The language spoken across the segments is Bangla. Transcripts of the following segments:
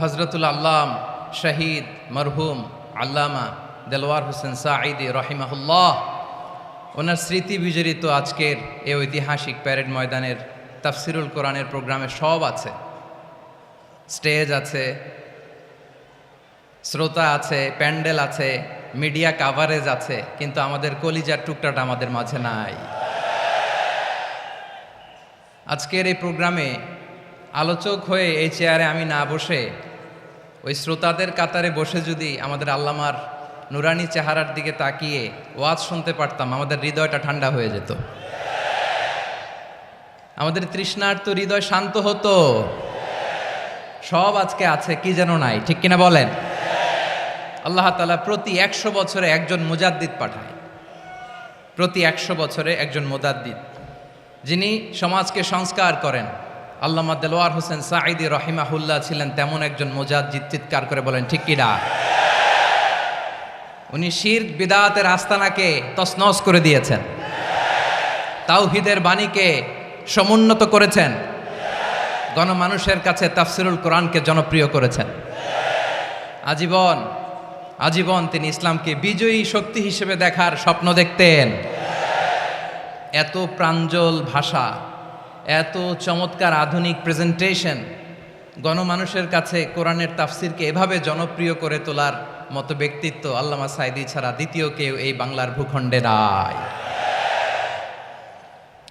হজরতুল আল্লাম শহীদ মরহুম আল্লামা দেলওয়ার হোসেন সাঈদী রহিমাহুল্লাহ ওনার স্মৃতি বিজড়িত আজকের এই ঐতিহাসিক প্যারেড ময়দানের তাফসিরুল কোরআনের প্রোগ্রামে সব আছে। স্টেজ আছে, শ্রোতা আছে, প্যান্ডেল আছে, মিডিয়া কাভারেজ আছে, কিন্তু আমাদের কলিজার টুকটাটা আমাদের মাঝে নাই। আজকের এই প্রোগ্রামে আলোচক হয়ে এই চেয়ারে আমি না বসে ওই শ্রোতাদের কাতারে বসে যদি আমাদের আল্লামার নুরানি চেহারার দিকে তাকিয়ে ওয়াজ শুনতে পারতাম, আমাদের হৃদয়টা ঠান্ডা হয়ে যেত, আমাদের তৃষ্ণার্ত হৃদয় শান্ত হতো। সব আজকে আছে, কি যেন নাই, ঠিক কিনা বলেন? আল্লাহ তাআলা প্রতি 100 বছরে একজন মুজাদ্দিদ পাঠায়, প্রতি 100 বছরে একজন মুজাদ্দিদ, যিনি সমাজকে সংস্কার করেন। আল্লামা দেলওয়ার হোসেন সাঈদী রহিমাহুল্লাহ ছিলেন তেমন একজন মুজাদ্দিদ। চিৎকার করে বলেন ঠিক কিনা? উনি শিরক বিদআতের আস্তানাকে তছনছ করে দিয়েছেন, তাওহীদের বাণীকে সমুন্নত করেছেন, গণমানুষের কাছে তাফসিরুল কোরআনকে জনপ্রিয় করেছেন। আজীবন আজীবন তিনি ইসলামকে বিজয়ী শক্তি হিসেবে দেখার স্বপ্ন দেখতেন। এত প্রাঞ্জল ভাষা, এত চমৎকার আধুনিক প্রেজেন্টেশন, গণমানুষের কাছে কোরআনের তাফসিরকে এভাবে জনপ্রিয় করে তোলার মতো ব্যক্তিত্ব আল্লামা সাঈদী ছাড়া দ্বিতীয় কেউ এই বাংলার ভূখণ্ডে নাই।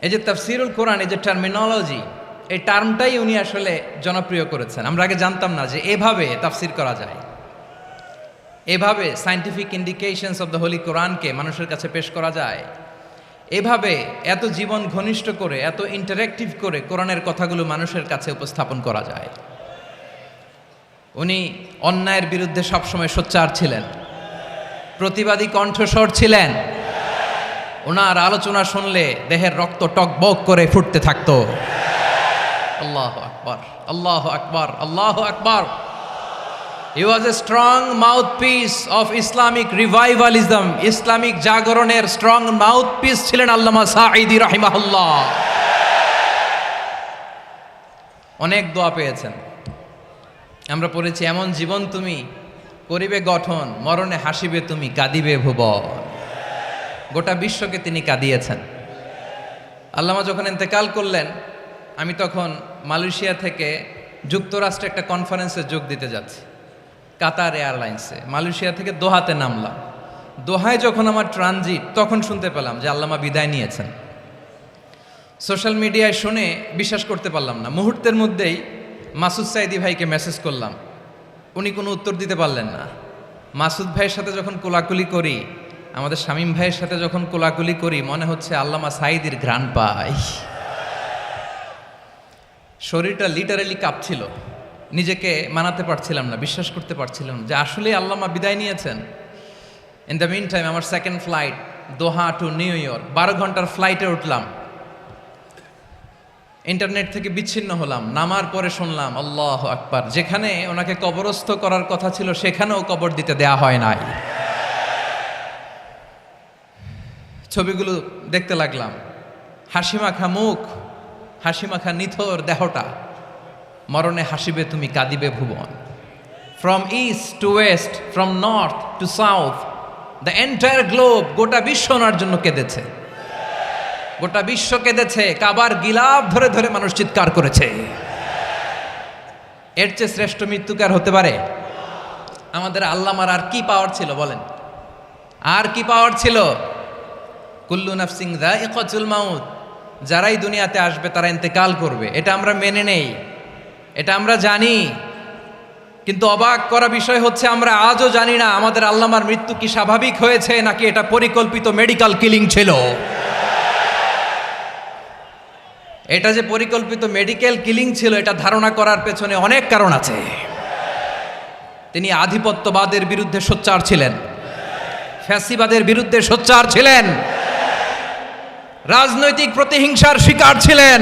এই যে তাফসিরুল কোরআন, এই যে টার্মিনোলজি, এই টার্মটাই উনি আসলে জনপ্রিয় করেছেন। আমরা আগে জানতাম না যে এভাবে তাফসির করা যায়, এভাবে scientific indications of the Holi কোরআনকে মানুষের কাছে পেশ করা যায়, এভাবে এত জীবন ঘনিষ্ঠ করে, এত ইন্টারেক্টিভ করে কোরআনের কথাগুলো মানুষের কাছে উপস্থাপন করা যায়। উনি অন্যায়ের বিরুদ্ধে সবসময় সোচ্চার ছিলেন, প্রতিবাদী কণ্ঠস্বর ছিলেন। ওনার আলোচনা শুনলে দেহের রক্ত টকবক করে ফুটতে থাকতো। আল্লাহু আকবার, আল্লাহু আকবার, আল্লাহু আকবার। He was a strong mouthpiece of Islamic revivalism. Islamic জাগরণের স্ট্রং মাউথপিস ছিলেন আল্লামা সাঈদী রাহিমাহুল্লাহ। অনেক দোয়া পেয়েছেন, আমরা পড়েছি, এমন জীবন তুমি করিবে গঠন, মরণে হাসিবে তুমি, কাঁদিবে ভুবন। গোটা বিশ্বকে তিনি কাঁদিয়েছেন। আল্লামা যখন ইন্তেকাল করলেন, আমি তখন মালয়েশিয়া থেকে যুক্তরাষ্ট্রে একটা কনফারেন্সে যোগ দিতে যাচ্ছি, কাতার এয়ারলাইন্সে। মালয়েশিয়া থেকে দোহাতে নামলাম। দোহায় যখন আমার ট্রানজিট, তখন শুনতে পেলাম যে আল্লামা বিদায় নিয়েছেন। সোশ্যাল মিডিয়ায় শুনে বিশ্বাস করতে পারলাম না। মুহূর্তের মধ্যেই মাসুদ সাঈদী ভাইকে মেসেজ করলাম, উনি কোনো উত্তর দিতে পারলেন না। মাসুদ ভাইয়ের সাথে যখন কোলাকুলি করি, আমাদের শামীম ভাইয়ের সাথে যখন কোলাকুলি করি, মনে হচ্ছে আল্লামা সাঈদীর ঘ্রাণ পাই। শরীরটা লিটারালি কাঁপছিল, নিজেকে মানাতে পারছিলাম না, বিশ্বাস করতে পারছিলাম যে আসলে আল্লামা বিদায় নিয়েছেন। ইন দ্য মিন টাইম আমার সেকেন্ড ফ্লাইট দোহা টু নিউ ইয়র্ক, 12 ঘন্টার ফ্লাইটে উঠলাম। ইন্টারনেট থেকে বিচ্ছিন্ন হলাম। নামার পরে শুনলাম আল্লাহু আকবার, যেখানে ওনাকে কবরস্থ করার কথা ছিল সেখানেও কবর দিতে দেয়া হয় নাই। ছবিগুলো দেখতে লাগলাম, হাসিমাখা মুখ, হাসিমাখা নিথর দেহটা, মরণে হাসিবে তুমি, কাঁদিবে ভুবন। From east to west, from north to south, the entire globe, গোটা বিশ্ব ওনার জন্য কেঁদেছে, গোটা বিশ্ব কেঁদেছে। কাবার গিলাফ ধরে ধরে মানুষ চিৎকার করেছে। এর চেয়ে শ্রেষ্ঠ মৃত্যুকার হতে পারে? আমাদের আল্লামার আর কি পাওয়ার ছিল বলেন? আর কি পাওয়ার ছিল? কুল্লু নাফসিন যায়িকাতুল মাউত, যারাই দুনিয়াতে আসবে তারা ইন্তেকাল করবে, এটা আমরা মেনে নেই, এটা আমরা জানি। কিন্তু অবাক করা বিষয় হচ্ছে আমরা আজও জানি না আমাদের আল্লামার মৃত্যু কি স্বাভাবিক হয়েছে নাকি এটা পরিকল্পিত মেডিকেল কিলিং ছিল। এটা যে পরিকল্পিত মেডিকেল কিলিং ছিল এটা ধারণা করার পেছনে অনেক কারণ আছে। তিনি আধিপত্যবাদের বিরুদ্ধে সোচ্চার ছিলেন, ফ্যাসিবাদের বিরুদ্ধে সোচ্চার ছিলেন, রাজনৈতিক প্রতিহিংসার শিকার ছিলেন।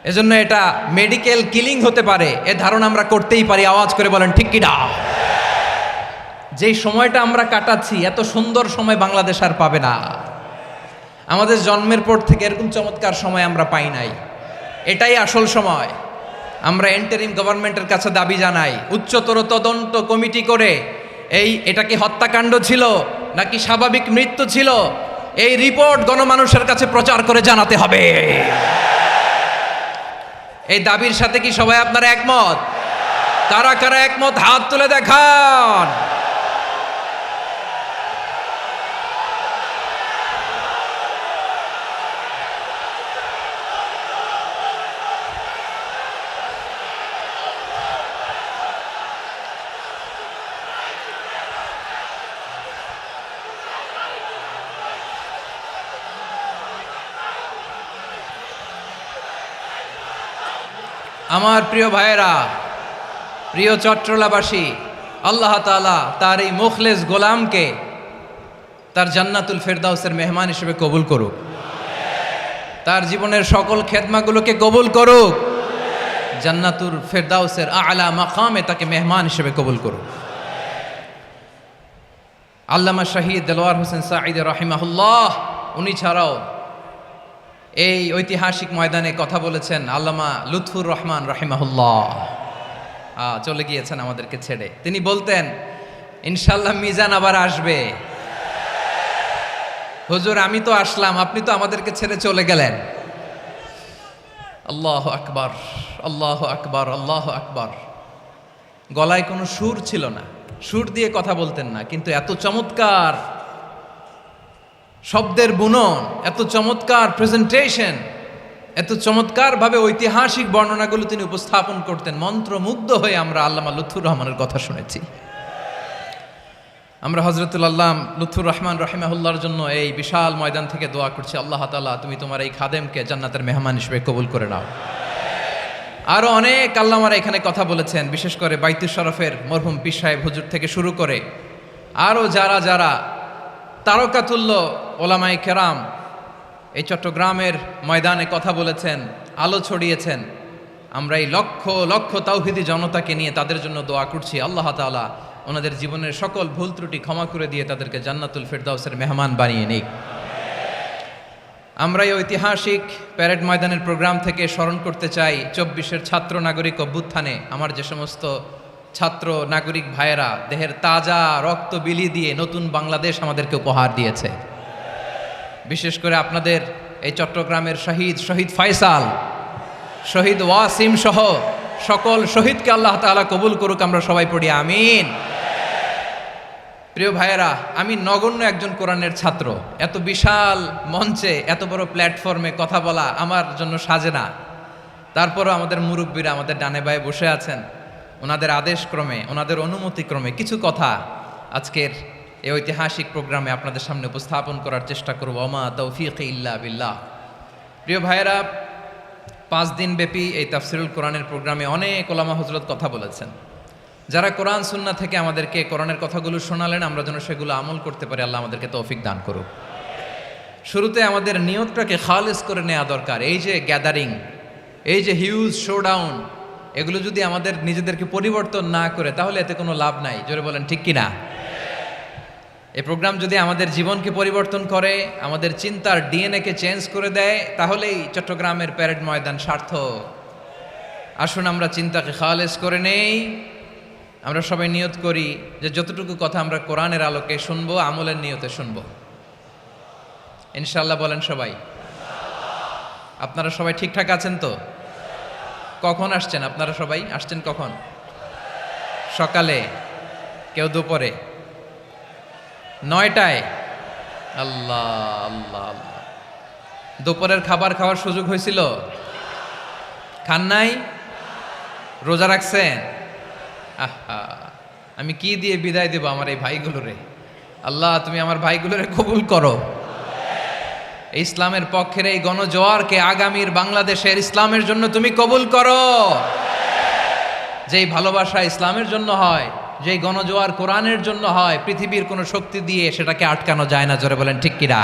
এজন্য এটা মেডিকেল কিলিং হতে পারে এ ধারণা আমরা করতেই পারি। আওয়াজ করে বলেন ঠিক কি না? যেই সময়টা আমরা কাটাচ্ছি এত সুন্দর সময় বাংলাদেশ আর পাবে না। আমাদের জন্মের পর থেকে এরকম চমৎকার সময় আমরা পাই নাই। এটাই আসল সময়। আমরা ইন্টারিম গভর্নমেন্টের কাছে দাবি জানাই, উচ্চতর তদন্ত কমিটি করে এটা কি হত্যাকাণ্ড ছিল নাকি স্বাভাবিক মৃত্যু ছিল, এই রিপোর্ট গণমানুষের কাছে প্রচার করে জানাতে হবে। এই দাবির সাথে কি সবাই আপনারা একমত? কারা কারা একমত হাত তুলে দেখান। আমার প্রিয় ভাইয়েরা, প্রিয় চট্টলাবাসী, আল্লাহ তাআলা তার এই মুখলেস গোলামকে তার জান্নাতুল ফেরদাউসের মেহমান হিসেবে কবুল করুক, তার জীবনের সকল খেদমাগুলোকে কবুল করুক, জান্নাতুল ফেরদাউসের আলা মাকামে তাকে মেহমান হিসেবে কবুল করুক। আল্লামা শহীদ দেলোয়ার হোসেন সাঈদ রাহিমাহুল্লাহ, উনি ছাড়াও এই ঐতিহাসিক ময়দানে কথা বলেছেন আল্লামা লুৎফুর রহমান রাহিমাহুল্লাহ। চলে গিয়েছেন আমাদেরকে ছেড়ে। তিনি বলতেন, ইনশাল্লাহ মিজান আবার আসবে। হুজুর আমি তো আসলাম, আপনি তো আমাদেরকে ছেড়ে চলে গেলেন। আল্লাহু আকবার, আল্লাহু আকবার, আল্লাহু আকবার। গলায় কোনো সুর ছিল না, সুর দিয়ে কথা বলতেন না, কিন্তু এত চমৎকার শব্দের বুনন, এত চমৎকার প্রেজেন্টেশন, এত চমৎকারভাবে ঐতিহাসিক বর্ণনাগুলো তিনি উপস্থাপন করতেন। মন্ত্রমুগ্ধ হয়ে আমরা আল্লামা লুৎফুর রহমানের কথা শুনেছি। আমরা হযরতুল আল্লাম লুৎফুর রহমান রাহিমাহুল্লাহর জন্য এই বিশাল ময়দান থেকে দোয়া করছি, আল্লাহ তাআলা তুমি তোমার এই খাদেমকে জান্নাতের মেহমান হিসেবে কবুল করে নাও। আরো অনেক আল্লামারা এখানে কথা বলেছেন, বিশেষ করে বাইতুল শরফের মরহুম পীর সাহেব হুজুর থেকে শুরু করে আরো যারা যারা তারকাতুল্য ওলামায়ে কেরাম এই চট্টগ্রামের ময়দানে কথা বলেছেন, আলো ছড়িয়েছেন। আমরা এই লক্ষ লক্ষ তাওহীদি জনতাকে নিয়ে তাদের জন্য দোয়া করছি, আল্লাহ তাআলা ওনাদের জীবনের সকল ভুল ত্রুটি ক্ষমা করে দিয়ে তাদেরকে জান্নাতুল ফেরদাউসের মেহমান বানিয়ে নিক। আমরা এই ঐতিহাসিক প্যারেড ময়দানের প্রোগ্রাম থেকে স্মরণ করতে চাই 24-এর ছাত্র নাগরিক অভ্যুত্থানে আমার যে সমস্ত ছাত্র নাগরিক ভাইয়েরা দেহের তাজা রক্ত বিলি দিয়ে নতুন বাংলাদেশ আমাদেরকে উপহার দিয়েছে। বিশেষ করে আপনাদের এই চট্টগ্রামের শহীদ ফয়সাল, শহীদ ওয়াসিম সহ সকল শহীদকে আল্লাহ তাআলা কবুল করুক। আমরা সবাই পড়ি আমিন। প্রিয় ভাইয়েরা, আমি নগণ্য একজন কোরআনের ছাত্র, এত বিশাল মঞ্চে এত বড় প্ল্যাটফর্মে কথা বলা আমার জন্য সাজে না। তারপরও আমাদের মুরব্বীরা আমাদের ডানে বায়ে বসে আছেন, ওনাদের আদেশক্রমে ওনাদের অনুমতিক্রমে কিছু কথা আজকের এই ঐতিহাসিক প্রোগ্রামে আপনাদের সামনে উপস্থাপন করার চেষ্টা করব। ওমা তৌফিক ইল্লা বিল্লাহ। প্রিয় ভাইয়েরা, 5 দিন ব্যাপী এই তাফসিরুল কোরআনের প্রোগ্রামে অনেক ওলামা হযরত কথা বলেছেন। যারা কোরআন সুন্নাহ থেকে আমাদেরকে কোরআনের কথাগুলো শোনালেন, আমরা যেন সেগুলো আমল করতে পারি, আল্লাহ আমাদেরকে তৌফিক দান করুক। শুরুতে আমাদের নিয়তটাকে খালেস করে নেওয়া দরকার। এই যে গ্যাদারিং, এই যে হিউজ শোডাউন, এগুলো যদি আমাদের নিজেদেরকে পরিবর্তন না করে তাহলে এতে কোনো লাভ নাই। জোরে বলেন ঠিক কিনা? এই প্রোগ্রাম যদি আমাদের জীবনকে পরিবর্তন করে, আমাদের চিন্তার ডিএনএকে চেঞ্জ করে দেয়, তাহলেই চট্টগ্রামের প্যারেড ময়দান সার্থক। আসুন আমরা চিন্তাকে খালেস করে নেই। আমরা সবাই নিয়ত করি যে যতটুকু কথা আমরা কোরআনের আলোকে শুনবো, আমলের নিয়তে শুনবো ইনশাআল্লাহ। বলেন সবাই। আপনারা সবাই ঠিকঠাক আছেন তো? কখন আসছেন আপনারা? সবাই আসছেন কখন? সকালে, কেউ দুপুরে, 9টায়, আল্লাহ আল্লাহ আল্লাহ। দুপুরের খাবার খাওয়ার সুযোগ হয়েছিল? খান নাই? রোজা রাখছেন? আহা, আমি কি দিয়ে বিদায় দেব আমার এই ভাইগুলোরে? আল্লাহ তুমি আমার ভাইগুলোরে কবুল করো। ইসলামের পক্ষের এই গণজোয়ারকে আগামীর বাংলাদেশের ইসলামের জন্য তুমি কবুল করো। যেই ভালোবাসা ইসলামের জন্য হয়, যেই গণজোয়ার কোরআনের জন্য হয়, পৃথিবীর কোনো শক্তি দিয়ে সেটাকে আটকানো যায় না। জোরে বলেন ঠিক কিনা?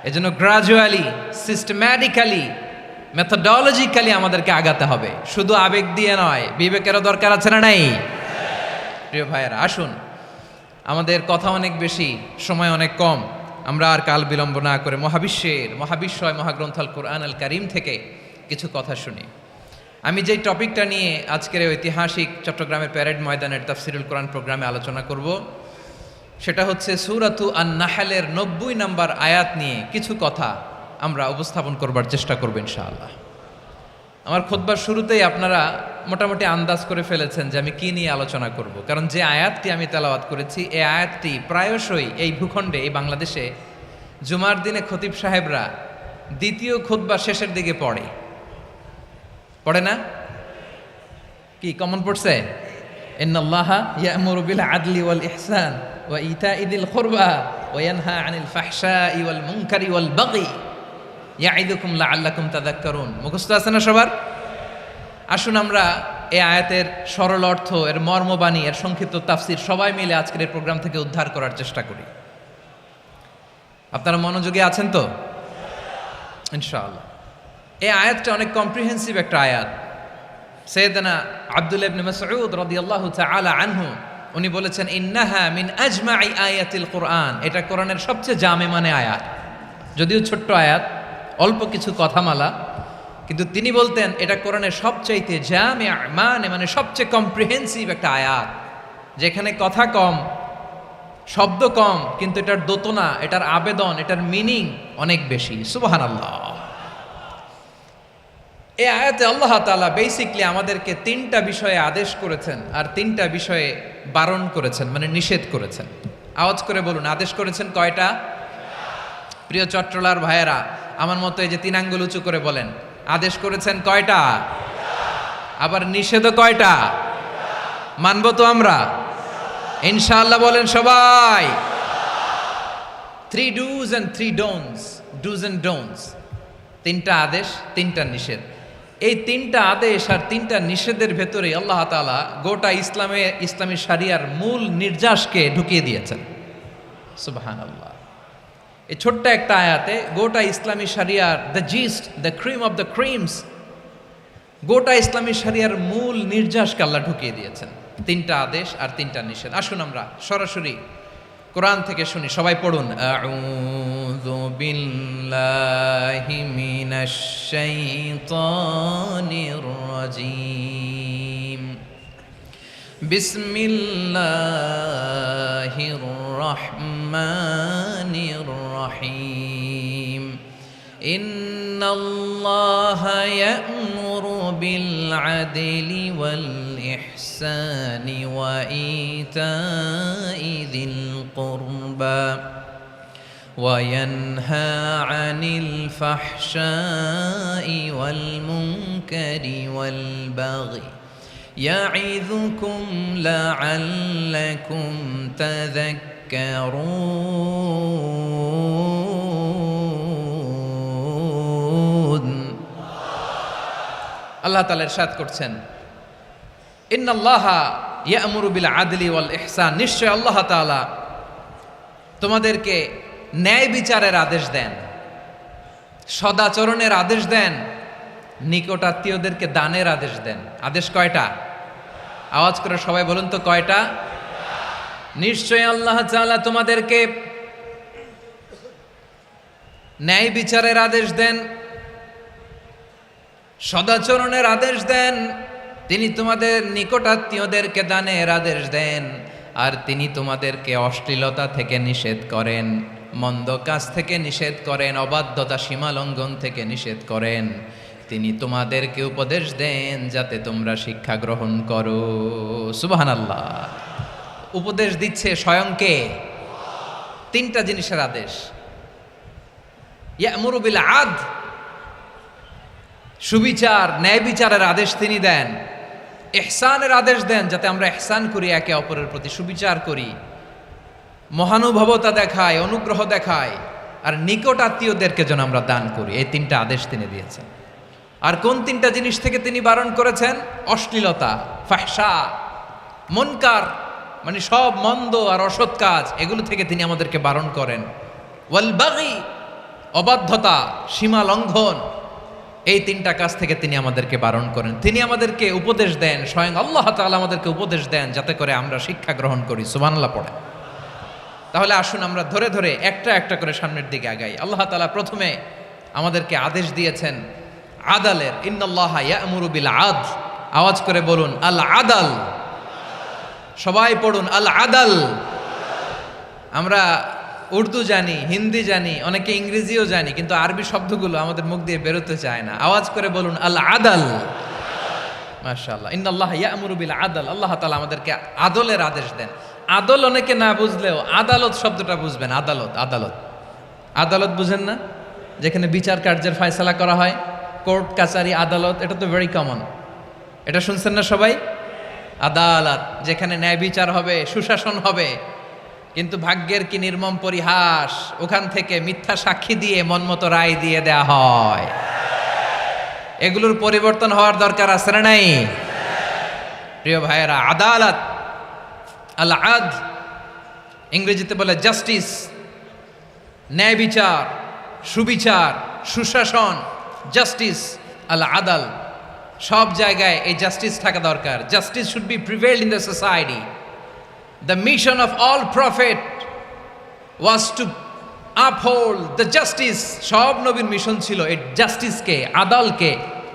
এজন্য গ্রাজুয়ালি, সিস্টেম্যাটিক্যালি, মেথোডোলজিক্যালি আমাদেরকে আগাতে হবে, শুধু আবেগ দিয়ে নয়। বিবেকেরও দরকার আছে না নাই? প্রিয় ভাইয়েরা, আসুন, আমাদের কথা অনেক বেশি, সময় অনেক কম। আমরা আর কাল বিলম্ব না করে মহাবিশ্বয় মহাগ্রন্থ আল কোরআন আল কারীম থেকে কিছু কথা শুনি। আমি যেই টপিকটা নিয়ে আজকের এই ঐতিহাসিক চট্টগ্রামের প্যারেড ময়দানের তাফসিরুল কোরআন প্রোগ্রামে আলোচনা করব, সেটা হচ্ছে সূরাতু আন-নাহলের 90 নম্বর আয়াত নিয়ে কিছু কথা আমরা উপস্থাপন করবার চেষ্টা করব ইনশাআল্লাহ। আমার খুতবার শুরুতেই আপনারা মোটামুটি আন্দাজ করে ফেলেছেন যে আমি কি নিয়ে আলোচনা করব, কারণ যে আয়াতটি আমি তেলাওয়াত করেছি এই আয়াতটি প্রায়শই এই ভূখণ্ডে, এই বাংলাদেশে জুমার দিনে খতিব সাহেবরা দ্বিতীয় খুতবা শেষের দিকে পড়ে না? কি কমন পড়ছে? ইন্নাল্লাহা ইয়া'মুরু বিল আদলি ওয়াল ইহসান ওয়া ইতা'i যিল কুরবা ওয়া ইয়ানহা আনিল ফাহশাই ওয়াল মুনকারি ওয়াল বাগি ইয়া'iদুকুম লাআল্লাকুম তাযাক্কারুন। মুখস্থ আছে না সবার? আসুন আমরা এই আয়াতের সরল অর্থ, এর মর্মবাণী, এর সংক্ষিপ্ত তাফসীর সবাই মিলে আজকের এই প্রোগ্রাম থেকে উদ্ধার করার চেষ্টা করি। আপনারা মনোযোগী আছেন তো? ইনশাআল্লাহ। এই আয়াতটা অনেক কম্প্রিহেন্সিভ একটা আয়াত। সাইয়েদনা আব্দুল্লাহ ইবনে মাসউদ রাদিয়াল্লাহু তাআলা আনহু উনি বলেছেন, ইন্নাহা মিন আজমাই আয়াতিল কোরআন। এটা কোরআনের সবচেয়ে জামে মানে আয়াত। যদিও ছোট্ট আয়াত, অল্প কিছু কথামালা, কিন্তু তিনি বলতেন এটা কোরআনের সবচাইতে জামে মানে সবচেয়ে কম্প্রিহেন্সিভ একটা আয়াত, যেখানে কথা কম, শব্দ কম, কিন্তু এটার দোতনা, এটার আবেদন, এটার মিনিং অনেক বেশি। সুবহানাল্লাহ। এই আয়াতে আল্লাহ তাআলা বেসিকলি আমাদেরকে 3টা বিষয়ে আদেশ করেছেন আর 3টা বিষয়ে বারণ করেছেন, মানে নিষেধ করেছেন। আওয়াজ করে বলুন, আদেশ করেছেন কয়টা? প্রিয় চট্টলার ভাইয়েরা, আমার মতো এই যে 3 আঙ্গুল উঁচু করে বলেন, আদেশ করেছেন কয়টা? আবার নিষেধও কয়টা? মানবো তো আমরা ইনশাআল্লাহ? বলেন সবাই। 3 do's and 3 don'ts, do's and don'ts। 3টা আদেশ, 3টা নিষেধ। এই 3টা আদেশ আর 3টা নিষেধের ভেতরে আল্লাহ তাআলা গোটা ইসলামী শরিয়ার মূল নির্যাসকে ঢুকিয়ে দিয়েছেন। সুবহানাল্লাহ। এই ছোট্ট একটা আয়াতে গোটা ইসলামী শরিয়ার, the gist, the cream of the creams, গোটা ইসলামী শরিয়ার মূল নির্যাসকে আল্লাহ ঢুকিয়ে দিয়েছেন। 3টা আদেশ আর 3টা নিষেধ। আসুন আমরা সরাসরি কোরআন থেকে শুনি, সবাই পড়ুন। আউযু বিল্লাহি মিনাশ শাইতানির রাজীম। বিসমিল্লাহির রহমানির রহিম। ইন্নাল্লাহা ইয়া'মুরু বিল আদলি ওয়াল ইহসানি ওয়া ইতা'i যিল কুরবা ওয়া ইয়ানহা আনিল ফাহশাই ওয়াল মুনকারি ওয়াল বাগি ইয়া'ইযুকুম লা'আল্লাকুম তাযাক্কারুন। আল্লাহ তাআলা ইরশাদ করছেন, ইন্নাল্লাহা ইয়া'মুরু বিল আদলি ওয়াল ইহসান। নিশ্চয় আল্লাহ তাআলা তোমাদেরকে ন্যায় বিচারের আদেশ দেন, সদাচরণের আদেশ দেন, নিকটাত্মীয়দেরকে দানের আদেশ দেন। আদেশ কয়টা? আওয়াজ করে সবাই বলুন তো কয়টা? নিশ্চয় আল্লাহ তাআলা তোমাদেরকে ন্যায় বিচারের আদেশ দেন, সদাচরণের আদেশ দেন, তিনি তোমাদের নিকটাত্মীয়দেরকে দানের আদেশ দেন, আর তিনি তোমাদেরকে অশ্লীলতা থেকে নিষেধ করেন, মন্দ কাজ থেকে নিষেধ করেন, অবাধ্যতা সীমা লঙ্ঘন থেকে নিষেধ করেন। তিনি তোমাদেরকে উপদেশ দেন যাতে তোমরা শিক্ষা গ্রহণ করো। সুবহানাল্লাহ। উপদেশ দিচ্ছে স্বয়ং কে? তিনটা জিনিসের আদেশ। ইয়া'মুরু বিল আদল, সুবিচার ন্যায় বিচারের আদেশ তিনি দেন। ইহসানের আদেশ দেন, যাতে আমরা ইহসান করি, একে অপরের প্রতি সুবিচার করি, মহানুভবতা দেখায়, অনুগ্রহ দেখায়, আর নিকট আত্মীয়দেরকে যেন আমরা দান করি। এই তিনটা আদেশ তিনি দিয়েছেন। আর কোন তিনটা জিনিস থেকে তিনি বারণ করেছেন? অশ্লীলতা, ফাহশা, মুনকার, মানে সব মন্দ আর অসৎ কাজ, এগুলো থেকে তিনি আমাদেরকে বারণ করেন। ওয়াল বাগি, অবাধ্যতা, সীমা লঙ্ঘন, এই তিনটা কাজ থেকে তিনি আমাদেরকে বারণ করেন। তিনি আমাদেরকে উপদেশ দেন, স্বয়ং আল্লাহ তাআলা আমাদেরকে উপদেশ দেন, যাতে করে আমরা শিক্ষা গ্রহণ করি। সুবহানাল্লাহ পড়ে। তাহলে আসুন আমরা ধরে ধরে একটা একটা করে সামনের দিকে আগাই। আল্লাহ তাআলা প্রথমে আমাদেরকে আদেশ দিয়েছেন আদালের। ইন্নাল্লাহা ইয়া'মুরু বিল আদল। আওয়াজ করে বলুন আল আদাল। সবাই পড়ুন আল আদাল। আমরা উর্দু জানি, হিন্দি জানি, অনেকে ইংরেজিও জানি, কিন্তু আরবি শব্দগুলো আমাদের মুখ দিয়ে বেরোতে চায় না। আওয়াজ করে বলুন আল আদাল। মাশাআল্লাহ। ইন্নাল্লাহা ইয়া'মুরু বিল আদল। আল্লাহ তাআলা আমাদেরকে আদলের আদেশ দেন। আদল অনেকে না বুঝলেও আদালত শব্দটা বুঝবেন। আদালত, আদালত, আদালত বুঝেন না? যেখানে বিচার কার্যের ফয়সালা করা হয়, কোর্ট কাচারি আদালত, এটা তো ভেরি কমন। এটা শুনছেন না সবাই? আদালত, যেখানে ন্যায় বিচার হবে, সুশাসন হবে। কিন্তু ভাগ্যের কি নির্মম পরিহাস, ওখান থেকে মিথ্যা সাক্ষী দিয়ে মনমতো রায় দিয়ে দেয়া হয়। এগুলোর পরিবর্তন হওয়ার দরকার আছে না নাই? প্রিয় ভাইয়েরা, আদালত, আল আদল, ইংরেজিতে বলে জাস্টিস, ন্যায় বিচার, সুবিচার, সুশাসন, জাস্টিস, আল আদল, সব জায়গায় এই জাস্টিস থাকা দরকার। Justice should be prevailed in the society. The mission of all prophet was to uphold the justice. সব নবীর মিশন ছিল এই জাস্টিসকে, আদালকে,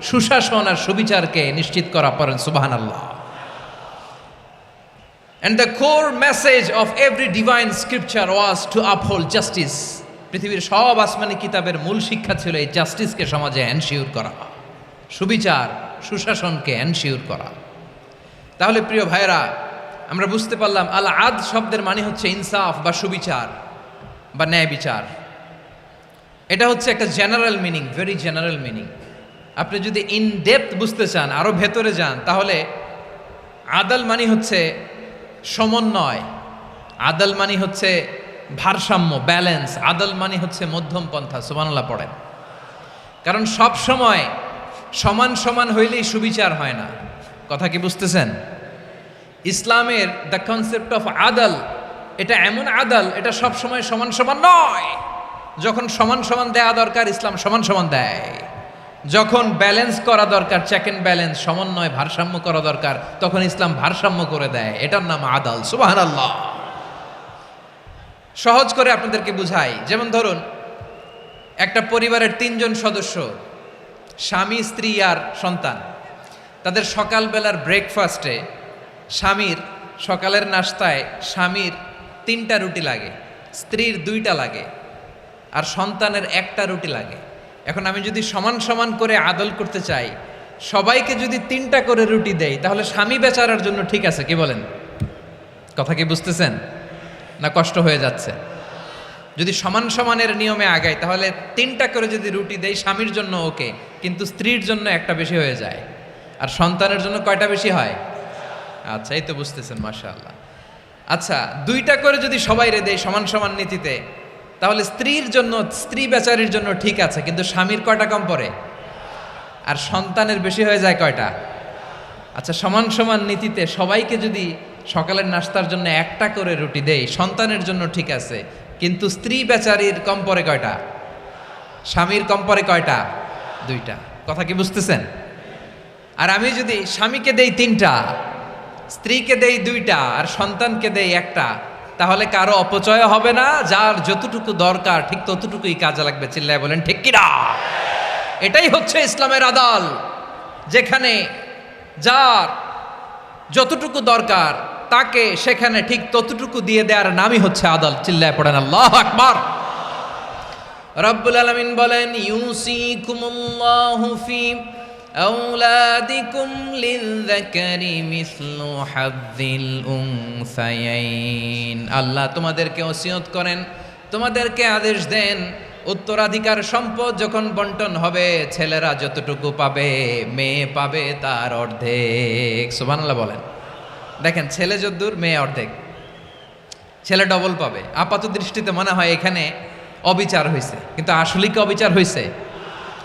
সুশাসন আর সুবিচারকে নিশ্চিত করা। পড়েন সুবহানাল্লাহ। And the core message of every divine scripture was to uphold justice. পৃথিবীর সব আসমানি কিতাবের মূল শিক্ষা ছিল এই জাস্টিসকে সমাজে এনশিওর করা, সুবিচার, সুশাসনকে এনশিওর করা। তাহলে প্রিয় ভাইরা, আমরা বুঝতে পারলাম আল আদ শব্দের মানে হচ্ছে ইনসাফ বা সুবিচার বা ন্যায় বিচার। এটা হচ্ছে একটা general meaning, very general meaning. আপনি যদি ইন ডেপথ বুঝতে চান, আরো ভেতরে যান, তাহলে আদাল মানে হচ্ছে সমন্বয়, আদাল মানে হচ্ছে ভারসাম্য, ব্যালেন্স, আদাল মানে হচ্ছে মধ্যম পন্থা। সুবহানাল্লাহ পড়েন। কারণ সব সময় সমান সমান হইলেই সুবিচার হয় না। কথা কি বুঝতেছেন? ইসলামের দ্য কনসেপ্ট অফ আদাল, এটা এমন আদাল, এটা সব সময় সমান সমান নয়। যখন সমান সমান দেয়া দরকার, ইসলাম সমান সমান দেয়। যখন ব্যালেন্স করা দরকার, চেক এন্ড ব্যালেন্স, সমন্বয়, ভারসাম্য করা দরকার, তখন ইসলাম ভারসাম্য করে দেয়। এটার নাম আদাল। সুবহানাল্লাহ। সহজ করে আপনাদেরকে বুঝাই। যেমন ধরুন, একটা পরিবারের 3 জন সদস্য, স্বামী, স্ত্রী আর সন্তান। তাদের সকালবেলার ব্রেকফাস্টে স্বামীর, সকালের নাস্তায় স্বামীর 3টা রুটি লাগে, স্ত্রীর 2টা লাগে, আর সন্তানের 1টা রুটি লাগে। এখন আমি যদি সমান সমান করে আদল করতে চাই, সবাইকে যদি 3টা করে রুটি দেই, তাহলে স্বামী বেচারার জন্য ঠিক আছে? কি বলেন? কথা কি বুঝতেছেন না কষ্ট হয়ে যাচ্ছে? যদি সমান সমানের নিয়মে আগাই, তাহলে 3টা করে যদি রুটি দেই, স্বামীর জন্য ওকে, কিন্তু স্ত্রীর জন্য 1টা বেশি হয়ে যায়। আর সন্তানের জন্য কয়টা বেশি হয়? আচ্ছা, এই তো বুঝতেছেন, মাশাআল্লাহ। আচ্ছা, 2টা করে যদি সবাই রে দেয় সমান সমান নীতিতে, তাহলে স্ত্রীর জন্য, স্ত্রী বেচারির জন্য ঠিক আছে, কিন্তু স্বামীর কয়টা কম পড়ে? আর সন্তানের বেশি হয়ে যায় কয়টা? আচ্ছা, সমান সমান নীতিতে সবাইকে যদি সকালের নাস্তার জন্য 1টা করে রুটি দেই, সন্তানের জন্য ঠিক আছে, কিন্তু স্ত্রী বেচারির কম পড়ে কয়টা? স্বামীর কম পড়ে কয়টা? 2টা। কথা কি বুঝতেছেন? আর আমি যদি স্বামীকে দেই 3টা, স্ত্রীকে দেই 2টা, আর সন্তানকে দেই 1টা, তাহলে কারো অপচয় হবে না। যার যতটুকু দরকার ঠিক ততটুকুই কাজে লাগবে। চিল্লায় বলেন ঠিক কিনা? এটাই হচ্ছে ইসলামের আদাল, যেখানে যার যতটুকু দরকার তাকে সেখানে ঠিক ততটুকু দিয়ে দেওয়ার নামই হচ্ছে আদাল। চিল্লায় পড়েন আল্লাহু আকবার। রব্বুল আলামিন বলেন, ইউসিকুমুল্লাহু ফি আওলাদিকুম লিযযাকারি মিসলু হাযযিল উনসায়াইন। আল্লাহ তোমাদেরকে ওসিয়ত করেন তোমাদেরকে আদেশ দেন উত্তরাধিকার সম্পদ যখন বন্টন হবে ছেলেরা যতটুকু পাবে মেয়ে পাবে তার অর্ধেক। সুবহানাল্লাহ বলেন। দেখেন ছেলে যদ্দূর মেয়ে অর্ধেক, ছেলে ডবল পাবে। আপাত দৃষ্টিতে মনে হয় এখানে অবিচার হয়েছে, কিন্তু আসলে কি অবিচার হয়েছে?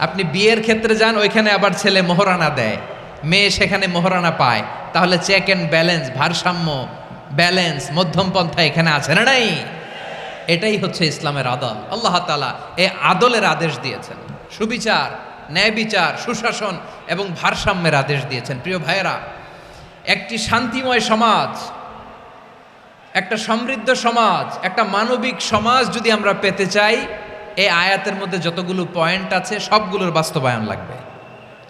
আপনি বিয়ের ক্ষেত্রে যান, ওইখানে আবার ছেলে মোহরানা দেয়, মেয়ে সেখানে মোহরানা পায়। তাহলে চেক অ্যান্ড ব্যালেন্স, ভারসাম্য, ব্যালেন্স, মধ্যম পন্থা এখানে আছে না নাই? এটাই হচ্ছে ইসলামের আদল। আল্লাহ তাআলা এই আদলের আদেশ দিয়েছেন, সুবিচার, ন্যায় বিচার, সুশাসন এবং ভারসাম্যের আদেশ দিয়েছেন। প্রিয় ভাইয়েরা, একটি শান্তিময় সমাজ, একটা সমৃদ্ধ সমাজ, একটা মানবিক সমাজ যদি আমরা পেতে চাই, এই আয়াতের মধ্যে যতগুলো পয়েন্ট আছে সবগুলোর বাস্তবায়ন লাগবে।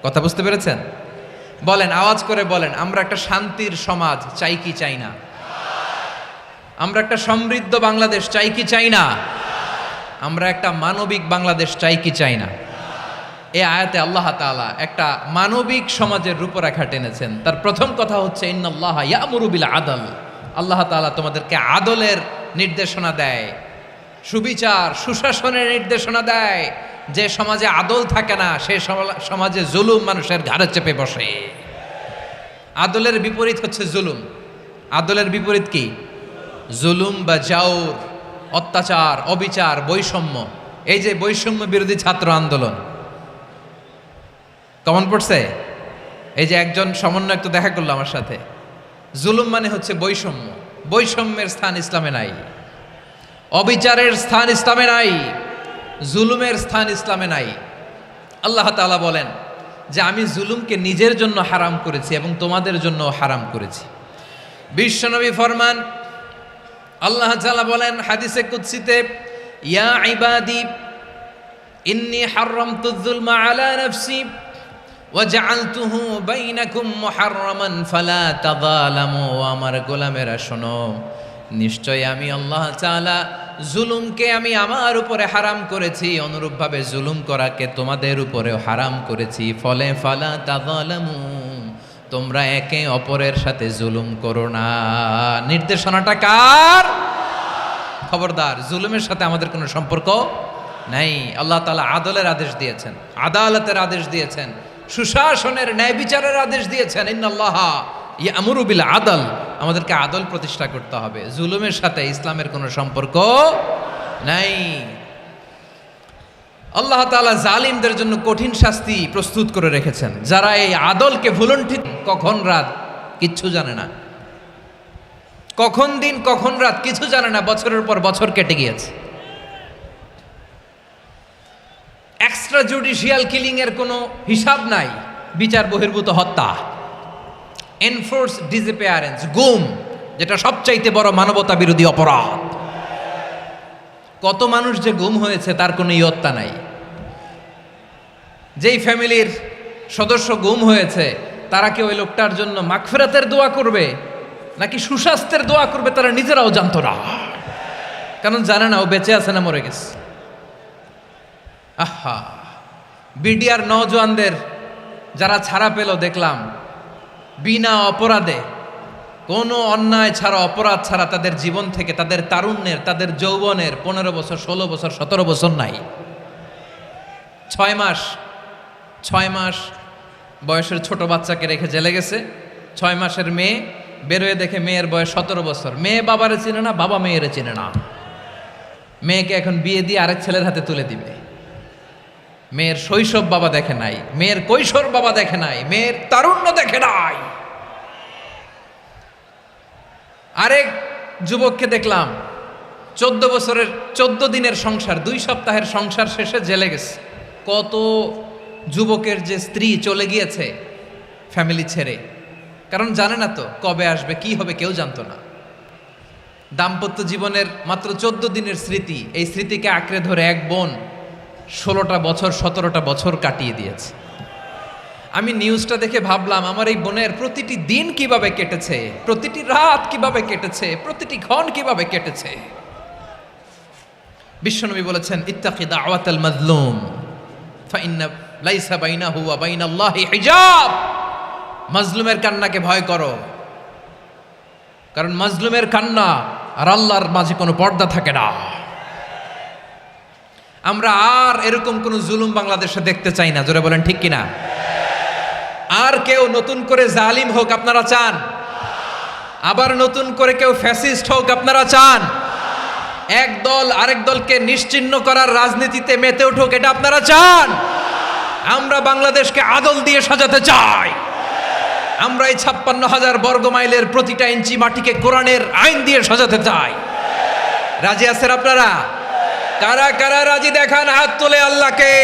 কথা বুঝতে পেরেছেন? বলেন, আওয়াজ করে বলেন, আমরা একটা শান্তির সমাজ চাই কি চাই না? আমরা একটা সমৃদ্ধ বাংলাদেশ চাই কি চাই না? আমরা একটা মানবিক বাংলাদেশ চাই কি চাই না? এই আয়াতে আল্লাহ তাআলা একটা মানবিক সমাজের রূপরেখা টেনেছেন। তার প্রথম কথা হচ্ছে ইন্নাল্লাহা ইয়ামুরু বিল আদল। আল্লাহ তাআলা তোমাদেরকে আদলের নির্দেশনা দেয়, সুবিচার, সুশাসনের নির্দেশনা দেয়। যে সমাজে আদল থাকে না সে সমাজে জুলুম মানুষের ঘাড়ে চেপে বসে। আদলের বিপরীত হচ্ছে জুলুম। আদলের বিপরীত কি? জুলুম বা জাউর, অত্যাচার, অবিচার, বৈষম্য। এই যে বৈষম্য বিরোধী ছাত্র আন্দোলন কমন পড়ছে? এই যে একজন সমন্বয়ক তো দেখা করলো আমার সাথে। জুলুম মানে হচ্ছে বৈষম্য। বৈষম্যের স্থান ইসলামে নাই, অবিচারের স্থান ইসলামে নাই, জুলুমের স্থান ইসলামে নাই। আল্লাহ তাআলা বলেন যে আমি জুলুমকে নিজের জন্য হারাম করেছি এবং তোমাদের জন্য হারাম করেছি। বিশ্বনবী ফরমান, আল্লাহ তাআলা বলেন হাদিসে কুদসিতে, ইয়া ইবাদি ইন্নী হারামতুয যুলমা আলা নাফসি ওয়া জাআলতুহু বাইনাকুম মুহাররামান ফালা তাযালামু। আমার গোলামেরা শোনো, নিশ্চয় আমি আল্লাহ তাআলা জুলুমকে আমি আমার উপরে হারাম করেছি, অনুরূপভাবে জুলুম করাকে তোমাদের উপরেও হারাম করেছি। ফলে ফালা তাযালামু, তোমরা একে অপরের সাথে জুলুম করো না। নির্দেশনাটা কার? খবরদার, জুলুমের সাথে আমাদের কোনো সম্পর্ক নাই। আল্লাহ তাআলা আদলের আদেশ দিয়েছেন, আদালতের আদেশ দিয়েছেন, সুশাসনের, ন্যায় বিচারের আদেশ দিয়েছেন। ইন্নাল্লাহা ইয়ামুরু বিল আদল, আমাদেরকে আদল প্রতিষ্ঠা করতে হবে। জুলুমের সাথে ইসলামের কোনো সম্পর্ক নাই। আল্লাহ তাআলা জালিমদের জন্য কঠিন শাস্তি প্রস্তুত করে রেখেছেন। যারা এই আদলকে ভুলুণ্ঠিত, কখন রাত কিচ্ছু জানে না, কখন দিন কখন রাত কিছু জানে না, বছরের পর বছর কেটে গিয়েছে। এক্সট্রা জুডিশিয়াল কিলিং এর কোনো হিসাব নাই, বিচার বহির্ভূত হত্যা, এনফোর্স ডিসঅ্যাপিয়ারেন্স, গুম, যেটা সবচাইতে বড় মানবতা বিরোধী অপরাধ। কত মানুষ যে গুম হয়েছে তার কোনো ইয়ত্তা নাই। যেই ফ্যামিলির সদস্য গুম হয়েছে তারা কি ওই লোকটার জন্য মাগফিরাতের দোয়া করবে নাকি সুস্বাস্থ্যের দোয়া করবে তারা নিজেরাও জানতো না, কারণ জানে না ও বেঁচে আছে না মরে গেছে। আহা, বিডিআর নওজোয়ানদের যারা ছাড়া পেল দেখলাম, বিনা অপরাধে, কোনো অন্যায় ছাড়া, অপরাধ ছাড়া তাদের জীবন থেকে, তাদের তারুণ্যের, তাদের যৌবনের 15 বছর, 16 বছর, 17 বছর নাই, 6 মাস বয়সের ছোট বাচ্চাকে রেখে জেলে গেছে। 6 মাসের মেয়ে বেরোয় দেখে মেয়ের বয়স 17 বছর। মেয়ে বাবারে চিনে না, বাবা মেয়েরে চিনে না। মেয়েকে এখন বিয়ে দিয়ে আরেক ছেলের হাতে তুলে দিবে। মেয়ের শৈশব বাবা দেখে নাই, মেয়ের কৈশোর বাবা দেখে নাই, মেয়ের তারুণ্য দেখে নাই। আরেক যুবককে দেখলাম 14 বছরের 14 দিনের সংসার, 2 সপ্তাহের সংসার শেষে জেলে গেছে। কত যুবকের যে স্ত্রী চলে গিয়েছে ফ্যামিলি ছেড়ে, কারণ জানে না তো কবে আসবে, কি হবে, কেউ জানতো না। দাম্পত্য জীবনের মাত্র 14 দিনের স্মৃতি, এই স্মৃতিকে আঁকড়ে ধরে এক বোন 16টা বছর, 17টা বছর কাটিয়ে দিয়েছে। আমি নিউজটা দেখে ভাবলাম, আমার এই বোনের প্রতিটি দিন কিভাবে কেটেছে, প্রতিটি রাত কিভাবে কেটেছে, প্রতিটি ক্ষণ কিভাবে কেটেছে। বিশ্বনবী বলেছেন, ইত্তাকি দাওয়াতাল মাজলুম ফাইন্না লাইসা বাইনাহু ওয়া বাইনাল্লাহি হিজাব। মাজলুমের কান্নাকে ভয় করো, কারণ মাজলুমের কান্না আর আল্লাহর মাঝে কোনো পর্দা থাকে না। আমরা আর এরকম কোন জুলুম বাংলাদেশে দেখতে চাই না, জোরে বলেন ঠিক কিনা? আর কেউ নতুন করে জালিম হোক আপনারা চান? আবার নতুন করে কেউ ফ্যাসিস্ট হোক আপনারা চান? এক দল আরেক দলকে নিশ্চিহ্ন করার রাজনীতিতে মেতে উঠুক এটা আপনারা চান? আমরা বাংলাদেশকে আদল দিয়ে সাজাতে চাই। আমরা এই 56,000 বর্গ মাইলের প্রতিটা ইঞ্চি মাটিকে কোরআনের আইন দিয়ে সাজাতে চাই। রাজি আছেন আপনারা? কারা কারা রাজি দেখান হাত তুলে আল্লাহকে।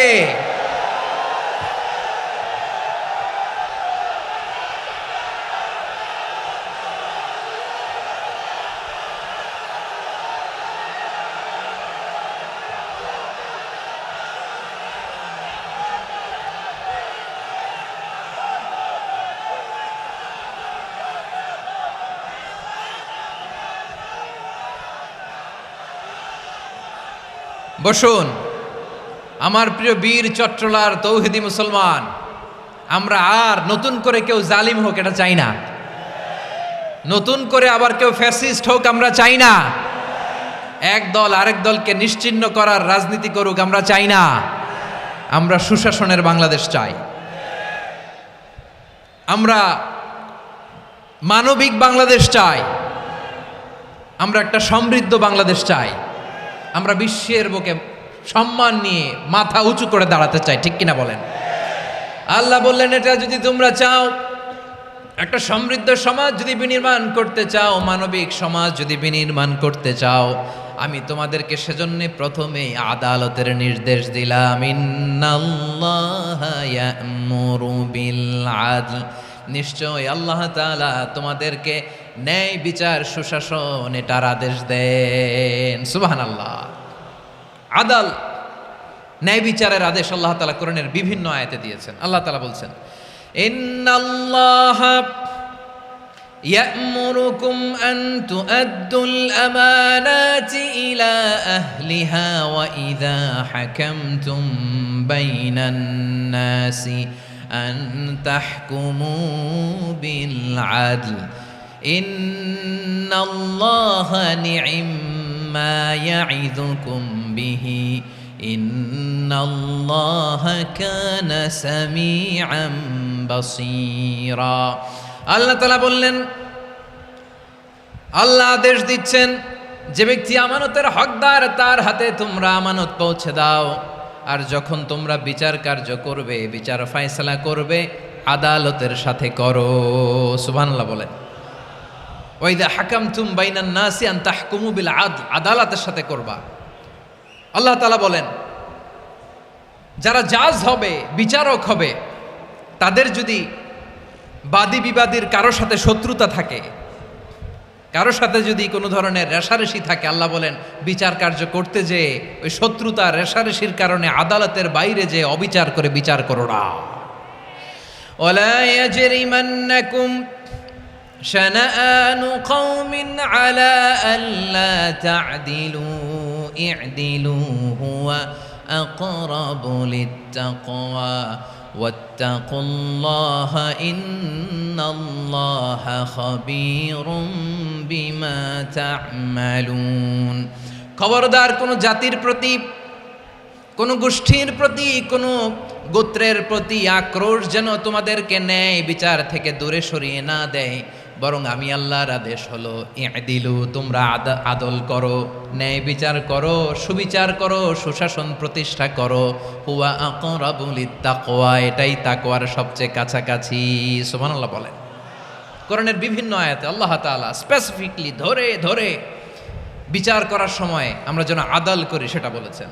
বসুন আমার প্রিয় বীর চট্টলার তৌহিদি মুসলমান, আমরা আর নতুন করে কেউ জালিম হোক এটা চাই না, নতুন করে আবার কেউ ফ্যাসিস্ট হোক আমরা চাই না, এক দল আরেক দলকে নিশ্চিহ্ন করার রাজনীতি করুক আমরা চাই না। আমরা সুশাসনের বাংলাদেশ চাই, আমরা মানবিক বাংলাদেশ চাই, আমরা একটা সমৃদ্ধ বাংলাদেশ চাই, আমরা বিশ্বের বুকে সম্মান নিয়ে মাথা উঁচু করে দাঁড়াতে চাই, ঠিক কিনা বলেন? আল্লাহ বললেন এটা যদি তোমরা চাও, একটা সমৃদ্ধ সমাজ যদি বিনির্মাণ করতে চাও, মানবিক সমাজ যদি বিনির্মাণ করতে চাও, আমি তোমাদেরকে সেজন্য প্রথমে আদালতের নির্দেশ দিলাম। ইন্নাল্লাহা ইয়া'মুরু বিল আদল, নিশ্চয় আল্লাহ তাআলা তোমাদেরকে ন্যায় বিচার সুশাসন এটার আদেশ দেন। সুবহানাল্লাহ। আদাল ন্যায় বিচারের আদেশ আল্লাহ তাআলা কোরআনের বিভিন্ন আয়াতে দিয়েছেন। আল্লাহ তাআলা বলছেন ইন্নাল্লাহা ইয়া'মুরুকুম আন তুআদ্দুল আমানাতি ইলা আহলিহা ওয়া ইযা হাকামতুম বাইনান নাসি আন তাহকুমু বিল আদল ইন্নাল্লাহা নি'ম্মা ইয়া'iযুকুম বিহি ইন্নাল্লাহা কানা সামিআন বাসীরা। আল্লাহ তাআলা বললেন, আল্লাহ আদেশ দিচ্ছেন যে ব্যক্তি আমানতের হকদার তার হাতে তোমরা আমানত পৌঁছে দাও, আর যখন তোমরা বিচার কার্য করবে, বিচার ফয়সালা করবে, আদালতের সাথে করো। সুবহানাল্লাহ বলেন। ওয়াইদা হাকামতুম বাইনান নাসি আন তাহকুমু বিল আদল, আদালতের সাথে করবা। আল্লাহ তাআলা বলেন যারা জাজ হবে, বিচারক হবে, তাদের যদি বাদী বিবাদীর কারোর সাথে শত্রুতা থাকে, কারোর সাথে যদি কোনো ধরনের রেষারেষি থাকে, আল্লাহ বলেন বিচার কার্য করতে যে ওই শত্রুতা রেষারেষির কারণে আদালতের বাইরে যে অবিচার করে বিচার করো না। ওয়ালা ইয়াজরিমান্নাকুম শানাআনু কওমিন আলা আল্লা তা'দিলু ই'দিলু হুয়া আকরাবু লিত্তাকওয়া ওয়াত্তাকুল্লাহা ইন্নাল্লাহা খাবীরুম বিমা তা'মালুন। খবরদার কোনো জাতির প্রতি, কোনো গোষ্ঠীর প্রতি, কোনো গোত্রের প্রতি আক্রোশ যেন তোমাদেরকে ন্যায় বিচার থেকে দূরে সরিয়ে না দেয়, বরং আমি আল্লাহর আদেশ হলো ই'দিলু, তোমরা আদল করো, ন্যায় বিচার করো, সুবিচার করো, সুশাসন প্রতিষ্ঠা করো। হুয়া আকরাবু লিত্তাকওয়া, এটাই তাকওয়ার সবচেয়ে কাছাকাছি। সুবহানাল্লাহ বলেন। কোরআনের বিভিন্ন আয়াতে আল্লাহ তাআলা স্পেসিফিকলি ধরে ধরে বিচার করার সময় আমরা যেন আদল করি সেটা বলেছেন।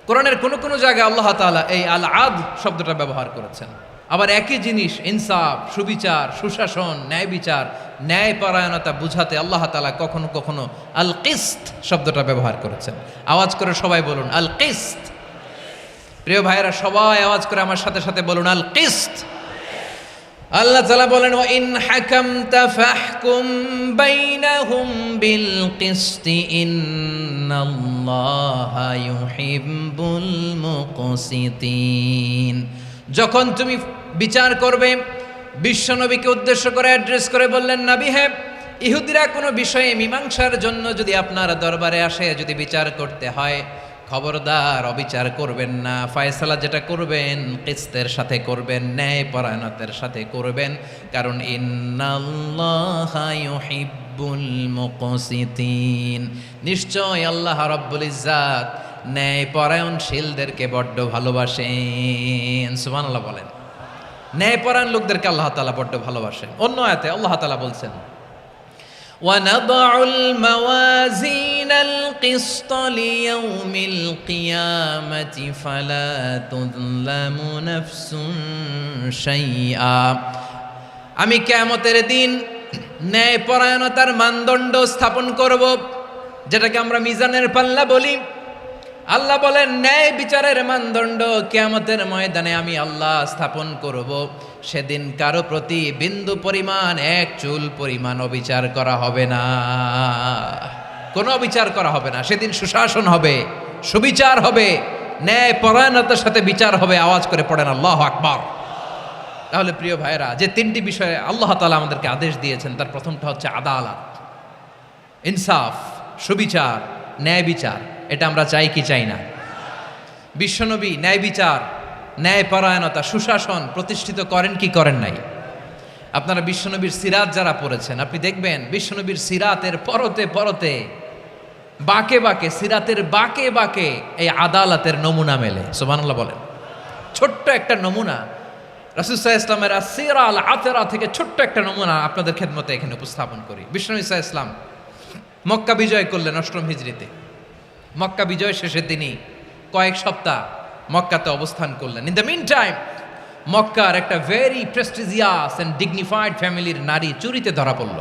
কোরআনের কোন কোন জায়গায় আল্লাহ তাআলা এই আল আদল শব্দটা ব্যবহার করেছেন। আবার একই জিনিস ইনসাফ, সুবিচার, সুশাসন, ন্যায় বিচার, ন্যায়পরায়ণতা বুঝাতে আল্লাহ তাআলা কখনো কখনো আল কিসত শব্দটা ব্যবহার করেছেন। আওয়াজ করে সবাই বলুন আল কিসত। প্রিয় ভাইয়েরা সবাই আওয়াজ করে আমার সাথে সাথে বলুন আল কিসত। আল্লাহ তাআলা বলেন ওয়া ইন হাকামতা ফাহকুম বাইনাহুম বিল কিসতি ইন্নাল্লাহা ইউহিব্বুল মুকসিতিন। যখন তুমি বিচার করবে, বিশ্বনবীকে উদ্দেশ্য করে অ্যাড্রেস করে বললেন, নবী হে, ইহুদিরা কোনো বিষয়ে মীমাংসার জন্য যদি আপনার দরবারে আসে, যদি বিচার করতে হয়, খবরদার অবিচার করবেন না, ফয়সালা যেটা করবেন কিসতের সাথে করবেন, ন্যায় পরায়ণতার সাথে করবেন, কারণ ইন্নাল্লাহা ইউহিব্বুল মুকসিতিন, নিশ্চয় আল্লাহ রাব্বুল ইজ্জাত ন্যায় পরায়ণশীলদেরকে বড্ড ভালোবাসেন। সুবহানাল্লাহ বলেন। ন্যায় পরায়ণ লোকদেরকে আল্লাহ তাআলা বড্ড ভালোবাসেন। অন্য আয়াতে আল্লাহ তাআলা বলছেন, وَنَضَعُ الْمَوَازِينَ الْقِسْطَ لِيَوْمِ الْقِيَامَةِ فَلَا تُظْلَمُ نَفْسٌ شَيْئًا, আমি কিয়ামতের দিন ন্যায়পরায়ণতার মানদণ্ড স্থাপন করব, যেটাকে আমরা মিজানের পাল্লা বলি। আল্লাহ বলেন ন্যায় বিচারের মানদণ্ড কিয়ামতের ময়দানে আমি আল্লাহ স্থাপন করব। সেদিন কারো প্রতি বিন্দু পরিমাণ, এক চুল পরিমাণ অবিচার করা হবে না, কোনো অবিচার করা হবে না। সেদিন সুশাসন হবে, সুবিচার হবে, ন্যায় পরায়ণতার সাথে বিচার হবে। আওয়াজ করে পড়েন আল্লাহু আকবার। তাহলে প্রিয় ভাইরা, যে তিনটি বিষয়ে আল্লাহ তাআলা আমাদেরকে আদেশ দিয়েছেন, তার প্রথমটা হচ্ছে আদালত, ইনসাফ, সুবিচার, ন্যায় বিচার। এটা আমরা চাই কি চাই না? বিশ্বনবী ন্যায় বিচার, ন্যায় পরায়ণতা, সুশাসন প্রতিষ্ঠিত করেন কি করেন নাই? আপনারা বিশ্বনবীর সিরাত যারা পড়েছেন, আপনি দেখবেন বিশ্বনবীর সিরাতের পরতে পরতে, বাঁকে বাঁকে, সিরাতের বাঁকে বাঁকে এই আদালতের নমুনা মেলে। সুবহানাল্লাহ বলেন। ছোট্ট একটা নমুনা রাসূল সাল্লাল্লাহু আলাইহি ওয়াসাল্লামের আসসিরা আল আতরা থেকে ছোট্ট একটা নমুনা আপনাদের খেদমতে এখানে উপস্থাপন করি। বিশ্বনবী সাল্লাল্লাহু আলাইহি ওয়াসাল্লাম মক্কা বিজয় করলেন 8ম হিজরিতে। মক্কা বিজয় শেষের দিনই কয়েক সপ্তাহ মক্কাতে অবস্থান করলেন। ইন দ্য মিন টাইম মক্কার একটা ভেরি প্রেস্টিজিয়াস অ্যান্ড ডিগনিফাইড ফ্যামিলির নারী চুরিতে ধরা পড়ল।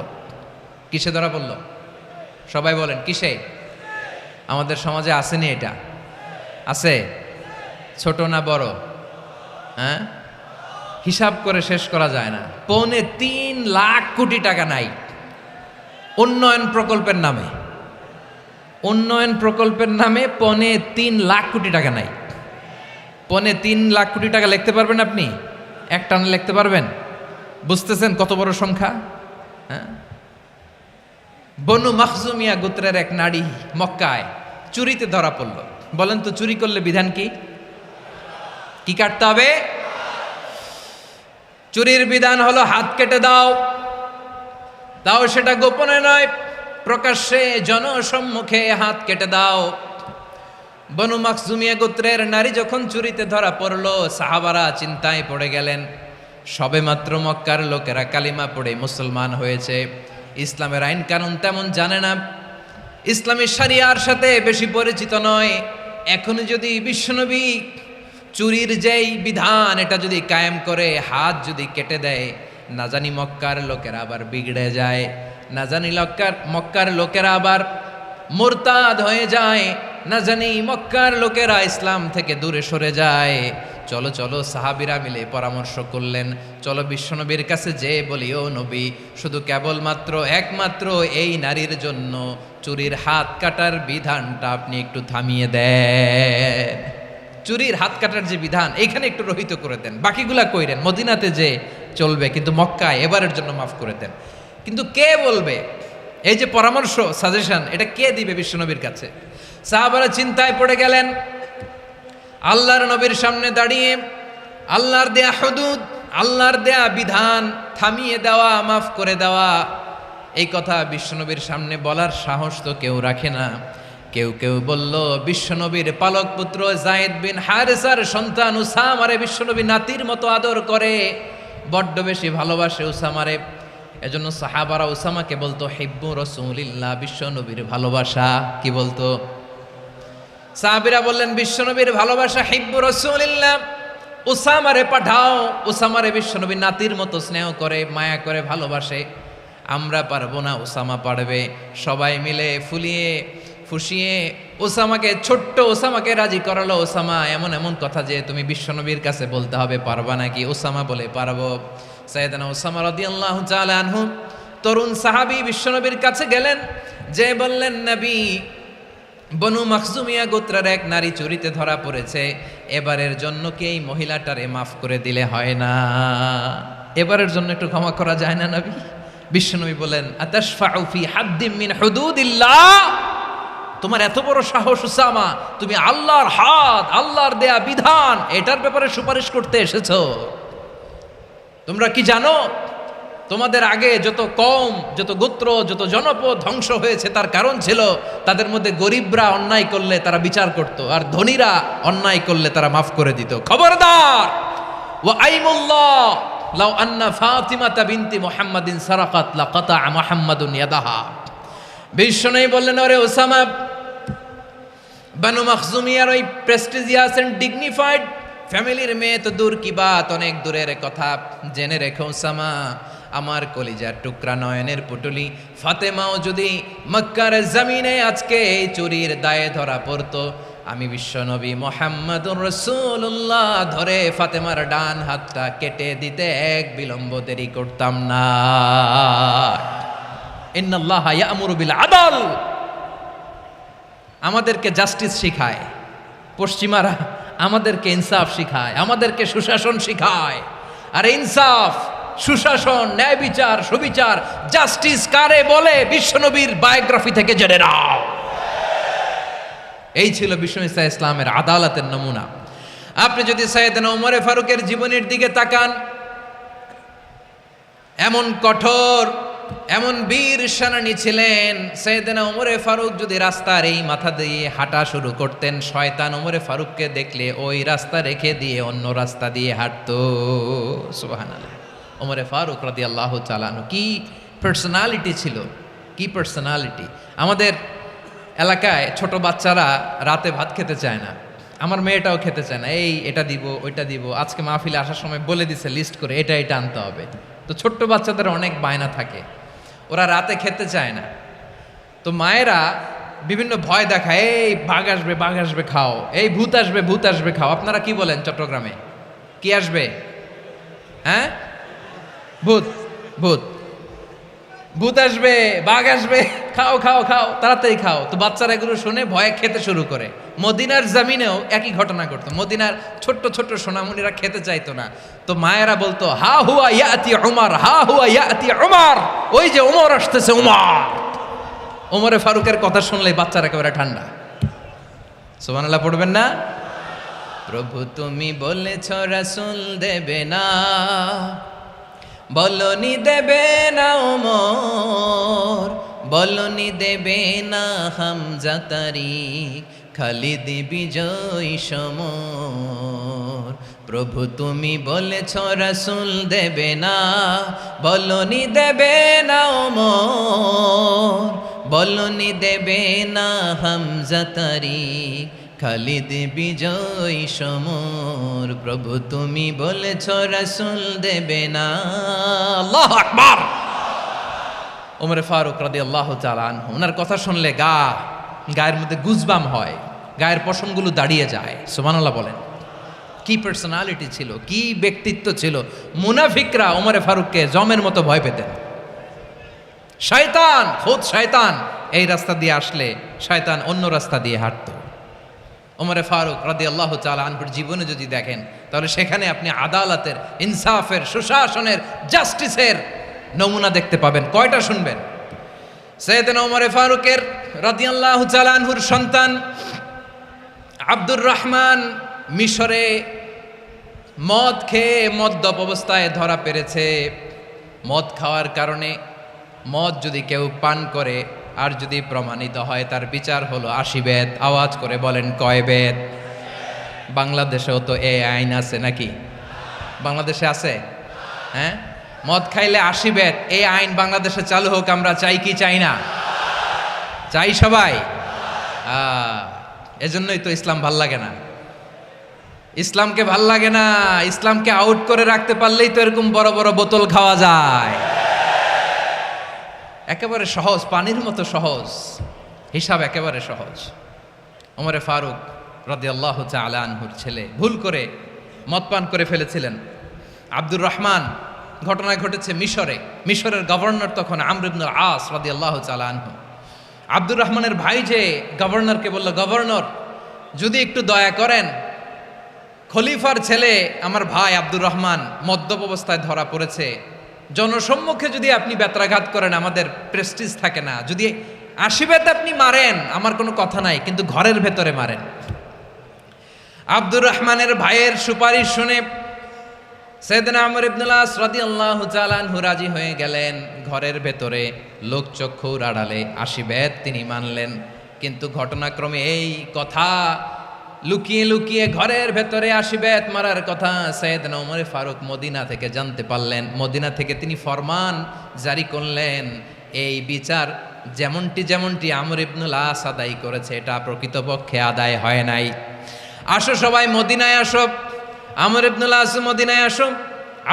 কিসে ধরা পড়ল? সবাই বলেন কিসে? আমাদের সমাজে আসেনি এটা? আছে? ছোট না বড়? হ্যাঁ, হিসাব করে শেষ করা যায় না। 3.25 লাখ কোটি টাকা নাই উন্নয়ন প্রকল্পের নামে। উন্নয়ন প্রকল্পের নামে 3.25 লাখ কোটি টাকা নাই। 3.25 লাখ কোটি টাকা লিখতে পারবেন আপনি? এক টানে লিখতে পারবেন? বুঝতেছেন কত বড় সংখ্যা? হ্যাঁ, বনু মাখজুমিয়া গোত্রের এক নারী মক্কায় চুরিতে ধরা পড়ল। বলেন তো চুরি করলে বিধান কি? কি কাটতে হবে? চুরির বিধান হলো হাত কেটে দাও। তাও সেটা গোপনে নয়, প্রকাশ্যে জনসম্মুখে হাত কেটে দাও। বনু মাখজুমিয়া গোত্রের নারী যখন চুরিতে ধরা পড়লো, সাহাবারা চিন্তায় পড়ে গেলেন। সবেমাত্র মক্কার লোকেরা কালিমা পড়ে মুসলমান হয়েছে, ইসলামের আইন কানুন তেমন জানে না, ইসলামী শরিয়ার সাথে বেশি পরিচিত নয়। এখনো যদি বিশ্বনবী চুরির যেই বিধান এটা যদি কায়েম করে হাত যদি কেটে দেয়, না জানি মক্কার লোকেরা আবার বিগড়ে যায়, না জানি মক্কার লোকেরা আবার মুরতাদ হয়ে যায়, না জানি মক্কার লোকেরা ইসলাম থেকে দূরে সরে যায়। চলো চলো, সাহাবীরা মিলে পরামর্শ করলেন, চলো বিশ্বনবীর কাছে যে বলি, ও নবী, শুধু কেবলমাত্র একমাত্র এই নারীর জন্য চুরির হাত কাটার বিধানটা আপনি একটু থামিয়ে দেন। চুরির হাত কাটার যে বিধান এইখানে একটু রহিত করে দেন, বাকিগুলা কইরেন মদিনাতে যে চলবে, কিন্তু মক্কায় এবারের জন্য মাফ করে দেন। কিন্তু কে বলবে? এই যে পরামর্শ, সাজেশন, এটা কে দিবে বিশ্বনবীর কাছে? সাহাবারা চিন্তায় পড়ে গেলেন। আল্লাহর নবীর সামনে দাঁড়িয়ে আল্লাহর দেয়া হুদুদ, আল্লাহর দেয়া বিধান থামিয়ে দেওয়া, মাফ করে দেওয়া, এই কথা বিশ্বনবীর সামনে বলার সাহস তো কেউ রাখে না। কেউ কেউ বলল, বিশ্বনবীর পালক পুত্র যায়েদ বিন হারেসার সন্তান উসামারে বিশ্বনবী নাতির মতো আদর করে, বড্ড বেশি ভালোবাসে উসামারে। এজন্য সাহাবারা উসামাকে বলতো হিব্বু রাসূলিল্লাহ, বিশ্বনবীর ভালোবাসা। কি বলতো? সাহাবীরা বললেন, বিশ্বনবীর ভালোবাসা হিব্বু রাসূলিল্লাহ, উসামারে পাঠাও। উসামারে বিশ্বনবী নাতির মতো স্নেহ করে, মায়া করে, ভালোবাসে। আমরা পারবো না, উসামা পারবে। সবাই মিলে ফুলিয়ে ফুসিয়ে ওসামাকে, ছোট্ট ওসামাকে রাজি করালো। ওসামা এমন এমন কথা যে তুমি বিশ্বনবীর কাছে বলতে হবে, পারবা নাকি? ওসামা বলে পারবো। সাইয়েদনা ওসামা রাদিয়াল্লাহু তাআলা আনহু তরুণ সাহাবী বিশ্বনবীর কাছে গেলেন, যে বললেন, নবী, বনু মাখজুমিয়া গোত্রের এক নারী চুরিতে ধরা পড়েছে, এবারের জন্য কি এই মহিলাটারে মাফ করে দিলে হয় না? এবারের জন্য একটু ক্ষমা করা যায় না নবী? বিশ্বনবী বলেন, আতাশফাউ ফি হাদ্দিম মিন হুদুদিল্লাহ, তোমার এত বড় সাহস উসামা, তুমি আল্লাহর হাত, আল্লাহর দেয়া বিধান এটার ব্যাপারে সুপারিশ করতে এসেছো? তোমরা কি জানো তোমাদের আগে যত কওম, যত গোত্র, যত জনপদ ধ্বংস হয়েছে তার কারণ ছিল তাদের মধ্যে গরিবরা অন্যায় করলে তারা বিচার করত, আর ধনীরা অন্যায় করলে তারা মাফ করে দিত। খবরদার, ওয়া আইমুল্লাহ লাউ আন্না ফাতিমাতা বিনতি মুহাম্মাদিন সারাকাত লাকাতা মুহাম্মাদুন ইয়াদাহা। বিশ্বনবী বললেন, ওরে ওসামা, বানু মাখজুমিয়ার ওই প্রেস্টিজিয়াস এন্ড ডিগনিফাইড ফ্যামিলির মেয়ে তো দূর কি বাত, অনেক দূরের কথা। জেনে রেখো ওসামা, আমার কলিজার টুকরা নয়নের পুটুলি ফাতেমাও যদি মক্কার জমিনে আজকে এই চুরির দায়ে ধরা পড়তো, আমি বিশ্বনবী মুহাম্মাদুর রাসূলুল্লাহ ধরে ফাতেমার ডান হাতটা কেটে দিতে এক বিলম্ব দেরি করতাম না। ইন্নাল্লাহা ইয়া'মুরু বিল আদল, আমাদেরকে জাস্টিস শিখায়। পশ্চিমারা আমাদেরকে ইনসাফ শিখায়, আমাদেরকে সুশাসন শিখায়। আর ইনসাফ, সুশাসন, ন্যায় বিচার, সুবিচার, জাস্টিস কারে বলে বিশ্বনবীর বায়োগ্রাফি থেকে জেনে নাও। এই ছিল বিশ্বনবী সাল্লাল্লাহু আলাইহি ইসলামের আদালতের নমুনা। আপনি যদি সাইয়েদনা ওমরে ফারুকের জীবনের দিকে তাকান, এমন কঠোর, এমন বীর সেনানী ছিলেন। সাইয়েদনা ওমরে ফারুক যদি রাস্তার এই মাথা দিয়ে হাঁটা শুরু করতেন, শয়তান ওমরে ফারুককে দেখলে ওই রাস্তা রেখে দিয়ে অন্য রাস্তা দিয়ে হাঁটতো। সুবহানাল্লাহ। ওমরে ফারুক রাদিয়াল্লাহু তাআলা আনহু কি পার্সোনালিটি ছিল, কি পার্সোনালিটি। আমাদের এলাকায় ছোট বাচ্চারা রাতে ভাত খেতে চায় না, আমার মেয়েটাও খেতে চায় না। এই এটা দিব, ওইটা দিব, আজকে মাহফিলে আসার সময় বলে দিছে লিস্ট করে এটা এটা আনতে হবে। তো ছোট্ট বাচ্চাদের অনেক বায়না থাকে, ওরা রাতে খেতে চায় না। তো মায়েরা বিভিন্ন ভয় দেখায়, এই বাঘ আসবে, বাঘ আসবে খাও, এই ভূত আসবে, ভূত আসবে খাও। আপনারা কি বলেন চট্টগ্রামে? কি আসবে? হ্যাঁ, ভূত, ভূত, ভূত আসবে, বাঘ আসবে, খাও খাও খাও, তাড়াতাড়ি খাও। তো বাচ্চারা এগুলো শুনে ভয়ে খেতে শুরু করে। মদিনার জমিনেও একই ঘটনা ঘটতো। মদিনার ছোট্ট ছোট্ট সোনামণিরা খেতে চাইতো না। তো মায়েরা বলতো, হা হুয়া ইয়াতি উমর, হা হুয়া ইয়াতি উমর, ওই যে উমর আসতেছে, উমর। ওমরে ফারুকের কথা শুনলেই বাচ্চারা একেবারে ঠান্ডা। সুবহানাল্লাহ পড়বেন না? প্রভু তুমি বলেছ রাসূল দেবে না, বলনি দেবে না ওমর, বলনি দেবে না হামজা তারিক, খালিদ বিজয় সমর। প্রভু তুমি বলেছ রাসূল দেবে না, বলনি দেবে না ওমর, বলনি দেবে না হামজা তারিক, খালিদ বিজয় সমর। প্রভু তুমি বলেছ রাসূল দেবে না। আল্লাহু আকবার। ওমরে ফারুক রাদিয়াল্লাহু তাআলা আনহু, ওনার কথা শুনলে গায়ের মধ্যে গুজবাম হয়, গায়ের পশমগুলো দাঁড়িয়ে যায়। সুবহানাল্লাহ বলেন। কি পার্সোনালিটি ছিল, কি ব্যক্তিত্ব ছিল। মুনাফিকরা ওমরে ফারুককে জমের মতো ভয় পেতেন। শয়তান, খুদ শয়তান এই রাস্তা দিয়ে আসলে শয়তান অন্য রাস্তা দিয়ে হাঁটতো। ওমরে ফারুক রাদিয়াল্লাহু তাআলা আনহুর জীবনে যদি দেখেন, তাহলে সেখানে আপনি আদালতের, ইনসাফের, সুশাসনের, জাস্টিসের নমুনা দেখতে পাবেন। কয়টা শুনবেন? সাইয়েদনা ওমরে ফারুকের রাদিয়াল্লাহু তাআলা আনহুর সন্তান আব্দুর রহমান মিশরে মদ খেয়ে মদ্যপ অবস্থায় ধরা পড়েছে। মদ খাওয়ার কারণে, মদ যদি কেউ পান করে আর যদি প্রমাণিত হয়, তার বিচার হলো 80 বেত। আওয়াজ করে বলেন কয় বেত? বাংলাদেশেও তো এই আইন আছে নাকি? বাংলাদেশে আছে? হ্যাঁ, মদ খাইলে 80 বেত, এই আইন বাংলাদেশে চালু হোক। আমরা চাই কি চাই না? চাই সবাই। এজন্যই তো ইসলাম ভাল লাগে না। ইসলামকে ভাল লাগে না। ইসলামকে আউট করে রাখতে পারলেই তো এরকম বড় বড় বোতল খাওয়া যায়। একেবারে সহজ, পানির মতো সহজ, হিসাব একেবারে সহজ। ওমরে ফারুক রাদিয়াল্লাহু তাআলা আনহুর ছেলে ভুল করে মদ পান করে ফেলেছিলেন। আব্দুর রহমান, ঘটনা ঘটেছে মিশরে। মিশরের গভর্নর তখন আমর ইবনুল আস রাদিয়াল্লাহু তাআলা আনহু। আব্দুর রহমানের ভাই যে গভর্নরকে বলল, গভর্নর যদি একটু দয়া করেন, খলিফার ছেলে আমার ভাই আব্দুর রহমান মদ্যপ অবস্থায় ধরা পড়েছে, জনসম্মুখে যদি আপনি বেত্রাঘাত করেন আমাদের প্রেস্টিজ থাকে না, যদি আসিবেত আপনি মারেন, আমার কোনো কথা নাই, কিন্তু ঘরের ভেতরে মারেন। আব্দুর রহমানের ভাইয়ের সুপারিশ শুনে সাইয়েদনা আমর ইবনুল আস রাদিয়াল্লাহু তাআলা আনহু রাজি হয়ে গেলেন। ঘরের ভেতরে লোকচক্ষুর আড়ালে 80 বেত তিনি মানলেন। কিন্তু ঘটনাক্রমে এই কথা লুকিয়ে লুকিয়ে ঘরের ভেতরে 80 বেত মারার কথা সাইয়েদনা ওমর ফারুক মদিনা থেকে জানতে পারলেন। মদিনা থেকে তিনি ফরমান জারি করলেন, এই বিচার যেমনটি আমর ইবনুল আস আদায় করেছে এটা প্রকৃতপক্ষে আদায় হয় নাই। আসো সবাই মদিনায় আসো, আমর ইবনুল আস মদিনায় আসো,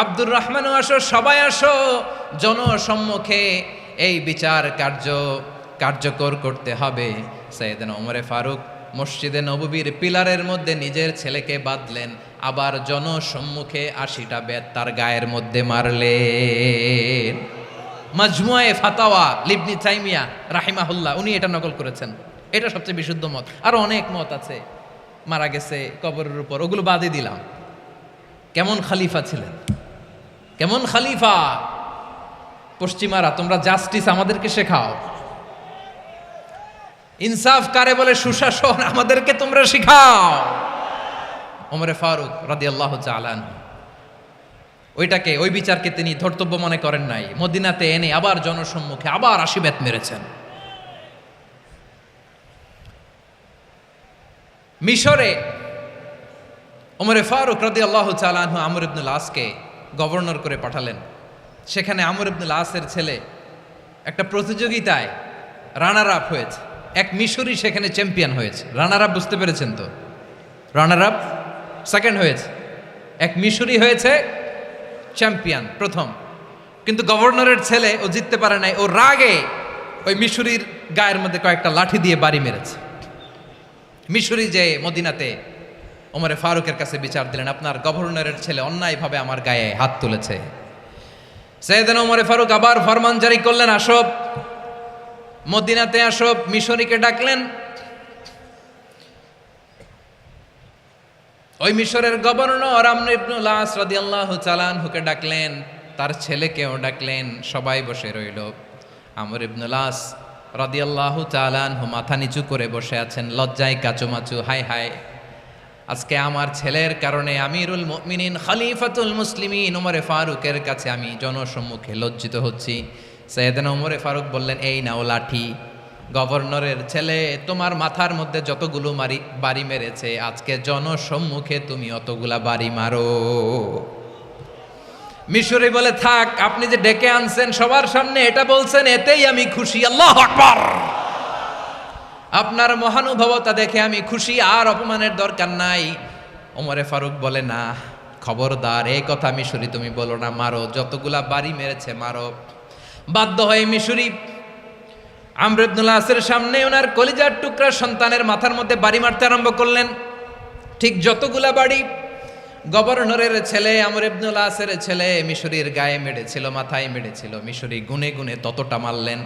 আব্দুর রহমানও আসো, সবাই আসো, জনসম্মুখে এই বিচার কার্যকর করতে হবে। সাইয়েদনা ওমর ফারুক মসজিদে নববীর পিলারের মধ্যে নিজের ছেলেকে বাঁধলেন, আবার জনসম্মুখে 80টা বেত তার গায়ের মধ্যে মারলেন। মাজমুয়ে ফাতাওয়া লিবনি তাইমিয়া রাহিমাহুল্লাহ উনি এটা নকল করেছেন। এটা সবচেয়ে বিশুদ্ধ মত, আরো অনেক মত আছে। মারা গেছে কবরের উপর, ওগুলো বাদই দিলাম। কেমন খলিফা ছিলেন, কেমন খলিফা! পশ্চিমারা তোমরা জাস্টিস আমাদেরকে শেখাও, ইনসাফ কারে বলে সুশাসন আমাদেরকে তোমরা শিখাও। ওমরে ফারুক রাদিয়াল্লাহু তাআলা আনহু ওই বিচারকে তিনি ধর্তব্য মনে করেন নাই। মদিনাতে এনে আবার জনসম্মুখে আবার 80 বেত মেরেছেন। মিশরে ওমরে ফারুক রাদিয়াল্লাহু তাআলা আনহু আমর ইবনুল আসকে গভর্নর করে পাঠালেন। সেখানে আমর ইবনুল আসের ছেলে একটা প্রতিযোগিতায় রানার আপ হয়েছে। এক মিশরি সেখানে চ্যাম্পিয়ন হয়েছে। রানার আপ বুঝতে পেরেছেন তো? রানার আপ সেকেন্ড হয়েছে, এক মিশরি হয়েছে চ্যাম্পিয়ন প্রথম। কিন্তু গভর্নরের ছেলে ও জিততে পারে নাই। ও রাগে ওই মিশরির গায়ের মধ্যে কয়েকটা লাঠি দিয়ে বাড়ি মেরেছে। মিশরি যে মদিনাতে ওমরে ফারুকের কাছে বিচার দিলেন, আপনার গভর্নরের ছেলে অন্যায়ভাবে আমার গায়ে হাত তুলেছে। সাইয়েদনা ওমরে ফারুক আবার ফরমান জারি করলেন, আসো মদিনাতে আসো। মিশরীকে ডাকলেন। ওই মিশরের গভর্নর আমর ইবনুল আস রাদিয়াল্লাহু তাআলা আনহুকে ডাকলেন, তার ছেলেকেও ডাকলেন। সবাই বসে রইল। আমর ইবনুল আস রাদিয়াল্লাহু তাআলা আনহু মাথা নিচু করে বসে আছেন, লজ্জায় কাচুমাচু। হায় হায়, আজকে আমার ছেলের কারণে আমিরুল মুমিনিন খলিফাতুল মুসলিমিন ওমরে ফারুকের কাছে আমি জনসম্মুখে লজ্জিত হচ্ছি। সাইয়েদনা ওমরে ফারুক বললেন, এই নাও লাঠি। গভর্নরের ছেলে তোমার মাথার মধ্যে যতগুলো বাড়ি মেরেছে, আজকে জনসম্মুখে তুমি অতগুলা বাড়ি মারো। মিশরি বলে, থাক, আপনি যে ডেকে আনছেন সবার সামনে এটা বলছেন, এতেই আমি খুশি। আল্লাহু আকবার! আপনার মহানুভবতা দেখে আমি খুশি, আর অপমানের দরকার নাই। ওমরে ফারুক বলে, না, খবরদার, এই কথা মিশরি তুমি বলো না, মারো, যতগুলা বাড়ি মেরেছে মারো। বাধ্য হয়ে মিশরি আমর ইবনুল আসের সামনে ওনার কলিজার টুকরা সন্তানের মাথার মধ্যে বাড়ি মারতে আরম্ভ করলেন। ঠিক যতগুলা বাড়ি গভর্নরের ছেলে আমর ইবনুল আসের ছেলে মিশরির গায়ে মেরেছিল, মাথায় মেরেছিল, মিশরি গুনে গুনে ততটা মারলেন।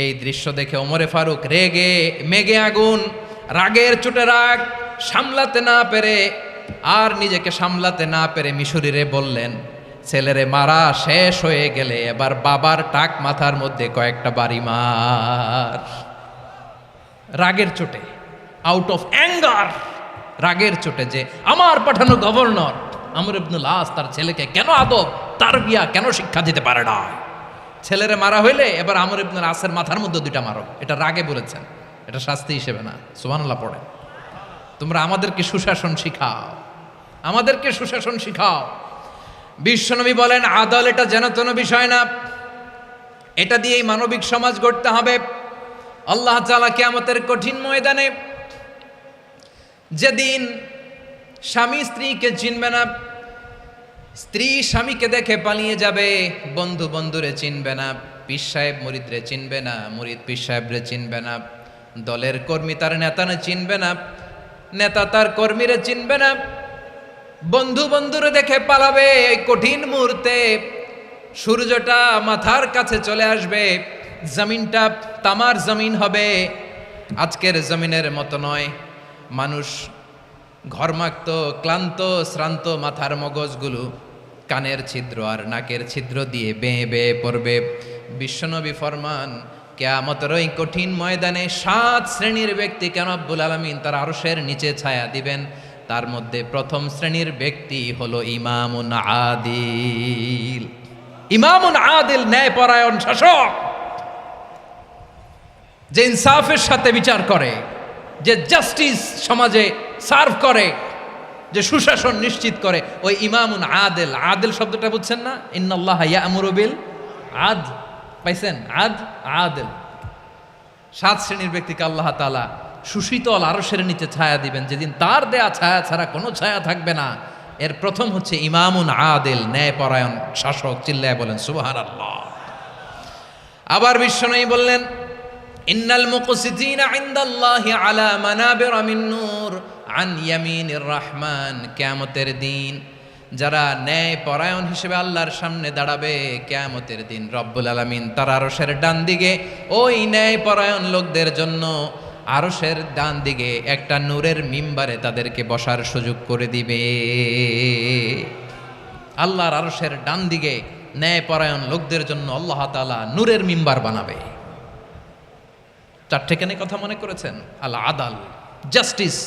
এই দৃশ্য দেখে ওমরে ফারুক রেগে মেগে আগুন, রাগের চোটে রাগ সামলাতে না পেরে আর নিজেকে সামলাতে না পেরে মিশরিরে বললেন, ছেলেরে মারা শেষ হয়ে গেলে এবার বাবার টাক মাথার মধ্যে কয়েকটা বাড়ি মার। রাগের চোটে, আউট অফ অ্যাঙ্গার, রাগের চোটে, যে আমার পাঠানো গভর্নর আমর ইবনুল আস তার ছেলেকে কেন আদব তারবিয়া কেন শিক্ষা দিতে পারে না। ছেলেরে মারা হইলে এবার আমর ইবনুল আসের মাথার মধ্যে 2টা মারো। এটা রাগে বলেছেন, এটা শাস্তি হিসেবে না। সুবহানাল্লাহ পড়ে। তোমরা আমাদেরকে সুশাসন শিখাও, আমাদেরকে সুশাসন শিখাও। বিশ্বনবী বলেন, আদল এটা যেন তেন বিষয় না, এটা দিয়েই মানবিক সমাজ গড়তে হবে। আল্লাহ তাআলা কিয়ামতের কঠিন ময়দানে যেদিন স্বামী স্ত্রীকে চিনবে না, স্ত্রী স্বামীকে দেখে পালিয়ে যাবে, বন্ধু বন্ধুরে চিনবে না, পীর সাহেব মুরিদরে চিনবে না, মুরিদ পীর সাহেবরে চিনবে না, দলের কর্মী তার নেতারে চিনবে না, নেতা তার কর্মীরে চিনবে না, বন্ধু বন্ধুরে দেখে পালাবে। এই কঠিন মুহূর্তে সূর্যটা মাথার কাছে চলে আসবে, জমিনটা তামার জমিন হবে। আজকের জমিনের মতো নয়, মানুষ ঘর্মাক্ত, ক্লান্ত, শ্রান্ত মাথার মগজগুলো কানের ছিদ্র আর নাকের ছিদ্র দিয়ে বেয়ে বেয়ে পড়বে। বিশ্বনবী ফরমান, কিয়ামতের ওই কঠিন ময়দানে 7 শ্রেণীর ব্যক্তিকে রব্বুল আলামিন তার আরশের নিচে ছায়া দিবেন। তার মধ্যে প্রথম শ্রেণীর ব্যক্তি হলো ইমামুন আদিল। ইমামুন আদিল, ন্যায়পরায়ণ শাসক, যে ইনসাফের সাথে বিচার করে, যে জাস্টিস সমাজে সার্ভ করে, যে সুশাসন নিশ্চিত করে, ওই ইমামুন আদিল। আদিল শব্দটা বুঝছেন না? ইন্নাল্লাহা ইয়া'মুরু বিল আদল, পাইছেন? আদিল। 7 শ্রেণীর ব্যক্তিকে আল্লাহ তাআলা সুশীতল আরশের নিচে ছায়া দিবেন, যেদিন তার দেয়া ছায়া ছাড়া কোনো ছায়া থাকবে না। এর প্রথম হচ্ছে ইমামুন আদিল, ন্যায়পরায়ণ শাসক। চিল্লায় বলেন সুবহানাল্লাহ। আবার বিশ্বনবী বললেন, ইন্নাল মুকসিতিনা ইনদাল্লাহি আলা মানাবিরা মিন নূর আন ইয়ামিনির রহমান। কিয়ামতের দিন যারা ন্যায়পরায়ণ হিসেবে আল্লাহর সামনে দাঁড়াবে, কিয়ামতের দিন রব্বুল আলামিন তার আরশের ডান দিকে ওই ন্যায়পরায়ণ লোকদের জন্য আরশের ডান দিকে একটা নূরের মিম্বারে তাদেরকে বসার সুযোগ করে দিবে। আল্লাহর আরশের ডান দিকে ন্যায়পরায়ণ লোকদের জন্য আল্লাহ তাআলা নূরের মিম্বার বানাবে। 4টে কেন কথা মনে করেছেন? আল আদাল, জাস্টিস।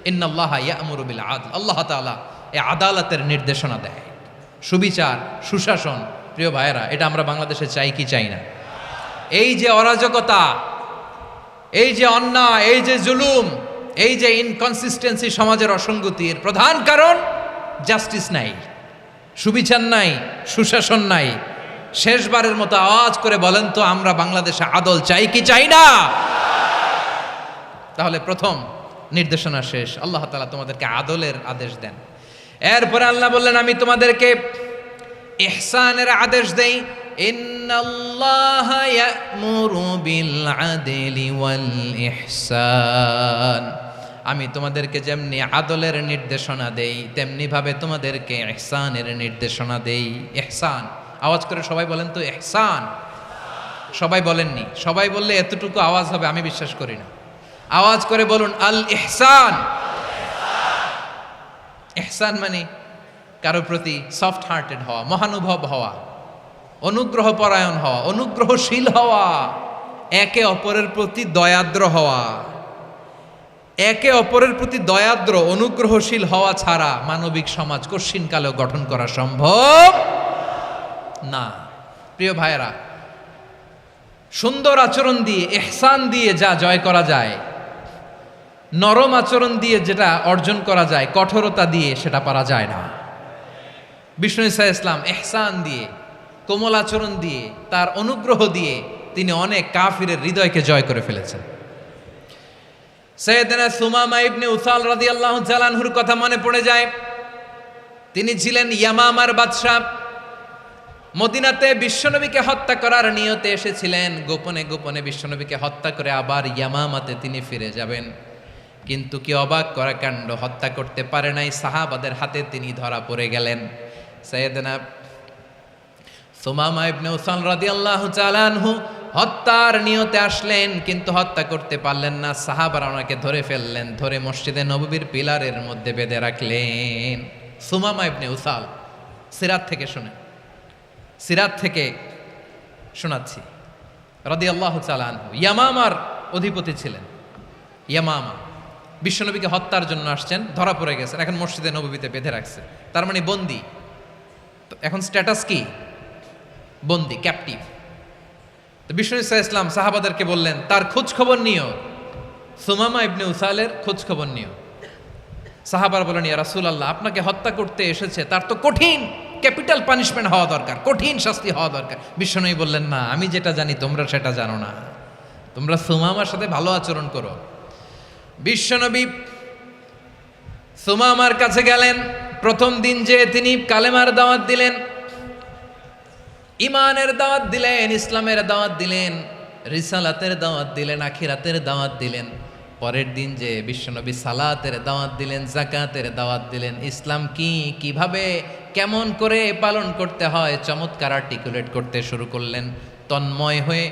ইন্নাল্লাহা ইয়া'মুরু বিল আদল। আল্লাহ তাআলা এই আদালতের নির্দেশনা দেয়, সুবিচার, সুশাসন। প্রিয় ভাইয়েরা, এটা আমরা বাংলাদেশে চাই কি চাই না? এই যে অরাজকতা, এই যে অন্যায়, এই যে জুলুম, এই যে ইনকনসিস্টেন্সি, সমাজের অসঙ্গতির প্রধান কারণ জাস্টিস নাই, সুবিচার নাই, সুশাসন নাই। শেষবারের মতো আওয়াজ করে বলেন তো, আমরা বাংলাদেশে আদল চাই কি চাই না? তাহলে প্রথম নির্দেশনা শেষ। আল্লাহ তাআলা তোমাদেরকে আদলের আদেশ দেন। এরপরে আল্লাহ বললেন, আমি তোমাদেরকে ইহসানের আদেশ দেই। ইন্নাল্লাহা ইয়া'মুরু বিল আদলি ওয়াল ইহসান। আমি তোমাদেরকে যেমনি আদলের নির্দেশনা দেই, তেমনি ভাবে তোমাদেরকে ইহসানের নির্দেশনা দেই। ইহসান, আওয়াজ করে সবাই বলেন তো ইহসান। সবাই বলেননি? সবাই বললে এতটুকু আওয়াজ হবে আমি বিশ্বাস করি না। আওয়াজ করে বলুন আল ইহসান। ইহসান মানে কারো প্রতি সফট হার্টেড হওয়া, মহানুভব হওয়া, অনুগ্রহ পরায়ণ হওয়া, অনুগ্রহশীল হওয়া, একে অপরের প্রতি দয়াদ্র হওয়া। একে অপরের প্রতি দয়াদ্র, অনুগ্রহশীল হওয়া ছাড়া মানবিক সমাজ কশিনকালেও গঠন করা সম্ভব না। প্রিয় ভাইয়েরা, সুন্দর আচরণ দিয়ে, ইহসান দিয়ে যা জয় করা যায়, নরম আচরণ দিয়ে যেটা অর্জন করা যায়, কঠোরতা দিয়ে সেটা পারা যায় না। বিষ্ণু ঈসা ইসলাম ইহসান দিয়ে, কোমল আচরণ দিয়ে, তার অনুগ্রহ দিয়ে তিনি অনেক কাফিরের হৃদয়কে জয় করে ফেলেছেন। সাইয়েদনা সুমামা ইবনে উসাল রাদিয়াল্লাহু তাআলা আনহুর কথা মনে পড়ে যায়। তিনি ছিলেন ইয়ামামার বাদশা। মদিনাতে বিশ্বনবীকে হত্যা করার নিয়তে এসেছিলেন। গোপনে গোপনে বিশ্বনবীকে হত্যা করে আবার ইয়ামামাতে তিনি ফিরে যাবেন। কিন্তু কি অবাক করা কাণ্ড, হত্যা করতে পারে নাই, সাহাবাদের হাতে তিনি ধরা পড়ে গেলেন। সাইয়েদনা সুমামা ইবনে উসাল রাদিয়াল্লাহু তাআলা আনহু হত্যার নিয়তে আসলেন, কিন্তু হত্যা করতে পারলেন না। সাহাবারা ওনাকে ধরে ফেললেন, ধরে মসজিদে নববীর পিলারের মধ্যে বেঁধে রাখলেন। সুমামা ইবনে উসাল, সিরাত থেকে শুনে, সিরাত থেকে শোনাচ্ছি, রাদিয়াল্লাহু তাআলা আনহু ইয়ামামার অধিপতি ছিলেন। ইয়ামামা বিশ্বনবীকে হত্যার জন্য আসছেন, ধরা পড়ে গেছেন, এখন মসজিদে নববীতে বেঁধে রাখছে, তার মানে বন্দী। এখন স্ট্যাটাস কি? বন্দী, ক্যাপটিভ। তো বিষ্ণু ঈসা ইসলাম সাহাবাদেরকে বললেন, তার খোঁজ খবর নিও, সুমামা ইবনে উসালের খোঁজ খবর নিও। সাহাবার বলেন, ইয়া রাসূলুল্লাহ, আপনাকে হত্যা করতে এসেছে, তার তো কঠিন ক্যাপিটাল পানিশমেন্ট হওয়া দরকার, কঠিন শাস্তি হওয়া দরকার। বিশ্বনবী বললেন, না, আমি যেটা জানি তোমরা সেটা জানো না, তোমরা সুমামার সাথে ভালো আচরণ করো। বিশ্বনবী সুমামার কাছে গেলেন। প্রথম দিন যে তিনি কালেমার দাওয়াত দিলেন, ইমানের দাওয়াত দিলেন, ইসলামের দাওয়াত দিলেন, রিসালাতের দাওয়াত দিলেন, আখিরাতের দাওয়াত দিলেন। পরের দিন যে বিশ্বনবী সালাতের দাওয়াত দিলেন, যাকাতের দাওয়াত দিলেন, ইসলাম কি, কিভাবে, কেমন করে পালন করতে হয় চমৎকার আর্টিকুলেট করতে শুরু করলেন। তন্ময় হয়ে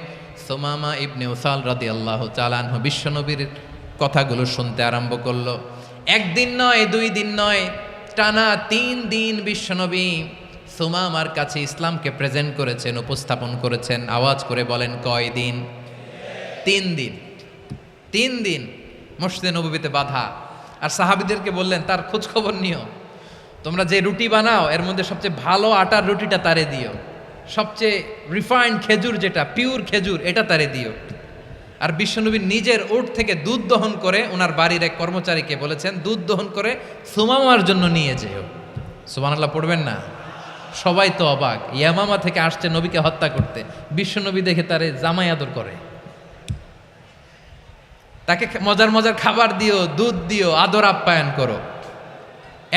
সুমামা ইবনে উসাল রাদিয়াল্লাহু তাআলা আনহু বিশ্বনবীর কথাগুলো শুনতে আরম্ভ করলো। একদিন নয়, 2 দিন নয়, টানা 3 দিন বিশ্বনবী সুমামার কাছে ইসলামকে প্রেজেন্ট করেছেন, উপস্থাপন করেছেন। আওয়াজ করে বলেন, কয়দিন? 3 দিন মসজিদে নববীতে বাধা। আর সাহাবীদেরকে বললেন তার খোঁজ খবর নিও, তোমরা যে রুটি বানাও এর মধ্যে সবচেয়ে ভালো আটার রুটিটা তারে দিও, সবচেয়ে রিফাইন্ড খেজুর যেটা পিওর খেজুর এটা তারে দিও। আর বিশ্বনবী নিজের উট থেকে দুধ দহন করে ওনার বাড়ির এক কর্মচারীকে বলেছেন দুধ দহন করে সুমামার জন্য নিয়ে যেও। সুবহানাল্লাহ পড়বেন না? সবাই তো অবাক, ইয়ামামা থেকে আসছে নবীকে হত্যা করতে, বিশ্বনবী দেখে তারে জামাই আদর করে, তাকে মজার মজার খাবার দিও, দুধ দিও, আদর আপ্যায়ন করো।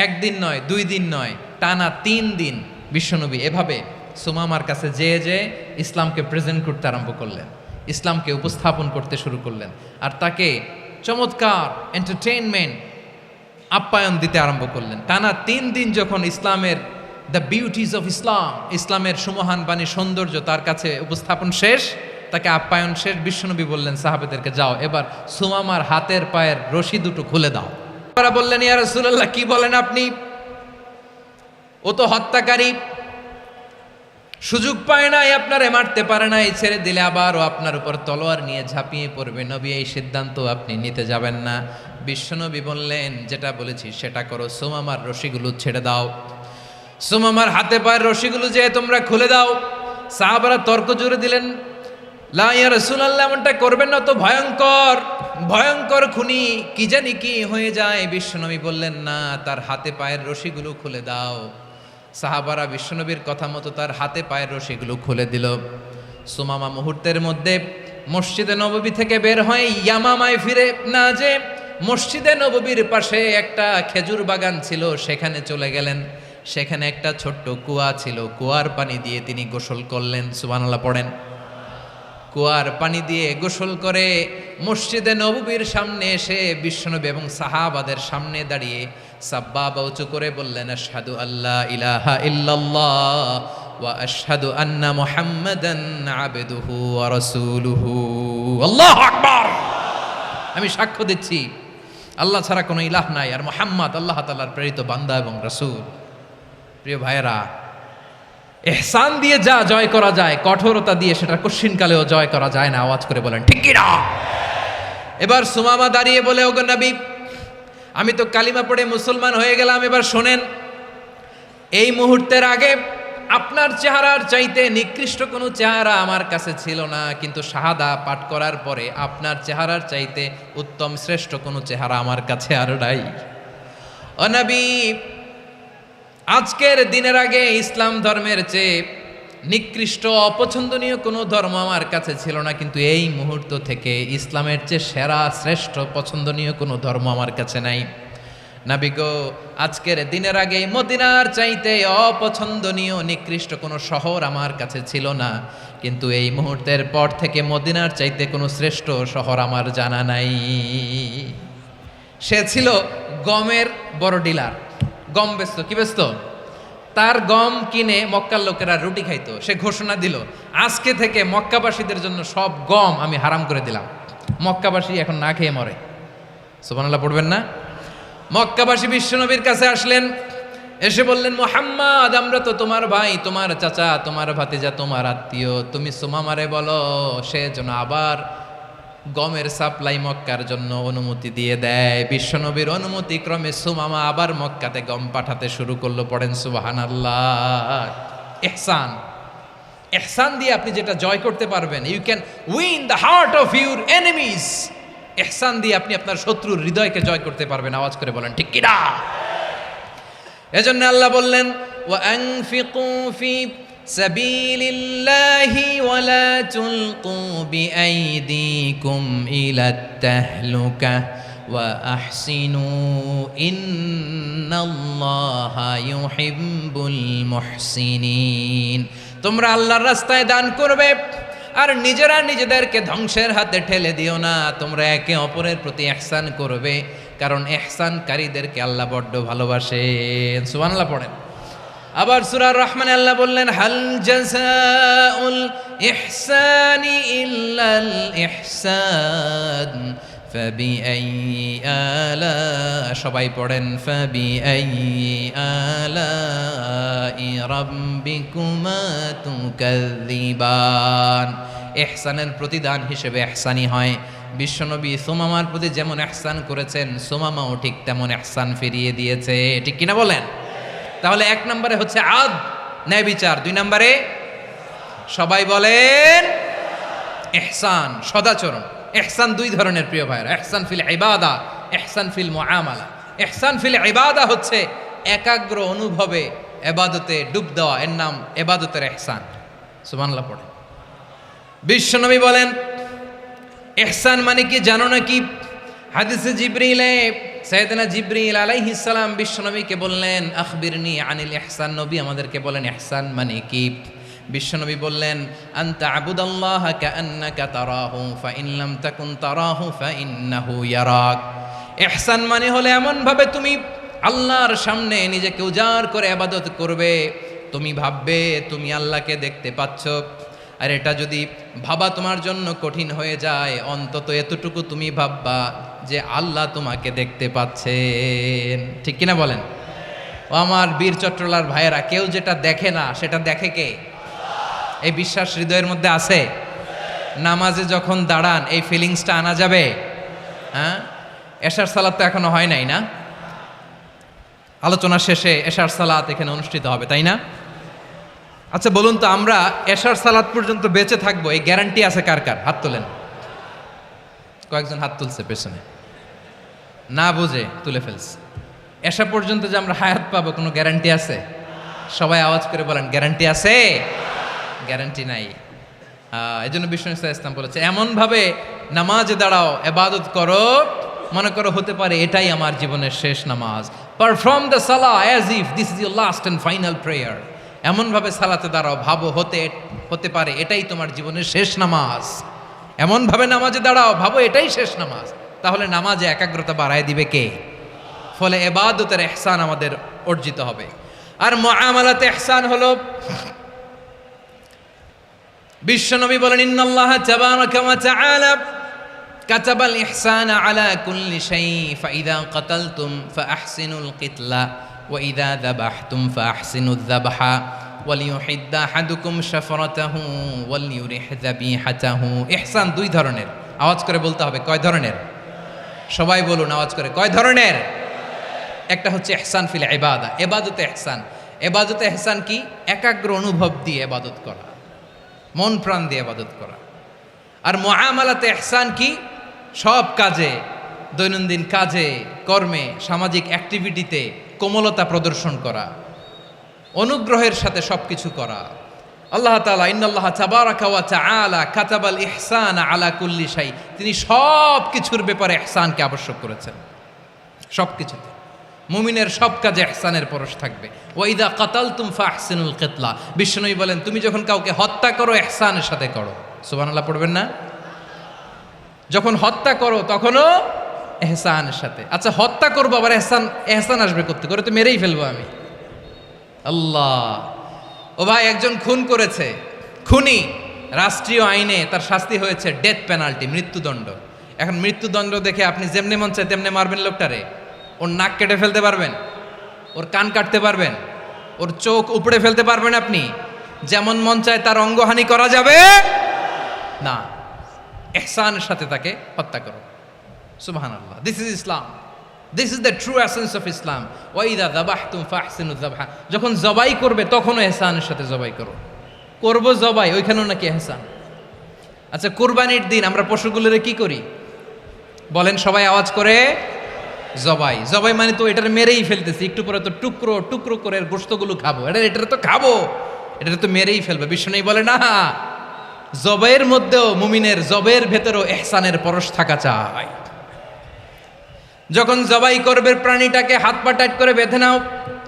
1 দিন নয়, 2 দিন নয়, টানা 3 দিন বিশ্বনবী এভাবে সুমামার কাছে যেয়ে ইসলামকে প্রেজেন্ট করতে আরম্ভ করলেন, ইসলামকে উপস্থাপন করতে শুরু করলেন। আর তাকে চমৎকার এন্টারটেইনমেন্ট আপ্যায়ন দিতে আরম্ভ করলেন। টানা 3 দিন যখন ইসলামের দ্য বিউটিজ অফ ইসলামের সুমহান বাণী সৌন্দর্য তার কাছে উপস্থাপন শেষ, তাকে আপ্যায়ন শেষ, বিশ্বনবী বললেন সাহাবেদেরকে যাও এবার সুমামার হাতের পায়ের রশি দুটো খুলে দাও। তারা বললেন ইয়া রাসূলুল্লাহ কি বলেন আপনি, ও তো হত্যাকারী, সুযোগ পায় নাই, আপনারে মারতে পারে না, এই ছেড়ে দিলে আবার ও আপনার উপর তলোয়ার নিয়ে ঝাঁপিয়ে পড়বে। নবী এই সিদ্ধান্ত আপনি নিতে যাবেন না। বিশ্বনবী বললেন যেটা বলেছি সেটা করো, সুমামার রশিগুলো ছেড়ে দাও, সুমামার হাতে পায়ের রশিগুলো যে তোমরা খুলে দাও। সাহাবারা তর্ক জুড়ে দিলেন লা ইয়া রাসূলুল্লাহ এমনটা করবেন না, তো ভয়ঙ্কর ভয়ঙ্কর খুনি, কি জানি কি হয়ে যায়। বিশ্বনবী বললেন না, তার হাতে পায়ের রশিগুলো খুলে দাও। সাহাবারা বিশ্বনবীর কথা মতো তার হাতে পায়ের রশিগুলো খুলে দিল। সুমামা মুহূর্তের মধ্যে মসজিদে নববী থেকে বের হয়ে ইয়ামামায় ফিরে না যে মসজিদে নববীর পাশে একটা খেজুর বাগান ছিল সেখানে চলে গেলেন। সেখানে একটা ছোট্ট কুয়া ছিল, কুয়ার পানি দিয়ে তিনি গোসল করলেন। সুবহানাল্লাহ পড়েন। কুয়ার পানি দিয়ে গোসল করে মসজিদে নববীর সামনে এসে বিশ্বনবী এবং সাহাবাদের সামনে দাঁড়িয়ে সাব্বাবা উঁচু করে বললেন আশহাদু আল্লা ইলাহা ইল্লাল্লাহ ওয়া আশহাদু আন্না মুহাম্মাদান আবদুহু ওয়া রাসূলুহু। আল্লাহু আকবার। আমি সাক্ষ্য দিচ্ছি আল্লাহ ছাড়া কোনো ইলাহ নাই, আর মুহাম্মদ আল্লাহ তাআলার প্রেরিত বান্দা এবং রাসূল। প্রিয় ভাইয়েরা, ইহসান দিয়ে যা জয় করা যায়, কঠোরতা দিয়ে সেটা কঠিনকালেও জয় করা যায় না। আওয়াজ করে বলেন ঠিক কি না? এবার সুমামা দাঁড়িয়ে বলে ওগো নবী, আমি তো কালিমা পড়ে মুসলমান হয়ে গেলাম, এবার শোনেন, এই মুহূর্তের আগে আপনার চেহারার চাইতে নিকৃষ্ট কোনো চেহারা আমার কাছে ছিল না, কিন্তু শাহাদা পাঠ করার পরে আপনার চেহারার চাইতে উত্তম শ্রেষ্ঠ কোনো চেহারা আমার কাছে আর নাই। ও নবী, আজকের দিনের আগে ইসলাম ধর্মের চেয়ে নিকৃষ্ট অপছন্দনীয় কোনো ধর্ম আমার কাছে ছিল না, কিন্তু এই মুহূর্ত থেকে ইসলামের চেয়ে সেরা শ্রেষ্ঠ পছন্দনীয় কোনো ধর্ম আমার কাছে নাই। নবী গো, আজকের দিনের আগে মদিনার চাইতে অপছন্দনীয় নিকৃষ্ট কোনো শহর আমার কাছে ছিল না, কিন্তু এই মুহূর্তের পর থেকে মদিনার চাইতে কোনো শ্রেষ্ঠ শহর আমার জানা নাই। সে ছিল গমের বড় ডিলার, গম বেচত। কি বেচত? তার গম কিনে মক্কার লোকেরা রুটি খাইতো। সে ঘোষণা দিল আজকে থেকে মক্কাবাসীদের জন্য সব গম আমি হারাম করে দিলাম, মক্কাবাসী এখন না খেয়ে মরে। সুবহানাল্লাহ পড়বেন না? মক্কাবাসী বিশ্বনবীর কাছে আসলেন, এসে বললেন মুহাম্মদ, আমরা তো তোমার ভাই, তোমার চাচা, তোমার ভাতিজা, তোমার আত্মীয়, তুমি সুমামারে বলো সে যেন আবার গমের সাপ্লাই মক্কার জন্য অনুমতি দিয়ে দেয়। বিশ্বনবীর অনুমতি ক্রমে সুমামা আবার মক্কাতে গম পাঠাতে শুরু করলো। পড়েন সুবহানাল্লাহ। ইহসান, ইহসান দিয়ে আপনি যেটা জয় করতে পারবেন, you can win the heart of your enemies. ইহসান দিয়ে আপনি আপনার শত্রুর হৃদয়কে জয় করতে পারবেন। আওয়াজ করে বলেন ঠিক কি না? এজন্য আল্লাহ বললেন ওয়া আনফিকু ফি সাবিলিল্লাহি ওয়া লা তুলকু বিআইদিকুম ইলাত তাহলুকা ওয়া আহসিনু ইন্নাল্লাহা ইউহিব্বুল মুহসিনিন। তোমরা আল্লাহর রাস্তায় দান করবে আর নিজেরা নিজেদেরকে ধ্বংসের হাতে ঠেলে দিও না। তোমরা একে অপরের প্রতি ইহসান করবে, কারণ ইহসানকারীদেরকে আল্লাহ বড্ড ভালোবাসেন। সুবহানাল্লাহ পড়েন। আবার সূরা রহমানে আল্লাহ বললেন হাল জাযাউল ইহসানি ইল্লাল ইহসান ফাবিআইয়ি আলা, সবাই পড়েন ফাবিআইয়ি আলাই রাব্বিকুমা তুকাযযিবান। ইহসানের প্রতিদান হিসেবে ইহসানি হয়। বিশ্বনবী সুমামার প্রতি যেমন ইহসান করেছেন, সুমামাও ঠিক তেমন ইহসান ফিরিয়ে দিয়েছে। ঠিক কিনা বলেন? তাহলে 1 নম্বরে হচ্ছে আদ, ন্যায় বিচার। 2 নম্বরে সবাই বলেন ইহসান, সদাচরণ। ইহসান 2 ধরনের প্রিয় ভাইরা, ইহসান ফিল ইবাদা, ইহসান ফিল মুআমালা। ইহসান ফিল ইবাদা হচ্ছে একাগ্র অনুভবে ইবাদতে ডুব দেওয়া, এর নাম ইবাদতের ইহসান। সুবহানাল্লাহ পড়ে। বিশ্বনবী বলেন ইহসান মানে কি জানো নাকি? হাদিসে জিবরিলে সাইয়েদনা জিবরিল আলাইহিস সালাম বিশ্বনবীকে বললেন আখবিরনি আনিল ইহসান। নবী আমাদেরকে বলেন ইহসান মানে কি? বিশ্বনবী বললেন আনতা আবুদাল্লাহা কাআন্নাকা তারাহু ফাইন লাম তাকুন তারাহু ফাইন্নাহু ইয়ারাক। ইহসান মানে হলো এমন ভাবে তুমি আল্লাহর সামনে নিজেকে উজাড় করে ইবাদত করবে, তুমি ভাববে তুমি আল্লাহকে দেখতে পাচ্ছ। আর এটা যদি ভাবা তোমার জন্য কঠিন হয়ে যায়, অন্তত এতটুকু তুমি ভাববা যে আল্লাহ তোমাকে দেখতে পাচ্ছেন। ঠিক কিনা বলেন? ও আমার বীর চট্টলার ভাইয়েরা, কেউ যেটা দেখে না সেটা দেখে কে? এই বিশ্বাস হৃদয়ের মধ্যে আছে? নামাজে যখন দাঁড়ান এই ফিলিংসটা আনা যাবে? হ্যাঁ, এশার সালাত তো এখনো হয় নাই না? আলোচনা শেষে এশার সালাত এখানে অনুষ্ঠিত হবে, তাই না? আচ্ছা বলুন তো, আমরা এশার সালাত পর্যন্ত বেঁচে থাকবো এই গ্যারান্টি আছে কার কার? হাত তোলেন। কয়েকজন হাত তুলছে পেছনে, না বুঝে তুলে ফেলছে। এশা পর্যন্ত যে আমরা হায়াত পাবো কোনো গ্যারান্টি আছে? সবাই আওয়াজ করে বলেন গ্যারান্টি আছে? গ্যারান্টি নাই। এই জন্য বিষ্ণু ইসলাম বলেছে এমনভাবে নামাজে দাঁড়াও, ইবাদত করো, মনে করো হতে পারে এটাই আমার জীবনের শেষ নামাজ। Perform the Salah as if this is your last and final prayer. এমনভাবে সালাতে দাঁড়াও, ভাবো হতে পারে এটাই তোমার জীবনের শেষ নামাজ। এমনভাবে নামাজে দাঁড়াও, ভাবো এটাই শেষ নামাজ। তাহলে নামাজে একাগ্রতা বাড়ায় দিবে কে? ফলে ইবাদতের ইহসান আমাদের অর্জিত হবে। আর মুআমালাতে ইহসান হলো, বিশ্বনবী বলেন ইন্নাল্লাহা তাবারাকা ওয়া তাআলা কাতাবাল ইহসানা আলা কুল্লি শাই ফাইদা কাতালতুম ফাআহসিনুল কিতলা ওয়া ইযা যাবাহতুম ফাআহসিনুয যাবহা ওয়ালিয়ুহিদ্দা আহাদুকুম শাফরাতাহু ওয়ালিয়ুরিহ যাবিহাতাহু। ইহসান 2 ধরনের। আওয়াজ করে বলতে হবে কয় ধরনের? সবাই বলুন আওয়াজ করে, কয় ধরনের? একটা হচ্ছে ইহসান ফিল ইবাদা, ইবাদতে ইহসান। ইবাদতে ইহসান কি? একাগ্র অনুভব দিয়ে ইবাদত করা, মন প্রাণ দিয়ে ইবাদত করা। আর মুআমালাতে ইহসান কি? সব কাজে, দৈনন্দিন কাজে, কর্মে, সামাজিক অ্যাক্টিভিটিতে কোমলতা প্রদর্শন করা, অনুগ্রহের সাথে সবকিছু করা। আল্লাহ তাআলা ইন্নাল্লাহা তাবারাকা ওয়া তাআলা কাতাবাল ইহসানা আলা কুল্লি শাই, তিনি সব কিছুর ব্যাপারে ইহসানকে আবশ্যক করেছেন। সব কিছুতে মুমিনের সব কাজে ইহসানের পরশ থাকবে। ওয়া ইযা কাতালতুম ফাহসিনুল কিতলা, বিশ্বনবী বলেন তুমি যখন কাউকে হত্যা করো ইহসানের সাথে করো। সুবহানাল্লাহ পড়বেন না? যখন হত্যা করো তখনও ইহসানের সাথে। আচ্ছা হত্যা করবো আবার ইহসান আসবে করতে করে, তো মেরেই ফেলবো আমি। আল্লাহ, ও ভাই একজন খুন করেছে, খুনি, রাষ্ট্রীয় আইনে তার শাস্তি হয়েছে ডেথ পেনাল্টি, মৃত্যুদণ্ড। এখন মৃত্যুদণ্ড দেখে আপনি যেমনি মন চায় তেমনি মারবেন লোকটারে? ওর নাক কেটে ফেলতে পারবেন? ওর কান কাটতে পারবেন? ওর চোখ উপড়ে ফেলতে পারবেন আপনি? যেমন মন চায় তার অঙ্গহানি করা যাবে না। ইহসানের সাথে তাকে হত্যা করো। সুবহানাল্লাহ, this is Islam, this is the true essence of Islam. ওয়া ইযা যাবাহতুম ফাহসিনুয যাবহা, যখন জবাই করবে তখনও ইহসানের সাথে জবাই করো। করব জবাই, ওইখানেও নাকি ইহসান। আচ্ছা কুরবানির দিন আমরা পশুগুলোরে কি করি বলেন সবাই আওয়াজ করে? জবাই। জবাই মানে তো এটার মেরেই ফেলতেছি, একটু পরে তো টুকরো টুকরো করে গোশতগুলো খাবো, এটা তো খাবো, এটা তো মেরেই ফেলবে। বিষ্ণু বলে না, জবাইয়ের মধ্যেও মুমিনের জবের ভেতরেও ইহসানের পরশ থাকা চাই। যখন জবাই করবে প্রাণীটাকে হাত পা টাইট করে বেঁধে নাও,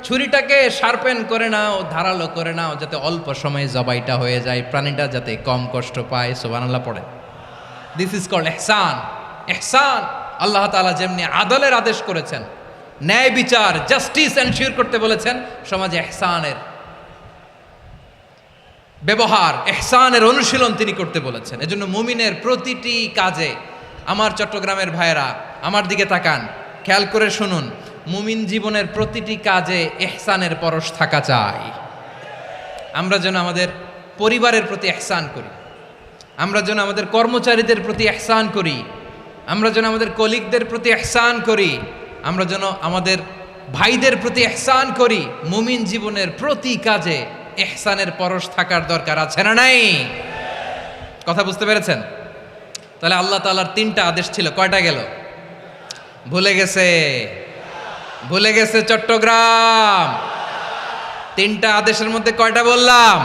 ছুরিটাকে শার্পেন করে নাও, ধারালো করে নাও, যাতে অল্প সময়ে জবাইটা হয়ে যায়, প্রাণীটা যাতে কম কষ্ট পায়। সুবহানাল্লাহ পড়ে। দিস ইজ কল্ড ইহসান। ইহসান আল্লাহ তাআলা যেমনি আদলের আদেশ করেছেন, ন্যায় বিচার, জাস্টিস এনশিওর করতে বলেছেন, সমাজে ইহসানের ব্যবহার, ইহসানের অনুশীলন তিনি করতে বলেছেন। এজন্য মুমিনের প্রতিটি কাজে, আমার চট্টগ্রামের ভাইয়েরা আমার দিকে তাকান, খেয়াল করে শুনুন, মুমিন জীবনের প্রতিটি কাজে ইহসানের পরশ থাকা চাই। আমরা যেন আমাদের পরিবারের প্রতি ইহসান করি, আমরা যেন আমাদের কর্মচারীদের প্রতি ইহসান করি, আমরা যেন আমাদের কলিগদের প্রতি ইহসান করি, আমরা যেন আমাদের ভাইদের প্রতি ইহসান করি। মুমিন জীবনের প্রতি কাজে ইহসানের পরশ থাকার দরকার আছে না নাই? কথা বুঝতে পেরেছেন? তাহলে আল্লাহ তাআলার 3টা আদেশ ছিল, কয়টা গেল? ভুলে গেছে, ভুলে গেছে চট্টগ্রাম। 3টা আদেশের মধ্যে কয়টা বললাম?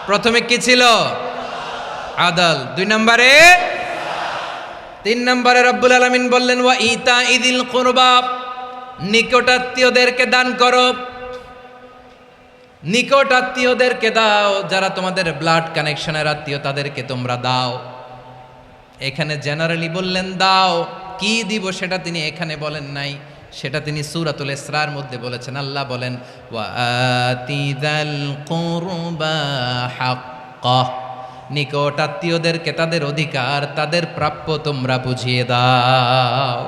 প্রথমে কি ছিল? আদল। 2 নম্বরে, 3 নম্বরে রব্বুল আলামিন বললেন ওয়া ইতা ইদিল কুরবা, নিকটাত্মীয়দেরকে দান করো, নিকটাত্মীয়দেরকে দাও, যারা তোমাদের ব্লাড কানেকশনের আত্মীয় তাদেরকে তোমরা দাও। এখানে জেনারেলি বললেন দাও, কি দিব সেটা তিনি এখানে বলেন নাই, সেটা তিনি সূরাতুল ইসরার মধ্যে বলেছেন। আল্লাহ বলেন ওয়া আতিযাল কুরবা হাক্কাহ, নিকটাত্মীয়দেরকে তাদের অধিকার, তাদের প্রাপ্য তোমরা বুঝিয়ে দাও।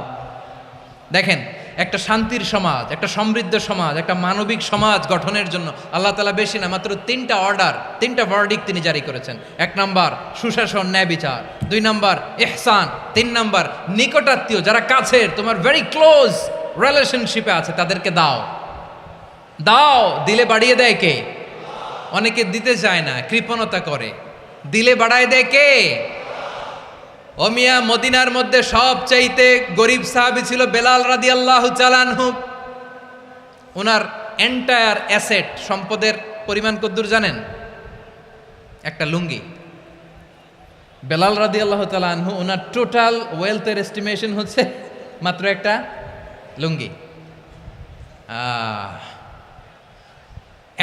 দেখেন, একটা শান্তির সমাজ, একটা সমৃদ্ধ সমাজ, একটা মানবিক সমাজ গঠনের জন্য আল্লাহ তাআলা বেশি না, মাত্র 3টা অর্ডার, 3টা ভার্ডিক্ট তিনি জারি করেছেন। 1 নাম্বার সুশাসন, ন্যায় বিচার। 2 নাম্বার ইহসান। 3 নাম্বার নিকটাত্মীয়, যারা কাছের, তোমার ভেরি ক্লোজ রিলেশনশিপে আছে, তাদেরকে দাও। দাও, দিলে বাড়িয়ে দেয় কে? অনেকে দিতে চায় না, কৃপণতা করে। দিলে বাড়ায় দেয় কে? ও মিয়া, মদিনার মধ্যে সবচাইতে গরিব সাহাবী ছিল বেলাল রাদিয়াল্লাহু তাআলা আনহু। ওনার এন্টায়ার অ্যাসেট, সম্পদের পরিমাণ কতদূর জানেন? একটা লুঙ্গি। বেলাল রাদিয়াল্লাহু তাআলা আনহু, ওনার টোটাল ওয়েলথের এস্টিমেশন হচ্ছে মাত্র একটা লুঙ্গি।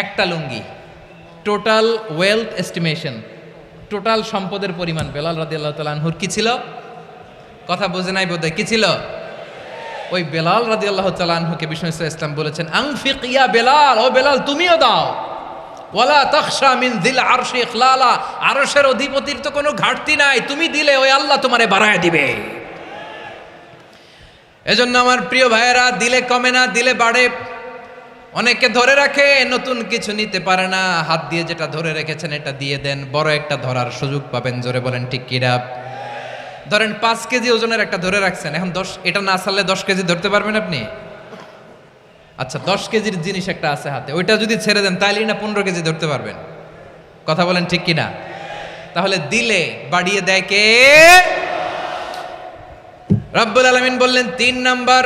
একটা লুঙ্গি, টোটাল ওয়েলথ এস্টিমেশন, টোটাল সম্পদের পরিমাণ বেলাল রাদিয়াল্লাহু তাআলা আনহুর কি ছিল? কথা বোঝে নাই বোধহয়। কি ছিল? ওই বেলাল রাদিয়াল্লাহু তাআলা আনহুকে বিষ্ণু ইসলাম বলেছেন আনফিক ইয়া বেলাল, ও বেলাল তুমিও দাও। ওয়ালা তাখশা মিন যিল আরশি ইখলালা, আরশের অধিপতির তো কোনো ঘাটতি নাই, তুমি দিলে ওই আল্লাহ তোমারে বাড়ায় দিবে। এজন্য আমার প্রিয় ভাইয়েরা, দিলে কমে না, দিলে বাড়ে। অনেকে ধরে রাখে, নতুন কিছু নিতে পারে না, হাত দিয়ে যেটা ধরে রেখেছেন এটা দিয়ে দেন, বড় একটা ধরার সুযোগ পাবেন। জোরে বলেন ঠিক কিনা? ধরেন 5 কেজি ওজনের একটা ধরে রাখছেন, এখন 10, এটা না ছাড়লে 10 কেজি ধরতে পারবেন আপনি? আচ্ছা, 10 কেজির জিনিস একটা আছে হাতে, ওইটা যদি ছেড়ে দেন তাইলেই না 15 কেজি ধরতে পারবেন। কথা বলেন ঠিক কিনা? তাহলে দিলে বাড়িয়ে দেয় কে? রব্বুল আলামিন বললেন 3 নাম্বার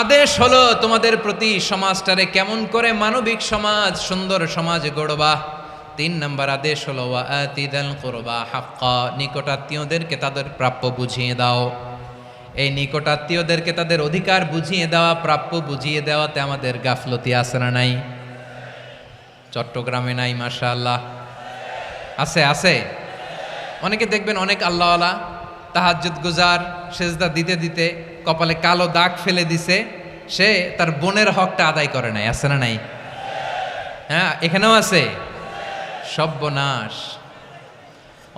আদেশ হলো তোমাদের প্রতি সমাজটারে কেমন করে মানবিক সমাজ, সুন্দর সমাজ গড়বা। 3 নাম্বার আদেশ হলো ওয়া আতিযাল কুরবা হাক্কা, নিকটাত্মীয়দেরকে তাদের প্রাপ্য বুঝিয়ে দাও। এই নিকটাত্মীয়দেরকে তাদের অধিকার বুঝিয়ে দেওয়া, প্রাপ্য বুঝিয়ে দেওয়াতে আমাদের গাফলতি আছে না নাই? চট্টগ্রামে নাই? মাশাআল্লাহ আছে, আছে। অনেকে দেখবেন অনেক আল্লাহওয়ালা তাহাজ্জুদ গুজার, সেজদা দিতে দিতে কপালে কালো দাগ ফেলে দিছে, সে তার বোনের হকটা আদায় করে নাই। আছে না নাই? হ্যাঁ, এখানেও আছে। সর্বনাশ।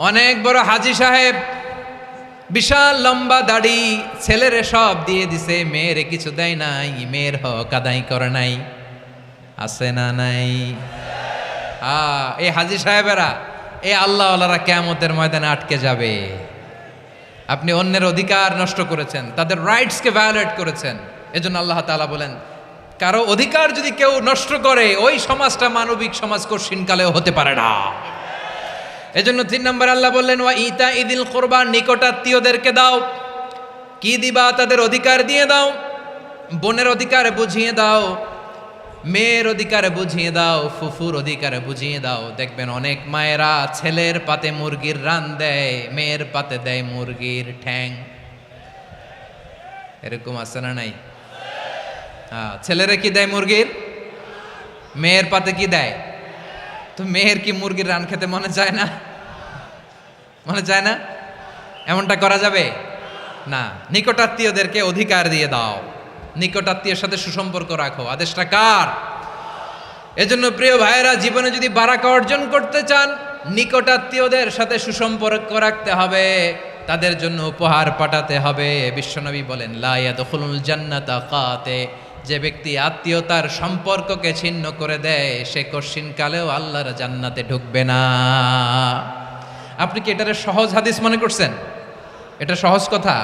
অনেক বড় হাজী সাহেব, বিশাল লম্বা দাড়ি, ছেলেরে সব দিয়ে দিছে, মেয়েরে কিছু দেয় নাই, মেয়ের হক আদায় করে নাই। আছে না নাই? এই হাজী সাহেবেরা, এই আল্লাহওয়ালারা কিয়ামতের ময়দানে আটকে যাবে। আপনি অন্যের অধিকার নষ্ট করেছেন, তাদের রাইটসকে ভায়োলেট করেছেন। এজন্য আল্লাহ তাআলা বলেন, কারো অধিকার যদি কেউ নষ্ট করে, ওই সমাজটা মানবিক সমাজ কঠিনকালেও হতে পারে না। এজন্য 3 নম্বর আল্লাহ বললেন ওয়া ইতা ইদিল কুরবা, নিকটাত্মীয়দেরকে দাও। কি দিবা? তাদের অধিকার দিয়ে দাও। বোনের অধিকার বুঝিয়ে দাও, মেয়ের অধিকার বুঝিয়ে দাও, ফুফুর অধিকার বুঝিয়ে দাও। দেখবেন অনেক মায়েরা ছেলের পাতে মুরগির রান দেয়, মেয়ের পাতে দেয় মুরগির ঠ্যাং। এরকম আছে না নাই? ছেলেরা কি দেয়? মুরগির। মেয়ের পাতে কি দেয়? তো মেয়ের কি মুরগির রান খেতে মনে চায় না? মনে চায় না? এমনটা করা যাবে না। নিকটাত্মীয়দেরকে অধিকার দিয়ে দাও, নিকটাত্মীয়ের সাথে সুসম্পর্ক রাখো। আদেশটা কার? এজন্য প্রিয় ভাইয়েরা, জীবনে যদি বারাকা অর্জন করতে চান, নিকটাত্মীয়দের সাথে সুসম্পর্ক রাখতে হবে, তাদের জন্য উপহার পাঠাতে হবে। বিশ্বনবী বলেন লা ইয়াদখুলুল জান্নাতা কাতে, যে ব্যক্তি আত্মীয়তার সম্পর্ককে ছিন্ন করে দেয়, সে কঠিনকালেও আল্লাহর জান্নাতে ঢুকবে না। আপনি কি এটারে সহজ হাদিস মনে করছেন? এটা সহজ কথা?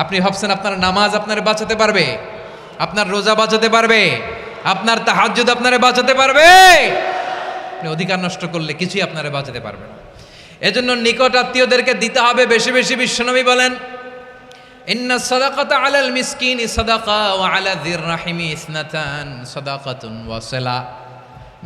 আপনি ভাবছেন আপনার নামাজ আপনারে বাঁচাতে পারবে, আপনার রোজা বাঁচাতে পারবে, আপনার তাহাজ্জুদ আপনারে বাঁচাতে পারবে? আপনি অধিকার নষ্ট করলে কিছুই আপনারে বাঁচাতে পারবে না। এজন্য নিকট আত্মীয়দেরকে দিতে হবে বেশি বেশি। বিশ্বনবী বলেন, ইন্না সাদাকাতা আলাল মিসকিনি সাদাকা ওয়া আলা যির রাহিমি ইসনাতান সাদাকাতুন ওয়া সিলা।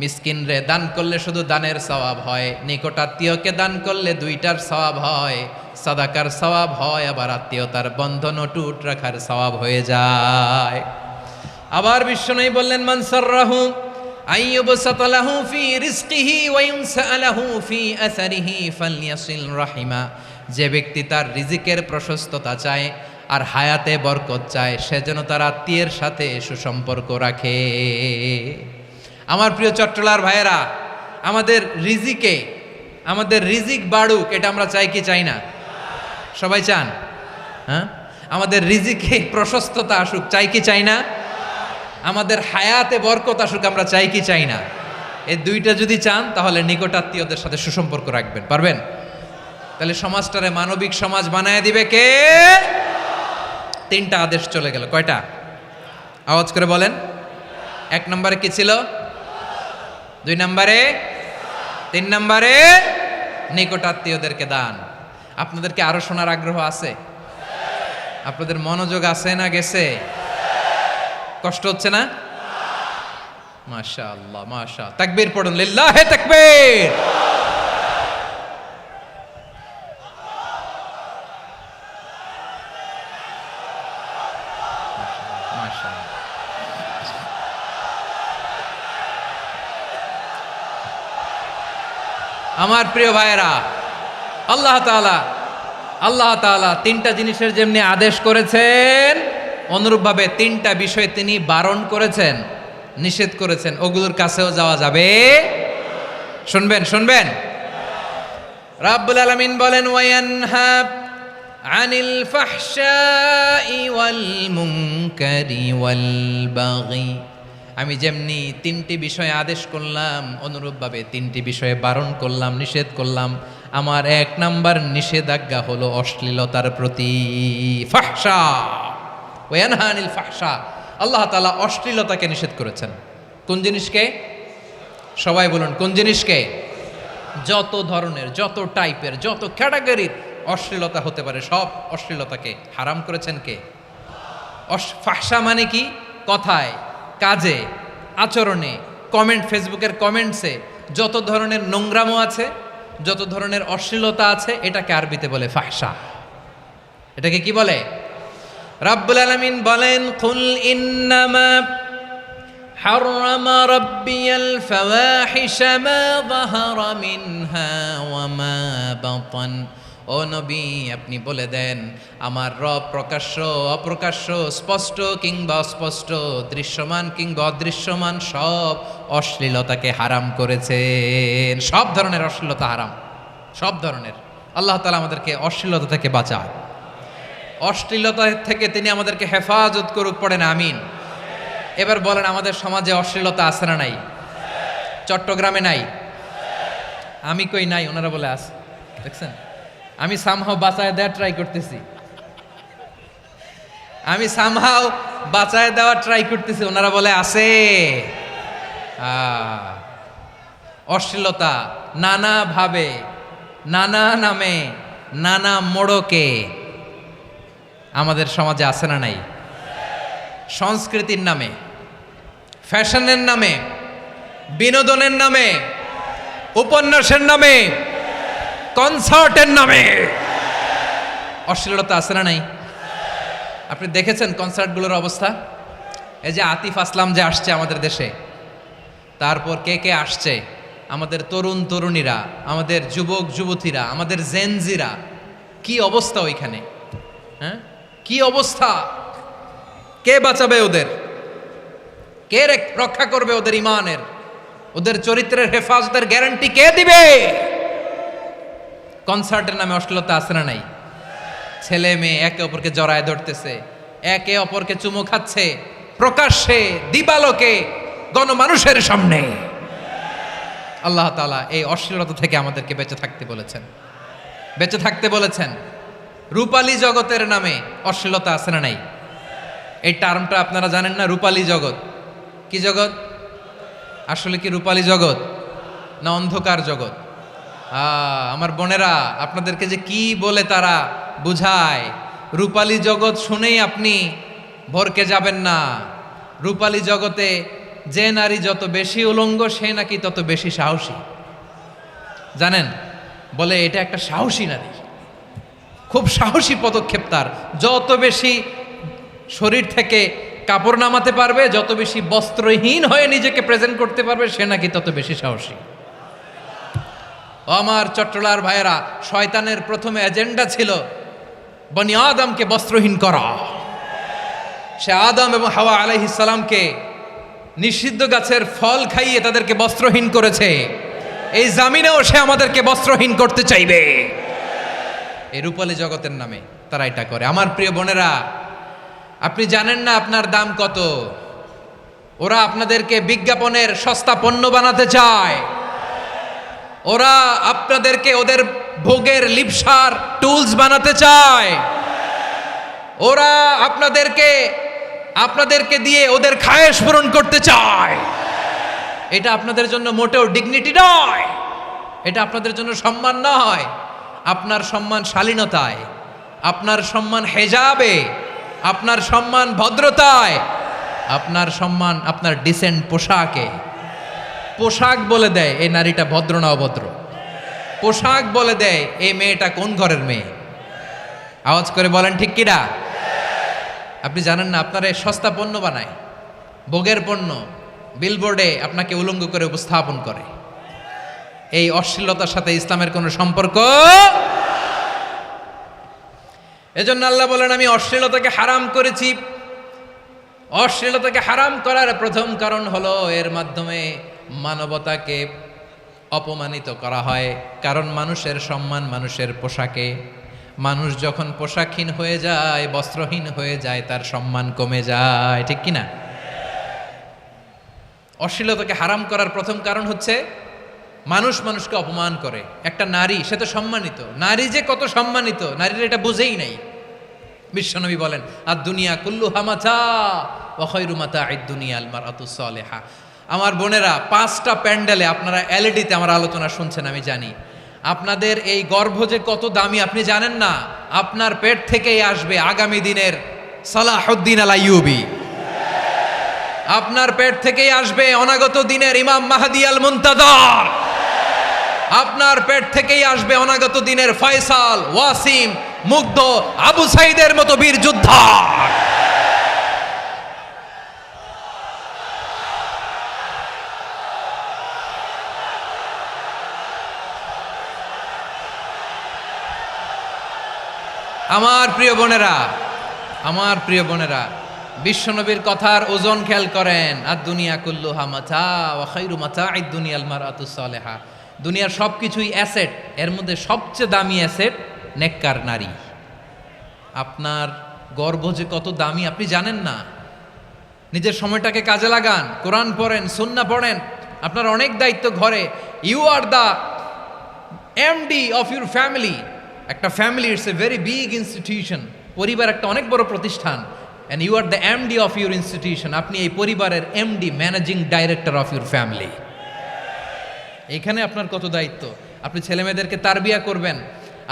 মিসকিন রে দান করলে শুধু দানের সওয়াব হয়, নিকট আত্মীয়কে দান করলে দুইটার সওয়াব হয়, সাদাকার সওয়াব হয়, আবার আত্মীয়তার বন্ধন অটুট রাখার সওয়াব হয়ে যায়। আবার বিশ্বনবী বললেন, মান সাররাহু আইয়ুবসাতা লাহু ফি রিজকিহি ওয়া ইউনসা লাহু ফি আসারিহি ফালইয়াসিল রাহিমা। যে ব্যক্তি তার রিজিকের প্রশস্ততা চায় আর হায়াতে বরকত চায়, সে যেন তার আত্মীয়ের সাথে সুসম্পর্ক রাখে। আমার প্রিয় চট্টলার ভাইয়েরা, আমাদের রিজিক বাড়ুক, এটা আমরা চাই কি চাই না? সবাই চান? হ্যাঁ, আমাদের রিজিকে প্রশস্ততা আসুক, চাই কি চাই না? আমাদের হায়াতে বরকত আসুক, আমরা চাই কি চাই না? এই দুইটা যদি চান তাহলে নিকট আত্মীয়দের সাথে সুসম্পর্ক রাখবেন, পারবেন? তাহলে সমাজটারে মানবিক সমাজ বানায় দিবে কে? তিনটা আদেশ চলে গেল। কয়টা? আওয়াজ করে বলেন। 1 নম্বরে কি ছিল? 2 নম্বরে, 3 নম্বরে নিকট আত্মীয়দেরকে দান। আপনাদেরকে আরো শোনার আগ্রহ আছে? আপনাদের মনোযোগ আছে না গেছে? কষ্ট হচ্ছে না? মাশাআল্লাহ, মাশাআল্লাহ। তাকবীর পড়ুন, লিল্লাহে তাকবীর। আমার প্রিয় ভাইয়েরা, আল্লাহ তাআলা 3টা জিনিসের যেমনি আদেশ করেছেন, অনুরূপভাবে 3টা বিষয় তিনি বারণ করেছেন, নিষেধ করেছেন। ওগুলোর কাছেও যাওয়া যাবে? শুনবেন। রাব্বুল আলামিন বলেন, ওয়ায়ানহা আনিল ফাহশাই ওয়াল মুনকারি ওয়াল বাগি। আমি যেমনি 3টি বিষয়ে আদেশ করলাম, অনুরূপভাবে 3টি বিষয়ে বারণ করলাম, নিষেধ করলাম। আমার 1 নাম্বার নিষেধাজ্ঞা হলো অশ্লীলতার প্রতি। ফাহশা, ওয়ায়ানহা আনিল ফাহশা। আল্লাহ তাআলা অশ্লীলতাকে নিষেধ করেছেন। কোন জিনিসকে? সবাই বলুন, কোন জিনিসকে? যত ধরনের, যত টাইপের, যত ক্যাটাগরির অশ্লীলতা হতে পারে, সব অশ্লীলতাকে হারাম করেছেন কে? ফাহশা মানে কি? কথায়, কাজে, আচরণে, কমেন্ট, ফেসবুকের কমেন্টসে যত ধরনের নোংরামো আছে, যত ধরনের অশ্লীলতা আছে, এটাকে আরবিতে বলে ফাহশা। এটাকে কি বলে? রাব্বুল আলামিন বলেন, কুল ইন্নামা হাররামা রাব্বিয়াল ফাওয়াহিশা মা যাহারা মিনহা ওয়া মা বাতান। ও নবী, আপনি বলে দেন, আমার রব প্রকাশ্য, অপ্রকাশ্য, স্পষ্ট কিংবা অস্পষ্ট, দৃশ্যমান কিংবা অদৃশ্যমান সব অশ্লীলতাকে হারাম করেছেন। সব ধরনের অশ্লীলতা হারাম, সব ধরনের। আল্লাহ তাআলা আমাদেরকে অশ্লীলতা থেকে বাঁচায়, অশ্লীলতা থেকে তিনি আমাদেরকে হেফাজত করুক। পড়েন আমিন। এবার বলেন, আমাদের সমাজে অশ্লীলতা আছে না নাই? চট্টগ্রামে নাই? আমি কই নাই, ওনারা বলে আছে। দেখছেন, আমি সামহাও বাঁচায় দেওয়ার ট্রাই করতেছি, ওনারা বলে আছে। অশ্লীলতা নানা ভাবে, নানা নামে, নানা মোড়কে আমাদের সমাজে আছে না নাই? সংস্কৃতির নামে, ফ্যাশনের নামে, বিনোদনের নামে, উপন্যাসের নামে, কনসার্টের নামে অশ্লীলতা আছে না নাই? আপনি দেখেছেন কনসার্টগুলোর অবস্থা? এই যে আতিফ আসলাম যে আসছে আমাদের দেশে, তারপর কে কে আসছে, আমাদের তরুণ তরুণীরা, আমাদের যুবক যুবতীরা, আমাদের জেনজিরা, কি অবস্থা ওইখানে? হ্যাঁ, কি অবস্থা? কে বাঁচাবে ওদের? কে রক্ষা করবে ওদের ইমানের, ওদের চরিত্রের হেফাজতের গ্যারান্টি কে দিবে? কনসার্টের নামে অশ্লীলতা আছে না নাই? ছেলে মেয়ে একে অপরকে জড়ায় ধরতেছে, একে অপরকে চুমু খাচ্ছে, প্রকাশ্যে, দিবালোকে, গণমানুষের সামনে। আল্লাহ তাআলা এই অশ্লীলতা থেকে আমাদেরকে বেঁচে থাকতে বলেছেন। বেঁচে থাকতে বলেছেন। রূপালী জগতের নামে অশ্লীলতা আছে না নাই? এই টার্মটা আপনারা জানেন না? রূপালী জগৎ কি জগৎ? আসলে কি রূপালী জগৎ না অন্ধকার জগৎ? আমার বোনেরা, আপনাদেরকে যে কি বলে তারা বুঝায়, রূপালী জগৎ শুনেই আপনি ভরকে যাবেন না। রূপালী জগতে যে নারী যত বেশি উলঙ্গ সে নাকি তত বেশি সাহসী। জানেন, বলে এটা একটা সাহসী নারী, খুব সাহসী পদক্ষেপ তার। যত বেশি শরীর থেকে কাপড় নামাতে পারবে, যত বেশি বস্ত্রহীন হয়ে নিজেকে প্রেজেন্ট করতে পারবে, সে নাকি তত বেশি সাহসী। আমার চট্টলার ভাইয়েরা, শয়তানের প্রথম এজেন্ডা ছিল বনি আদমকে বস্ত্রহীন করা। সে আদম এবং হাওয়া আলাইহিস সালামকে নিষিদ্ধ গাছের ফল খাইয়ে তাদেরকে বস্ত্রহীন করেছে। এই জামিনেও সে আমাদেরকে বস্ত্রহীন করতে চাইবে। এই রূপালী জগতের নামে তারা এটা করে। আমার প্রিয় বোনেরা, আপনি জানেন না আপনার দাম কত। ওরা আপনাদেরকে বিজ্ঞাপনের সস্তা পণ্য বানাতে চায়। ওরা আপনাদেরকে ওদের ভোগের লিপসার টুলস বানাতে চায়। ওরা আপনাদেরকে দিয়ে ওদের খায়েশ পূরণ করতে চায়। এটা আপনাদের জন্য মোটেও ডিগনিটি নয়, এটা আপনাদের জন্য সম্মান নয়। আপনার সম্মান শালীনতায়, আপনার সম্মান হেজাবে, আপনার সম্মান ভদ্রতায়, আপনার সম্মান আপনার ডিসেন্ট পোশাকে। পোশাক বলে দেয় এই নারীটা ভদ্র না অভদ্র। পোশাক বলে দেয় এই মেয়েটা কোন ঘরের মেয়ে। আওয়াজ করে বলেন ঠিক কিনা? আপনি জানেন না, আপনারা সস্তা পণ্য বানায়, ভোগের পণ্য, বিলবোর্ডে আপনাকে উলঙ্গ করে উপস্থাপন করে। এই অশ্লীলতার সাথে ইসলামের কোনো সম্পর্ক। এজন্য আল্লাহ বলেন, আমি অশ্লীলতাকে হারাম করেছি। অশ্লীলতাকে হারাম করার প্রথম কারণ হলো এর মাধ্যমে মানবতাকে অপমানিত করা হয়। কারণ মানুষের সম্মান মানুষের পোশাকে। মানুষ যখন পোশাকহীন হয়ে যায়, বস্ত্রহীন হয়ে যায়, তার সম্মান কমে যায়। ঠিক কিনা? অশ্লীলতাকে হারাম করার প্রথম কারণ হচ্ছে মানুষ মানুষকে অপমান করে। একটা নারী, সে তো সম্মানিত। নারী যে কত সম্মানিত, নারীর এটা বুঝেই নাই। বিশ্বনবী বলেন, আর দুনিয়া কুল্লুহা মাতা ওয়া খায়রু মাতা'আদ দুনিয়া আল মারআতুস সালিহা। আমার বোনেরা, 5টা প্যান্ডেলে আপনারা এলইডিতে আমার আলোচনা শুনছেন, আমি জানি। আপনাদের এই গর্ভ যে কত দামি আপনি জানেন না। আপনার পেট থেকেই আসবে আগামী দিনের সালাহুদ্দিন আল আইয়ুবী। আপনার পেট থেকেই আসবে অনাগত দিনের ইমাম মাহদী আল মুনতাজার। আপনার পেট থেকেই আসবে অনাগত দিনের ফয়সাল, ওয়াসিম, মুগ্ধ, আবু সাইদের মতো বীর যোদ্ধা। আমার প্রিয় বোনেরা, আমার প্রিয় বোনেরা, বিশ্বনবীর কথার ওজন খেয়াল করেন। আর দুনিয়া কুল্লুহা মাতা ওয়া খায়রু মাতা'আদ দুনিয়াল মারআতুস সালিহা। দুনিয়ার সবকিছুই অ্যাসেট, এর মধ্যে সবচেয়ে দামি অ্যাসেট নেককার নারী। আপনার গর্ভ যে কত দামি আপনি জানেন না। নিজের সময়টাকে কাজে লাগান, কোরআন পড়েন, সুন্নাহ পড়েন। আপনার অনেক দায়িত্ব ঘরে। You are the MD of your family. একটা family it's a very big institution. পরিবার একটা অনেক বড় প্রতিষ্ঠান। And you are the MD of your institution. আপনি এই পরিবারের MD, managing director of your family. এখানে আপনার কত দায়িত্ব। আপনি ছেলেমেয়েদেরকে তারবিয়া করবেন।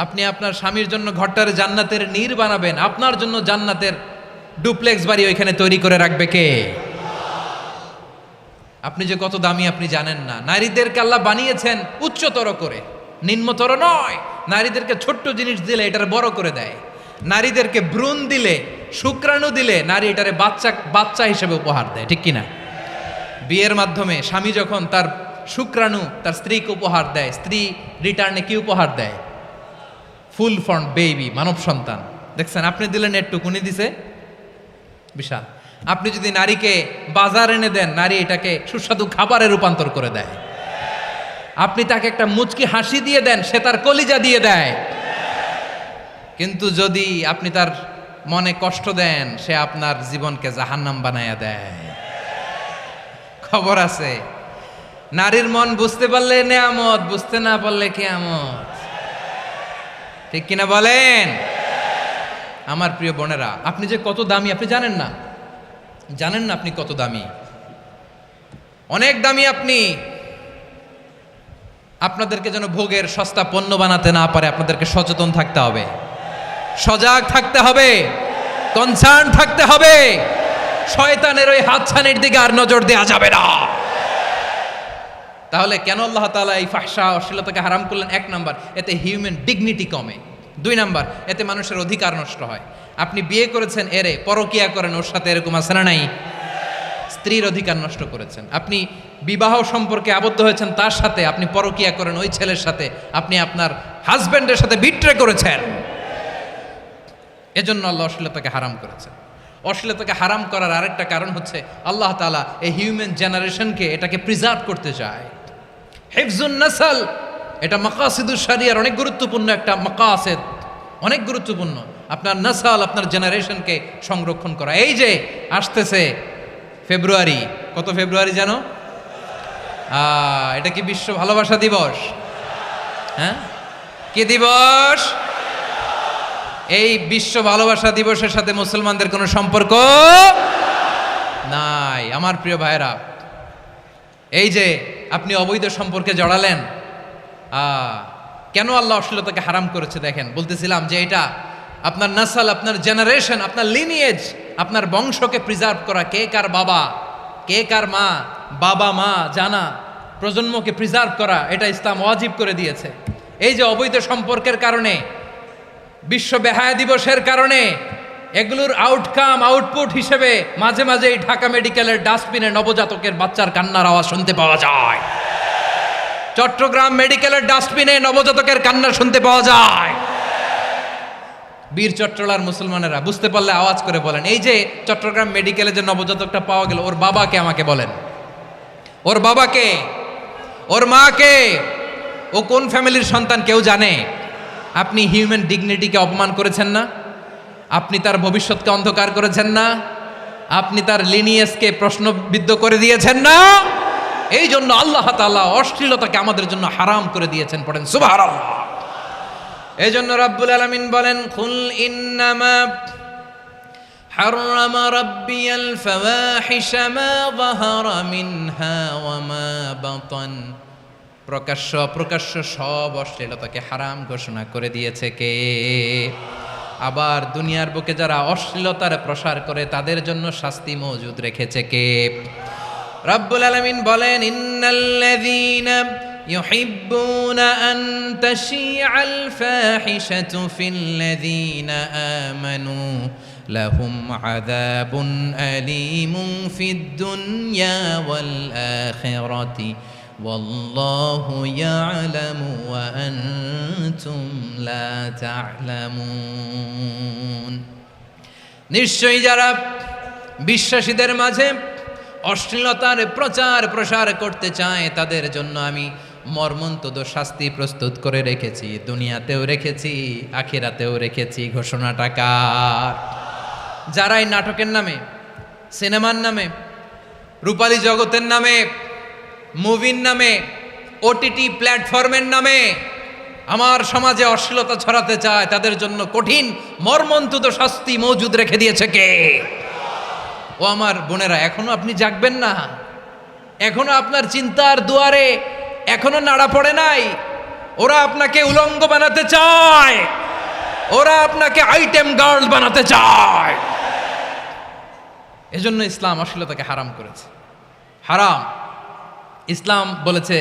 আপনি আপনার স্বামীর জন্য ঘরটার জান্নাতের নীর বানাবেন। আপনার জন্য জান্নাতের ডুপ্লেক্স বাড়ি ওইখানে তৈরি করে রাখবে কে? আপনি যে কত দামি আপনি জানেন না। নারীদেরকে আল্লাহ বানিয়েছেন উচ্চতর করে, নিম্নতর নয়। নারীদেরকে ছোট্ট জিনিস দিলে এটারে বড় করে দেয়। নারীদেরকে ভ্রূণ দিলে, শুক্রাণু দিলে নারী এটারে বাচ্চা হিসেবে উপহার দেয়। ঠিক কিনা? বিয়ের মাধ্যমে স্বামী যখন তার শুক্রাণু তার স্ত্রীকে উপহার দেয়, স্ত্রী রিটার্নে কি উপহার দেয়? ফুল ফর্ম বেবি, মানব সন্তান। দেখছেন, আপনি দিলেন একটুকুনি, দিছে বিশাল। আপনি যদি নারীকে বাজার এনে দেন, নারী এটাকে সুস্বাদু খাবারে রূপান্তর করে দেয়। আপনি তাকে একটা মুচকি হাসি দিয়ে দেন, সে তার কলিজা দিয়ে দেয়। কিন্তু যদি আপনি তার মনে কষ্ট দেন, সে আপনার জীবনকে জাহান্নাম বানায়া দেয়। খবর আছে, নারীর মন বুঝতে পারলে নেয়ামত, বুঝতে না পারলে কিয়ামত। ঠিক কিনা বলেন? আমার প্রিয় বোনেরা, আপনি যে কত দামি আপনি জানেন না, জানেন না আপনি কত দামি, অনেক দামি আপনি। আপনাদেরকে যেন ভোগের সস্তা পণ্য বানাতে না পারে আপনাদেরকে সচেতন থাকতে হবে, সজাগ থাকতে হবে, কনসার্ন থাকতে হবে। শয়তানের ওই হাতছানির দিকে আর নজর দেওয়া যাবে না। তাহলে কেন আল্লাহ তাআলা এই ফাহশা অশ্লীলতাকে হারাম করলেন? 1 নাম্বার, এতে হিউম্যান ডিগনিটি কমে। 2 নাম্বার, এতে মানুষের অধিকার নষ্ট হয়। আপনি বিয়ে করেছেন এরে, পরকিয়া করেন ওর সাথে, এরকম আছে না নাই? স্ত্রীর অধিকার নষ্ট করেছেন। আপনি বিবাহ সম্পর্কে আবদ্ধ হয়েছেন তার সাথে, আপনি পরকিয়া করেন ওই ছেলের সাথে, আপনি আপনার হাজবেন্ডের সাথে বিট্রে করেছেন। এজন্য আল্লাহ অশ্লীলতাকে হারাম করেছেন। অশ্লীলতাকে হারাম করার আরেকটা কারণ হচ্ছে আল্লাহ তাআলা এই হিউম্যান জেনারেশনকে এটাকে প্রিজার্ভ করতে চায়। হিফজুন নাসল, এটা মাকাসিদুশ শরিয়ার অনেক গুরুত্বপূর্ণ একটা মাকাসিদ, অনেক গুরুত্বপূর্ণ। আপনার নাসাল, আপনার জেনারেশনকে সংরক্ষণ করা। এই যে আসতেছে ফেব্রুয়ারি, কত ফেব্রুয়ারি জানো? এটা কি বিশ্ব ভালোবাসা দিবস? হ্যাঁ, কি দিবস? এই বিশ্ব ভালোবাসা দিবসের সাথে মুসলমানদের কোনো সম্পর্ক নাই। আমার প্রিয় ভাইরা, এই যে আপনি অবৈধ সম্পর্কে জড়ালেন, কেন আল্লাহ অশ্লীলতাকে হারাম করেছে দেখেন। বলতেছিলাম যে এটা আপনার নাসাল, আপনার জেনারেশন, আপনার লিনিয়েজ, আপনার বংশকে প্রিজার্ভ করা। কে কার বাবা, কে কার মা, বাবা মা জানা, প্রজন্মকে প্রিজার্ভ করা, এটা ইসলাম ওয়াজিব করে দিয়েছে। এই যে অবৈধ সম্পর্কের কারণে, বিশ্ব বেহায়া দিবসের কারণে, এগুলোর আউটকাম, আউটপুট হিসেবে মাঝে মাঝে এই ঢাকা মেডিকেলের ডাস্টবিনে নবজাতকের বাচ্চার কান্নার আওয়াজ শুনতে পাওয়া যায়। চট্টগ্রাম মেডিকেলের ডাস্টবিনে নবজাতকের কান্না শুনতে পাওয়া যায়। বীর চট্টলার মুসলমানেরা বুঝতে পারলে আওয়াজ করে বলেন, এই যে চট্টগ্রাম মেডিকেলে যে নবজাতকটা পাওয়া গেল, ওর বাবাকে আমাকে বলেন, ওর বাবাকে, ওর মাকে, ও কোন ফ্যামিলির সন্তান কেউ জানে? আপনি হিউম্যান ডিগনিটিকে অপমান করেছেন না? আপনি তার ভবিষ্যৎকে অন্ধকার করেছেন না? আপনি তার লিনিয়েজকে প্রশ্নবিদ্ধ করে দিয়েছেন না? এই জন্য আল্লাহ তাআলা অশ্লীলতাকে আমাদের জন্য হারাম করে দিয়েছেন। পড়েন সুবহানাল্লাহ। এই জন্য রাব্বুল আলামিন বলেন, কুল ইন্নামা হাররামা রাব্বিয়াল ফাওয়াহিশা মা যাহারা মিনহা ওয়া মা বাতান। প্রকাশ্য অপ্রকাশ্য সব অশ্লীলতাকে হারাম ঘোষণা করে দিয়েছে কে? আবার দুনিয়ার বুকে যারা অশ্লীলতার প্রসার করে তাদের জন্য শাস্তি মজুদ রেখেছে কে? রাব্বুল আলামিন বলেন, ইন্নাল্লাযীনা ইউহিব্বুনা আন তাশিআল ফাহিশাতু ফিল্লাযীনা আমানু লাহুম আযাবুন আলীমুন ফিদ দুনিয়া ওয়াল আখিরাতি ওয়াল্লাহু ইয়ালামু ওয়া আনতুম লা তা'লামুন। নিশ্চয়ই যারা বিশ্বাসীদের মাঝে অশ্লীলতার প্রচার প্রসার করতে চায় তাদের জন্য আমি মর্মন্তুদ শাস্তি প্রস্তুত করে রেখেছি, দুনিয়াতেও রেখেছি, আখিরাতেও রেখেছি। ঘোষণাটা কার? যারা এই নাটকের নামে, সিনেমার নামে, রূপালী জগতের নামে, মুভির নামে, ওটিটি প্ল্যাটফর্মের নামে আমার সমাজে অশ্লীলতা ছড়াতে চায় তাদের জন্য কঠিন মর্মন্তুদ শাস্তি মজুদ রেখে দিয়েছে কে? ও আমার বোনেরা, এখনো আপনি জাগবেন না? এখনো আপনার চিন্তার দুয়ারে এখনো নাড়া পড়ে নাই? ওরা আপনাকে উলঙ্গ বানাতে চায়, ওরা আপনাকে আইটেম গার্ল বানাতে চায়। এজন্য ইসলাম অশ্লীলতাকে হারাম করেছে। হারাম। ইসলাম বলেছে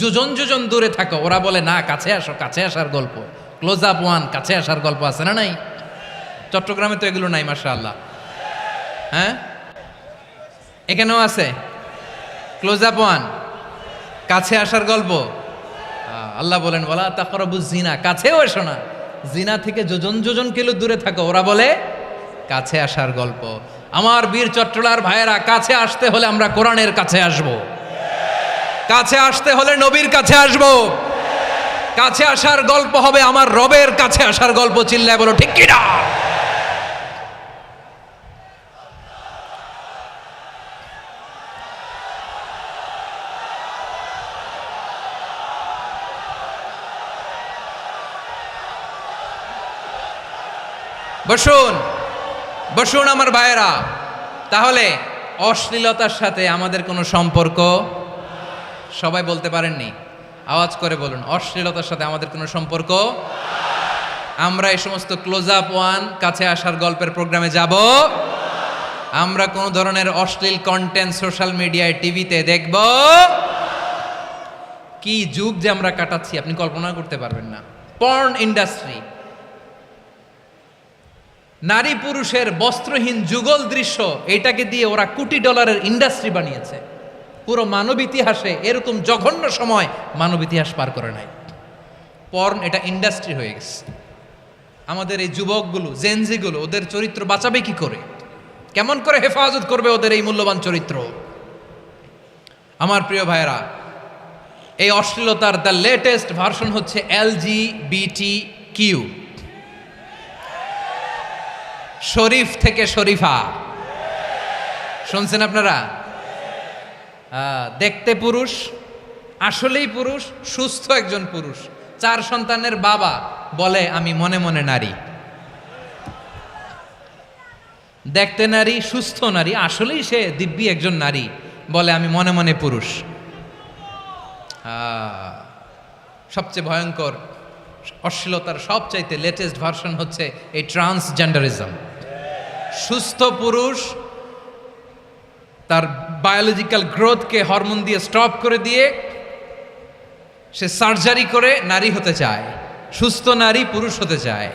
যোজন যোজন দূরে থাকো, ওরা বলে না কাছে আসো, কাছে আসার গল্প, ক্লোজ আপ ওয়ান, কাছে আসার গল্প আছে না নাই? চট্টগ্রামে তো এগুলো নাই মাশাআল্লাহ। হ্যাঁ, এখানেও আছে ক্লোজ আপ ওয়ান, কাছে আসার গল্প। আল্লাহ বলেন, ওয়ালা তাকরাবুজ জিনা, কাছেও এসো না, জিনা থেকে যোজন যোজন কিলো দূরে থাকো, ওরা বলে কাছে আসার গল্প। আমার বীর চট্টলার ভাইয়েরা, কাছে আসতে হলে আমরা কোরআনের কাছে আসব, কাছে আসতে হলে নবীর কাছে আসব, কাছে আসার গল্প হবে আমার রবের কাছে আসার গল্প। চিল্লায় বলো ঠিক কিনা? বসুন বসুন আমার ভাইয়েরা। তাহলে অশ্লীলতার সাথে আমাদের কোনো সম্পর্ক, সবাই বলতে পারেননি, আওয়াজ করে বলুন, অশ্লীলতার সাথে আমাদের কোনো সম্পর্ক। আমরা এই সমস্ত ক্লোজ আপ ওয়ান, কাছে আসার গল্পের প্রোগ্রামে যাব, আমরা কোন ধরনের অশ্লীল কন্টেন্ট সোশ্যাল মিডিয়ায় টিভিতে দেখব। কি যুগ যে আমরা কাটাচ্ছি আপনি কল্পনা করতে পারবেন না। পর্ন ইন্ডাস্ট্রি, নারী পুরুষের বস্ত্রহীন যুগল দৃশ্য, এটাকে দিয়ে ওরা কোটি ডলারের ইন্ডাস্ট্রি বানিয়েছে। পুরো মানব ইতিহাসে এরকম জঘন্য সময় মানব ইতিহাস পার করে নাই। পর্ন এটা ইন্ডাস্ট্রি হয়ে গেছে। আমাদের এই যুবকগুলো, জেনজিগুলো, ওদের চরিত্র বাঁচাবে কি করে, কেমন করে হেফাজত করবে ওদের এই মূল্যবান চরিত্র? আমার প্রিয় ভাইয়েরা, এই অশ্লীলতার দ্য লেটেস্ট ভার্সন হচ্ছে LGBTQ, শরীফ থেকে শরীফা। শুনছেন আপনারা? দেখতে পুরুষ, আসলেই পুরুষ, সুস্থ একজন পুরুষ, 4 সন্তানের বাবা, বলে আমি মনে মনে নারী। দেখতে নারী, সুস্থ নারী, আসলেই সে দিব্যি একজন নারী, বলে আমি মনে মনে পুরুষ। সবচেয়ে ভয়ঙ্কর অশ্লীলতার সবচাইতে লেটেস্ট ভার্সন হচ্ছে এই ট্রান্সজেন্ডারিজম। সুস্থ পুরুষ তার বায়োলজিক্যাল গ্রোথকে হরমোন দিয়ে স্টপ করে দিয়ে সে সার্জারি করে নারী হতে চায়, সুস্থ নারী পুরুষ হতে চায়।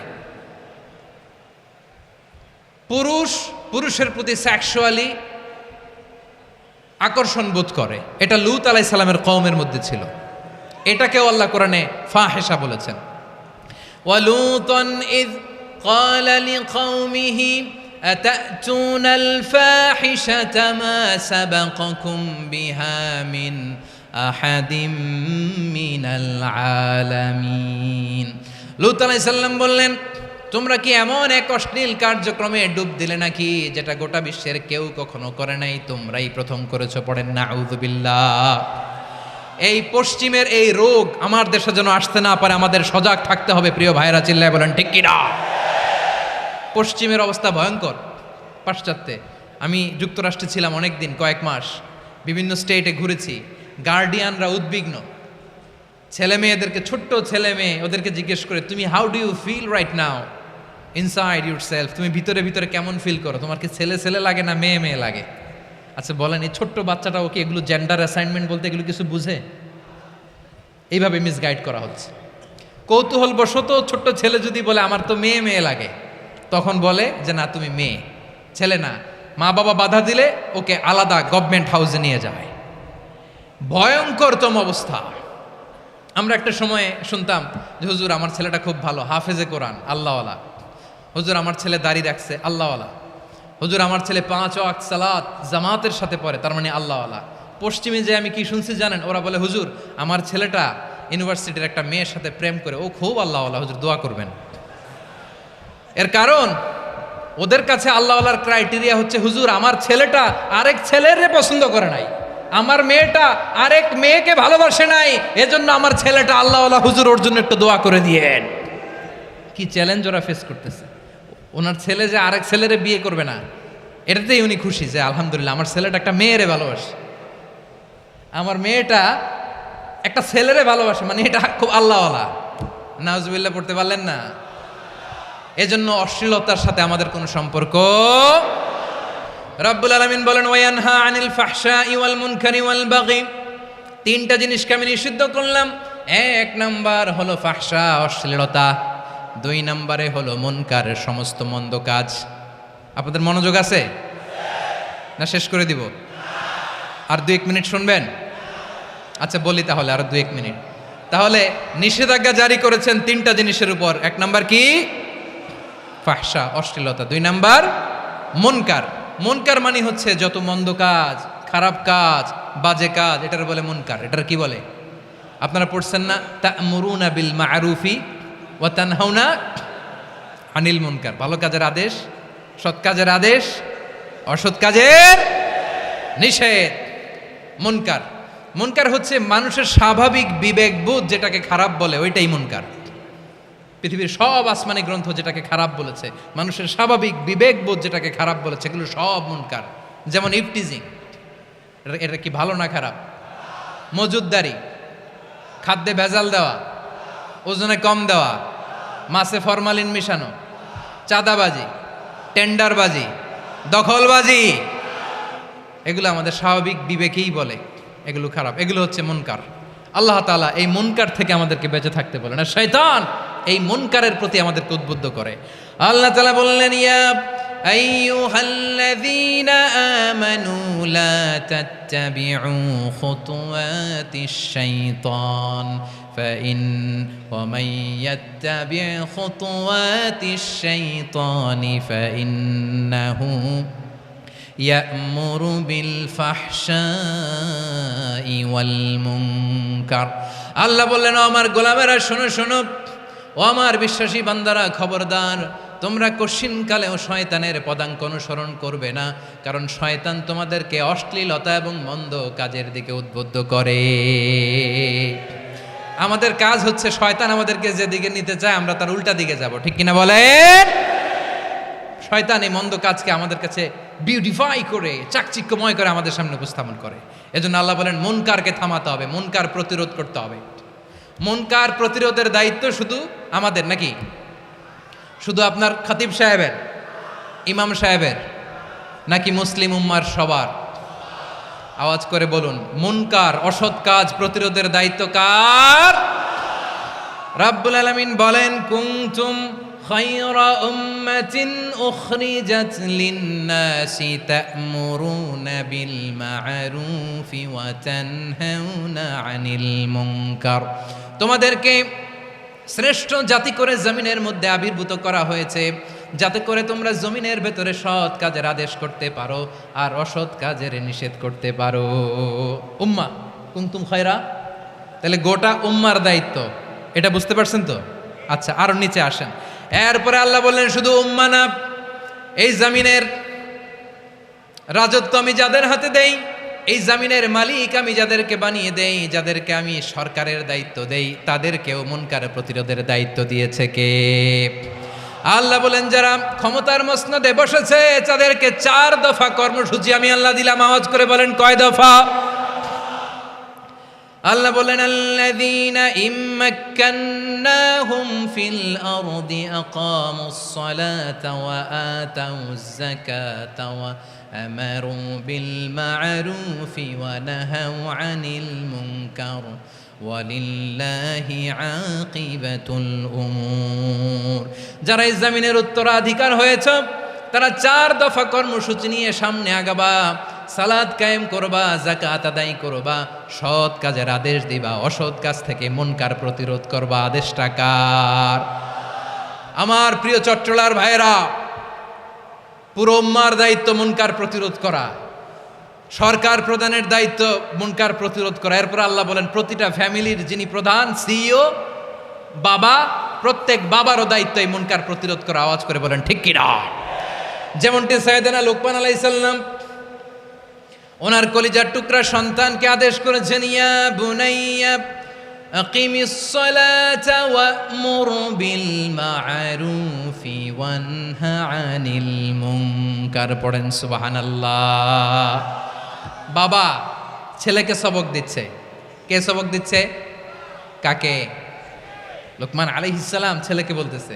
পুরুষ পুরুষের প্রতি সেক্সুয়ালি আকর্ষণ বোধ করে, এটা লূত আলাইহিস সালামের কওমের মধ্যে ছিল। এটাকেও আল্লাহ কোরআনে ফাহিশা বলেছেন। ওয়ালুতান ইয ক্বালা লিকওমিহি আতাতুনাল ফাহিশাতা মা সাবাকাকুম বিহা মিন আহাদিম মিনাল আলামিন। লূত আলাইহিস সালাম বললেন, তোমরা কি এমন এক অশ্লীল কার্যক্রমে ডুব দিলে নাকি যেটা গোটা বিশ্বের কেউ কখনো করে নাই, তোমরাই প্রথম করেছো। পড়েন নাউযুবিল্লাহ। এই পশ্চিমের এই রোগ আমার দেশে যেন আসতে না পারে, আমাদের সজাগ থাকতে হবে। প্রিয় ভাইরা চিল্লায় বলেন ঠিক কিনা? পশ্চিমের অবস্থা ভয়ঙ্কর। পাশ্চাত্যে আমি যুক্তরাষ্ট্রে ছিলাম অনেকদিন, কয়েক মাস, বিভিন্ন স্টেটে ঘুরেছি। গার্ডিয়ানরা উদ্বিগ্ন, ছেলে মেয়েদেরকে, ছোট্ট ছেলে মেয়ে, ওদেরকে জিজ্ঞেস করে, তুমি how do you feel right now inside your self, তুমি ভিতরে ভিতরে কেমন ফিল করো, তোমার কি ছেলে ছেলে লাগে না মেয়ে মেয়ে লাগে? আচ্ছা বলেন, এই ছোট্ট বাচ্চাটা ওকে এগুলো জেন্ডার অ্যাসাইনমেন্ট বলতে এগুলো কিছু বুঝে? এইভাবে মিসগাইড করা হচ্ছে। কৌতূহল বশত ছোট্ট ছেলে যদি বলে আমার তো মেয়ে মেয়ে লাগে, তখন বলে যে না তুমি মেয়ে, ছেলে না। মা বাবা বাধা দিলে ওকে আলাদা গভর্নমেন্ট হাউসে নিয়ে যায়। ভয়ঙ্করতম অবস্থা। আমরা একটা সময়ে শুনতাম যে হুজুর আমার ছেলেটা খুব ভালো, হাফেজে কোরআন, আল্লাহওয়ালা। হুজুর আমার ছেলে দাড়ি রাখছে, আল্লাহওয়ালা। হুজুর আমার ছেলে 5 ওয়াক্ত সালাত জামাতের সাথে পড়ে, তার মানে আল্লাহওয়ালা। পশ্চিমে যে আমি কি শুনছি জানেন? ওরা বলে হুজুর আমার ছেলেটা ইউনিভার্সিটির একটা মেয়ের সাথে প্রেম করে, ও খুব আল্লাহওয়ালা, হুজুর দোয়া করবেন। এর কারণ ওদের কাছে আল্লাহওয়ালার ক্রাইটেরিয়া হচ্ছে হুজুর আমার ছেলেটা আরেক ছেলের পছন্দ করে নাই, আমার মেয়েটা আরেক মেয়েকে ভালোবাসে নাই, এজন্য আমার ছেলেটা আল্লাহওয়ালা, হুজুর ওর জন্য একটু দোয়া করে দিয়েন। কি চ্যালেঞ্জ ওরা ফেস করতেছে। ওনার ছেলে যে আরেক ছেলেরে বিয়ে করবে না, এটাতেই উনি খুশি যে আলহামদুলিল্লাহ আমার ছেলেটা একটা মেয়েরে ভালোবাসে, আমার মেয়েটা একটা ছেলেরে ভালোবাসে, মানে এটা খুব আল্লাহওয়ালা। নাউজুবিল্লাহ পড়তে পারলেন না? এজন্য অশ্লীলতার সাথে আমাদের কোনো সম্পর্ক। রব্বুল আলামিন বলেন ওয়ায়ানহা আনিল ফাহশাই ওয়াল মুনকারি ওয়াল বাগি, 3টা জিনিসকে আমি নিষিদ্ধ করলাম। 1 নাম্বার হলো ফাহশা, অশ্লীলতা। 2 নম্বরে হলো মুনকারের সমস্ত মন্দ কাজ। আপনাদের মনোযোগ আছে না? শেষ করে দিব? আর 2-1 মিনিট শুনবেন? আচ্ছা বলি তাহলে, আর 2-1 মিনিট। তাহলে নিষেধাজ্ঞা জারি করেছেন 3টা জিনিসের উপর। 1 নাম্বার কি? ফাহশা, অশ্লীলতা। 2 নাম্বার মুনকার। মুনকার মানে হচ্ছে যত মন্দ কাজ, খারাপ কাজ, বাজে কাজ, এটার বলে মুনকার। এটার কি বলে? আপনারা পড়ছেন না তা'মুরুনা বিল মা'রুফি ওয়া তানহাউনা আনিল মুনকার। ভালো কাজের আদেশ, সৎ কাজের আদেশ, অসৎ কাজের নিষেধ। মুনকার, মুনকার হচ্ছে মানুষের স্বাভাবিক বিবেকবোধ যেটাকে খারাপ বলে, ওইটাই মুনকার। পৃথিবীর সব আসমানি গ্রন্থ যেটাকে খারাপ বলেছে, মানুষের স্বাভাবিক বিবেকবোধ যেটাকে খারাপ বলেছে, এগুলো সব মুনকার। যেমন ইফটিজিং, এটা কি ভালো না খারাপ? মজুদদারি, খাদ্যে ভেজাল দেওয়া, ওজনে কম দেওয়া, মাছে ফরমালিন মিশানো, চাঁদাবাজি, টেন্ডারবাজি, দখলবাজি, এগুলো আমাদের স্বাভাবিক বিবেকেই বলে এগুলো খারাপ, এগুলো হচ্ছে মুনকার। আল্লাহ তাআলা এই মুনকার থেকে আমাদেরকে বেঁচে থাকতে বলেন, আর শয়তান এই মুনকারের প্রতি আমাদেরকে উদ্বুদ্ধ করে। আল্লাহ তাআলা বললেন, ইয়া আইয়ুহাল্লাযীনা আমানু লা তাত্তাবিউ খুতুওয়াতিশ শাইতান ফাইন ওয়া মান ইয়াত্তাবি' খুতুওয়াতিশ শাইতানি ফাইন্নাহু ইয়া'মুরু বিল ফাহশাই ওয়াল মুনকার। আল্লাহ বললেন, ও আমার গোলামেরা শোনো শোনো, ও আমার বিশ্বাসী বান্দারা খবরদার, তোমরা কশিনকালেও শয়তানের পদাঙ্ক অনুসরণ করবে না, কারণ শয়তান তোমাদেরকে অশ্লীলতা এবং মন্দ কাজের দিকে উদ্বুদ্ধ করে। আমাদের কাজ হচ্ছে শয়তান আমাদেরকে যেদিকে নিতে চায় আমরা তার উল্টা দিকে যাব, ঠিক কিনা বলেন? শয়তান এই মন্দ কাজকে আমাদের কাছে বিউটিফাই করে, চাকচিক্যময় করে আমাদের সামনে উপস্থাপন করে। এজন্য আল্লাহ বলেন, মুনকারকে থামাতে হবে, মুনকার প্রতিরোধ করতে হবে। মুনকার প্রতিরোধের দায়িত্ব শুধু আমাদের নাকি? শুধু আপনার খতিব সাহেবের, ইমাম সাহেবের, নাকি মুসলিম উম্মার সবার? আওয়াজ করে বলুন, মুনকার অসৎ কাজ প্রতিরোধের দায়িত্ব কার? রাব্বুল আলামিন বলেন, কুনতুম খায়রা উম্মাতিন উখরিজাত লিন-নাসি তা'মুরুনা বিল মা'রুফি ওয়া তানহাউনা আনিল মুনকার। তোমাদেরকে শ্রেষ্ঠ জাতি করে জমিনের মধ্যে আবির্ভূত করা হয়েছে, যাতে করে তোমরা জমিনের ভেতরে সৎ কাজের আদেশ করতে পারো আর অসৎ কাজের নিষেধ করতে পারো। উম্মাহ কুনতুম খায়রা, তাহলে গোটা উম্মার দায়িত্ব, এটা বুঝতে পারছেন তো? আচ্ছা, আরো নিচে আসেন। এরপরে আল্লাহ বললেন, শুধু উম্মা না, এই জমিনের রাজত্ব আমি যাদের হাতে দেই, এই জমিনের মালিক আমি যাদেরকে বানিয়ে দেই, যাদেরকে আমি সরকারের দায়িত্ব দেই, তাদেরকেও মুনকার প্রতিরোধের দায়িত্ব দিয়েছে কে? আল্লাহ বলেন, যারা ক্ষমতার মসনদে বসেছে তাদেরকে 4 দফা কর্মসূচি আমি আল্লাহ দিলাম। আওয়াজ করে বলেন, কয় দফা? আল্লাহ বলেন, আল্লাযীনা ইম্মাক্কান্নাহুম ফিল আরদি আকামুস সালাতা ওয়া আতাউয যাকাতা ওয়া আমারু বিল মা'রুফি ওয়া নাহাউ আনিল মুনকার ওয়ালিল্লাহি আকিবাতুল উমুর। যারা এই জমিনের উত্তরাধিকার হয়েছে তারা 4 দফা কর্মসূচি নিয়ে সামনে আগাবা। সালাত কায়েম করবা, যাকাত আদায় করবা, সৎ কাজের আদেশ দিবা, অসৎ কাজ থেকে মুনকার প্রতিরোধ করবা। আদেশটা কার? আমার প্রিয় চট্টলার ভাইরা, পুরো উম্মার দায়িত্ব মুনকার প্রতিরোধ করা, সরকার প্রধানের দায়িত্ব মুনকার প্রতিরোধ করা। এরপর আল্লাহ বলেন, প্রতিটা ফ্যামিলির যিনি প্রধান সিইও বাবা, প্রত্যেক বাবারও দায়িত্ব এই মুনকার প্রতিরোধ করা। আওয়াজ করে বলেন, ঠিক কিনা? যেমনটি সাইয়েদনা লুকমান আলাইহিস সালাম ওনার কলিজার টুকরা সন্তানকে আদেশ করেছেন, ইয়া বুনাইয়া আকিমিস সালাতা ওয়া'মুর বিল মা'রুফি ওয়ানহা আনিল মুনকার। পড়েন সুবহানাল্লাহ। বাবা ছেলেকে সবক দিচ্ছে। কে সবক দিচ্ছে? কাকে? লুকমান আলাইহিস সালাম ছেলেকে বলতেছে,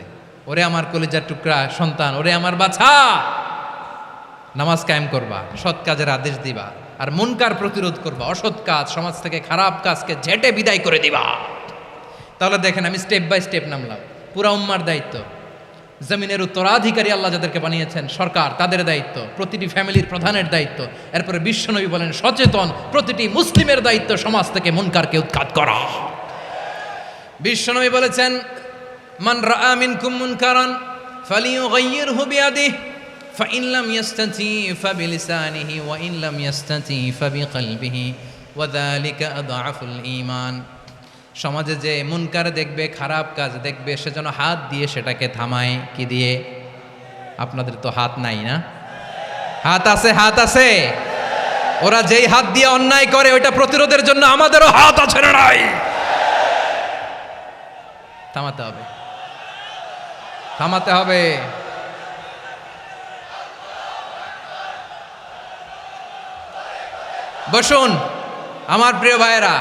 ওরে আমার কলিজার টুকরা সন্তান, ওরে আমার বাছা, নামাজ কায়েম করবা, সৎ কাজের আদেশ দিবা, আর মুনকার প্রতিরোধ করবা, অসৎ কাজ, সমাজ থেকে খারাপ কাজকে ঝেঁটে বিদায় করে দিবা। তাহলে দেখেন, আমি স্টেপ বাই স্টেপ নামলাম। পুরা উম্মার দায়িত্ব, জমিনের উত্তরাধিকারী আল্লাহ যাদেরকে বানিয়েছেন সরকার, তাদের দায়িত্ব, প্রতিটি ফ্যামিলির প্রধানের দায়িত্ব। এরপরে বিশ্বনবী বলেন, সচেতন প্রতিটি মুসলিমের দায়িত্ব সমাজ থেকে মুনকারকে উৎখাত করা। বিশ্বনবী বলেছেন, মান রাআ মিনকুম মুনকারান ফালিয়ুগাইয়িরহু বিয়াদিহি ফাইন লাম ইয়াস্তাতি ফাবিলিসানিহি ওয়া ইন লাম ইয়াস্তাতি ফাবিকলবিহি ওয়া যালিকা আযআফুল ঈমান। সমাজে যে মুনকার দেখবে, খারাপ কাজ দেখবে, সে যেন হাত দিয়ে সেটাকে থামায়। কি দিয়ে? আপনাদের তো হাত নাই না? হাত আছে, হাত আছে। ওরা যেই হাত দিয়ে অন্যায় করে ওইটা প্রতিরোধের জন্য আমাদেরও হাত আছে না নাই? থামাতে হবে। থামাতে হবে। বসুন আমার প্রিয় ভাইয়েরা,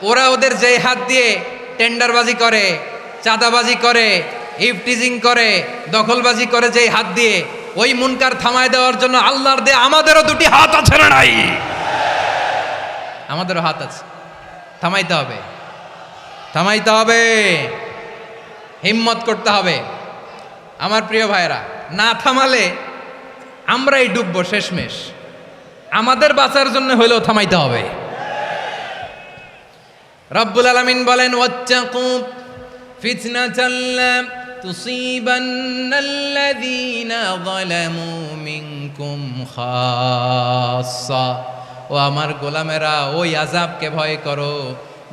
ওরা ওদের যেই হাত দিয়ে টেন্ডারবাজি করে, চাঁদাবাজি করে, ইফটিজিং করে, দখলবাজি করে, যেই হাত দিয়ে, ওই মুনকার থামায় দেওয়ার জন্য আল্লাহর দিয়ে আমাদেরও দুটি হাত আছে না নাই? আমাদেরও হাত আছে, থামাইতে হবে, থামাইতে হবে, হিম্মত করতে হবে। আমার প্রিয় ভাইয়েরা, না থামালে আমরাই ডুববো শেষমেশ। আমাদের বাঁচার জন্য হইলেও থামাইতে হবে। রব্বুল আলামিন বলেন, ওয়াত্তাকু ফিতনাতাল লা তুসিবান্নাল্লাযীনা যালামু মিনকুম খাসসা। ও আমার গোলামেরা, ওই আযাবকে ভয় করো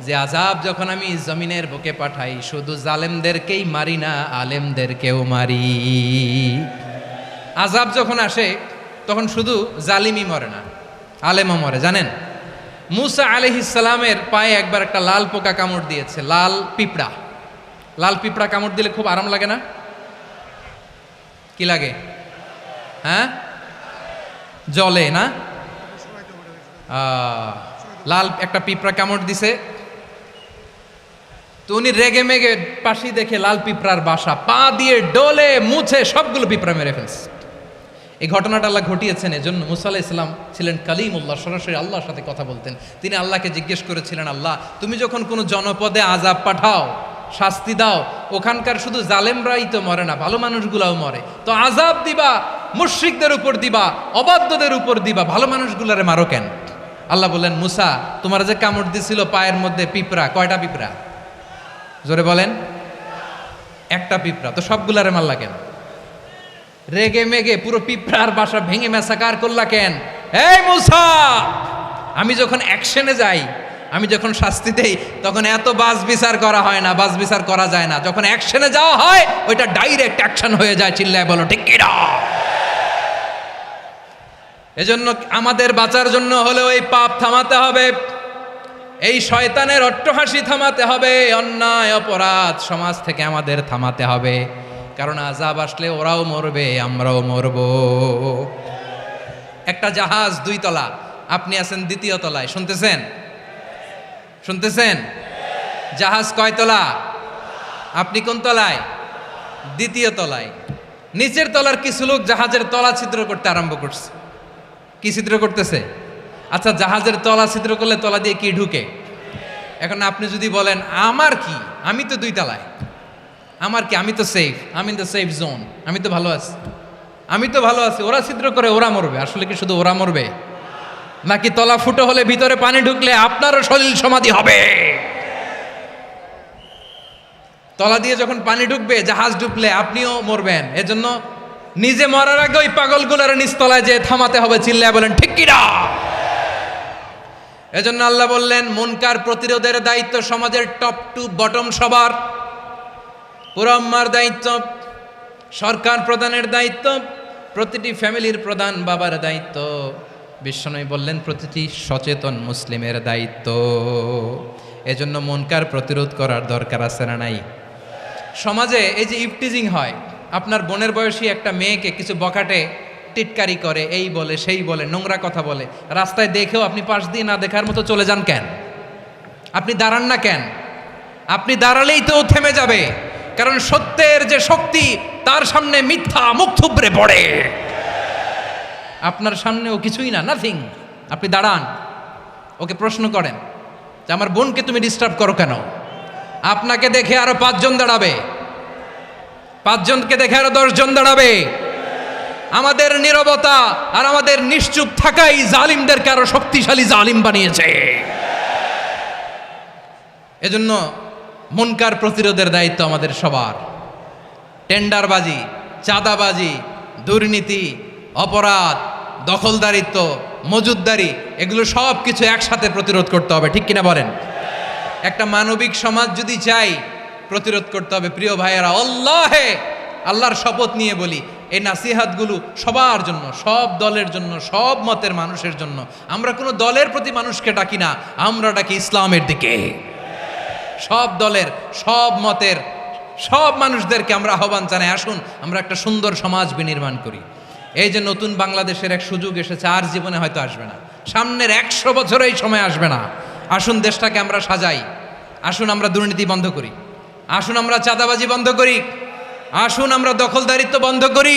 যে আযাব যখন আমি জমিনের বুকে পাঠাই, শুধু জালেমদেরকেই মারি না, আলেমদেরকেও মারি। আযাব যখন আসে তখন শুধু জালিমই মরে না, আলেমও মরে। জানেন, মুসা আলাইহিস সালামের পায়ে একবার একটা লাল পোকা কামড় দিয়েছে, লাল পিঁপড়া। লাল পিঁপড়া কামড় দিলে খুব আরাম লাগে না? কি লাগে? হ্যাঁ, জলে না? লাল একটা পিঁপড়া কামড় দিছে, তো উনি রেগে মেগে পাশি দেখে লাল পিঁপড়ার বাসা, পা দিয়ে ডলে মুছে সবগুলো পিঁপড়া মেরে ফেলছে। এই ঘটনাটা আল্লাহ ঘটিয়েছেন এজন্য। মুসা আলাইহিস সালাম ছিলেন কালিমুল্লাহ, সরাসরি আল্লাহর সাথে কথা বলতেন। তিনি আল্লাহকে জিজ্ঞেস করেছিলেন, আল্লাহ তুমি যখন কোনো জনপদে আযাব পাঠাও, শাস্তি দাও, ওখানকার শুধু জালেমরাই তো মরে না, ভালো মানুষগুলাও মরে, তো আযাব দিবা মুশরিকদের উপর দিবা, অবাধ্যদের উপর দিবা, ভালো মানুষগুলারে মারো কেন? আল্লাহ বললেন, মুসা তোমার যে কামড় দিছিল পায়ের মধ্যে পিঁপড়া, কয়টা পিঁপড়া? জোরে বলেন। একটা পিঁপড়া, তো সবগুলারে মারলা কেন? রেগে মেগে পুরো পিঁপড়ার বাসা ভেঙে ম্যাসাকার করলা কেন? এই মুসা, আমি যখন অ্যাকশনে যাই, আমি যখন শাস্তি দেই, তখন এত বাস বিচার করা হয় না, বাস বিচার করা যায় না। যখন অ্যাকশনে যাওয়া হয়, ওইটা ডাইরেক্ট অ্যাকশন হয়ে যায়। চিল্লায় বলো ঠিক কি না? এজন্য আমাদের বাঁচার জন্য হলে ওই পাপ থামাতে হবে, এই শয়তানের অট্টহাসি থামাতে হবে, অন্যায় অপরাধ সমাজ থেকে আমাদের থামাতে হবে। কারণ আযাব আসলে ওরাও মরবে, আমরাও মরব। একটা জাহাজ 2 তলা, আপনি আছেন 2য় তলায়, শুনতেছেন? শুনতেছেন? জাহাজ কয় তলা? আপনি কোন তলায়? 2য় তলায়। নিচের তলার কিছু লোক জাহাজের তলা ছিদ্র করতে আরম্ভ করছে। কি ছিদ্র করতেছে? আচ্ছা, জাহাজের তলা ছিদ্র করলে তলা দিয়ে কি ঢুকে? এখন আপনি যদি বলেন আমার কি, আমি তো 2 তলায়, আমার কি, আমি তো সেফ, আমি ইন দ্য সেফ জোন, আমি তো ভালো আছি, আমি তো ভালো আছি, ওরা ছিদ্র করে ওরা মরবে। আসলে কি শুধু ওরা মরবে, নাকি তলা ফুটো হলে ভিতরে পানি ঢুকলে আপনারও সলিল সমাধি হবে? তলা দিয়ে যখন পানি ঢুকবে, জাহাজ ঢুকলে আপনিও মরবেন। এজন্য নিজে মরার আগে ওই পাগলগুলোর নিচতলায় যে থামাতে হবে। চিল্লায় বলেন ঠিক কি না? এজন্য আল্লাহ বললেন, মুনকার প্রতিরোধের দায়িত্ব সমাজের টপ টু বটম সবার। পুরো আম্মার দায়িত্ব, সরকার প্রধানের দায়িত্ব, প্রতিটি ফ্যামিলির প্রধান বাবার দায়িত্ব, বিশ্বনবী বললেন প্রতিটি সচেতন মুসলিমের দায়িত্ব। এজন্য মুনকার প্রতিরোধ করার দরকার আছে না নাই? সমাজে এই যে ইফটিজিং হয়, আপনার বোনের বয়সী একটা মেয়েকে কিছু বখাটে টিটকারি করে, এই বলে সেই বলে, নোংরা কথা বলে, রাস্তায় দেখেও আপনি পাশ দিয়ে না দেখার মতো চলে যান কেন? আপনি দাঁড়ান না কেন? আপনি দাঁড়ালেই তো থেমে যাবে, কারণ সত্যের যে শক্তি, তার সামনে মিথ্যা মুখ থুবড়ে পড়ে। আপনার সামনে ও কিছুই না, নাথিং। আপনি দাঁড়ান, ওকে প্রশ্ন করেন যে আমার বোনকে তুমি ডিস্টার্ব করো কেন? আপনাকে দেখে আরো 5 জন দাঁড়াবে, 5 জনকে দেখে আরো 10 জন দাঁড়াবে। আমাদের নীরবতা আর আমাদের নিশ্চুপ থাকাই জালিমদেরকে আরো শক্তিশালী জালিম বানিয়েছে। এজন্য মুনকার প্রতিরোধের দায়িত্ব আমাদের সবার। টেন্ডারবাজি, চাঁদাবাজি, দুর্নীতি, অপরাধ, দখলদারিত্ব, মজুদদারি, এগুলো সব কিছু একসাথে প্রতিরোধ করতে হবে। ঠিক কিনা বলেন? একটা মানবিক সমাজ যদি চাই, প্রতিরোধ করতে হবে। প্রিয় ভাইয়েরা, আল্লাহর শপথ নিয়ে বলি, এই নাসিহাতগুলো সবার জন্য, সব দলের জন্য, সব মতের মানুষের জন্য। আমরা কোনো দলের প্রতি মানুষকে ডাকি না, আমরা ডাকি ইসলামের দিকে। সব দলের, সব মতের সব মানুষদেরকে আমরা আহ্বান জানাই, আসুন আমরা একটা সুন্দর সমাজ বিনির্মাণ করি। এই যে নতুন বাংলাদেশের এক সুযোগ এসেছে, আর জীবনে হয়তো আসবে না, সামনের 100 বছর এই সময় আসবে না। আসুন দেশটাকে আমরা সাজাই, আসুন আমরা দুর্নীতি বন্ধ করি, আসুন আমরা চাঁদাবাজি বন্ধ করি, আসুন আমরা দখলদারিত্ব বন্ধ করি,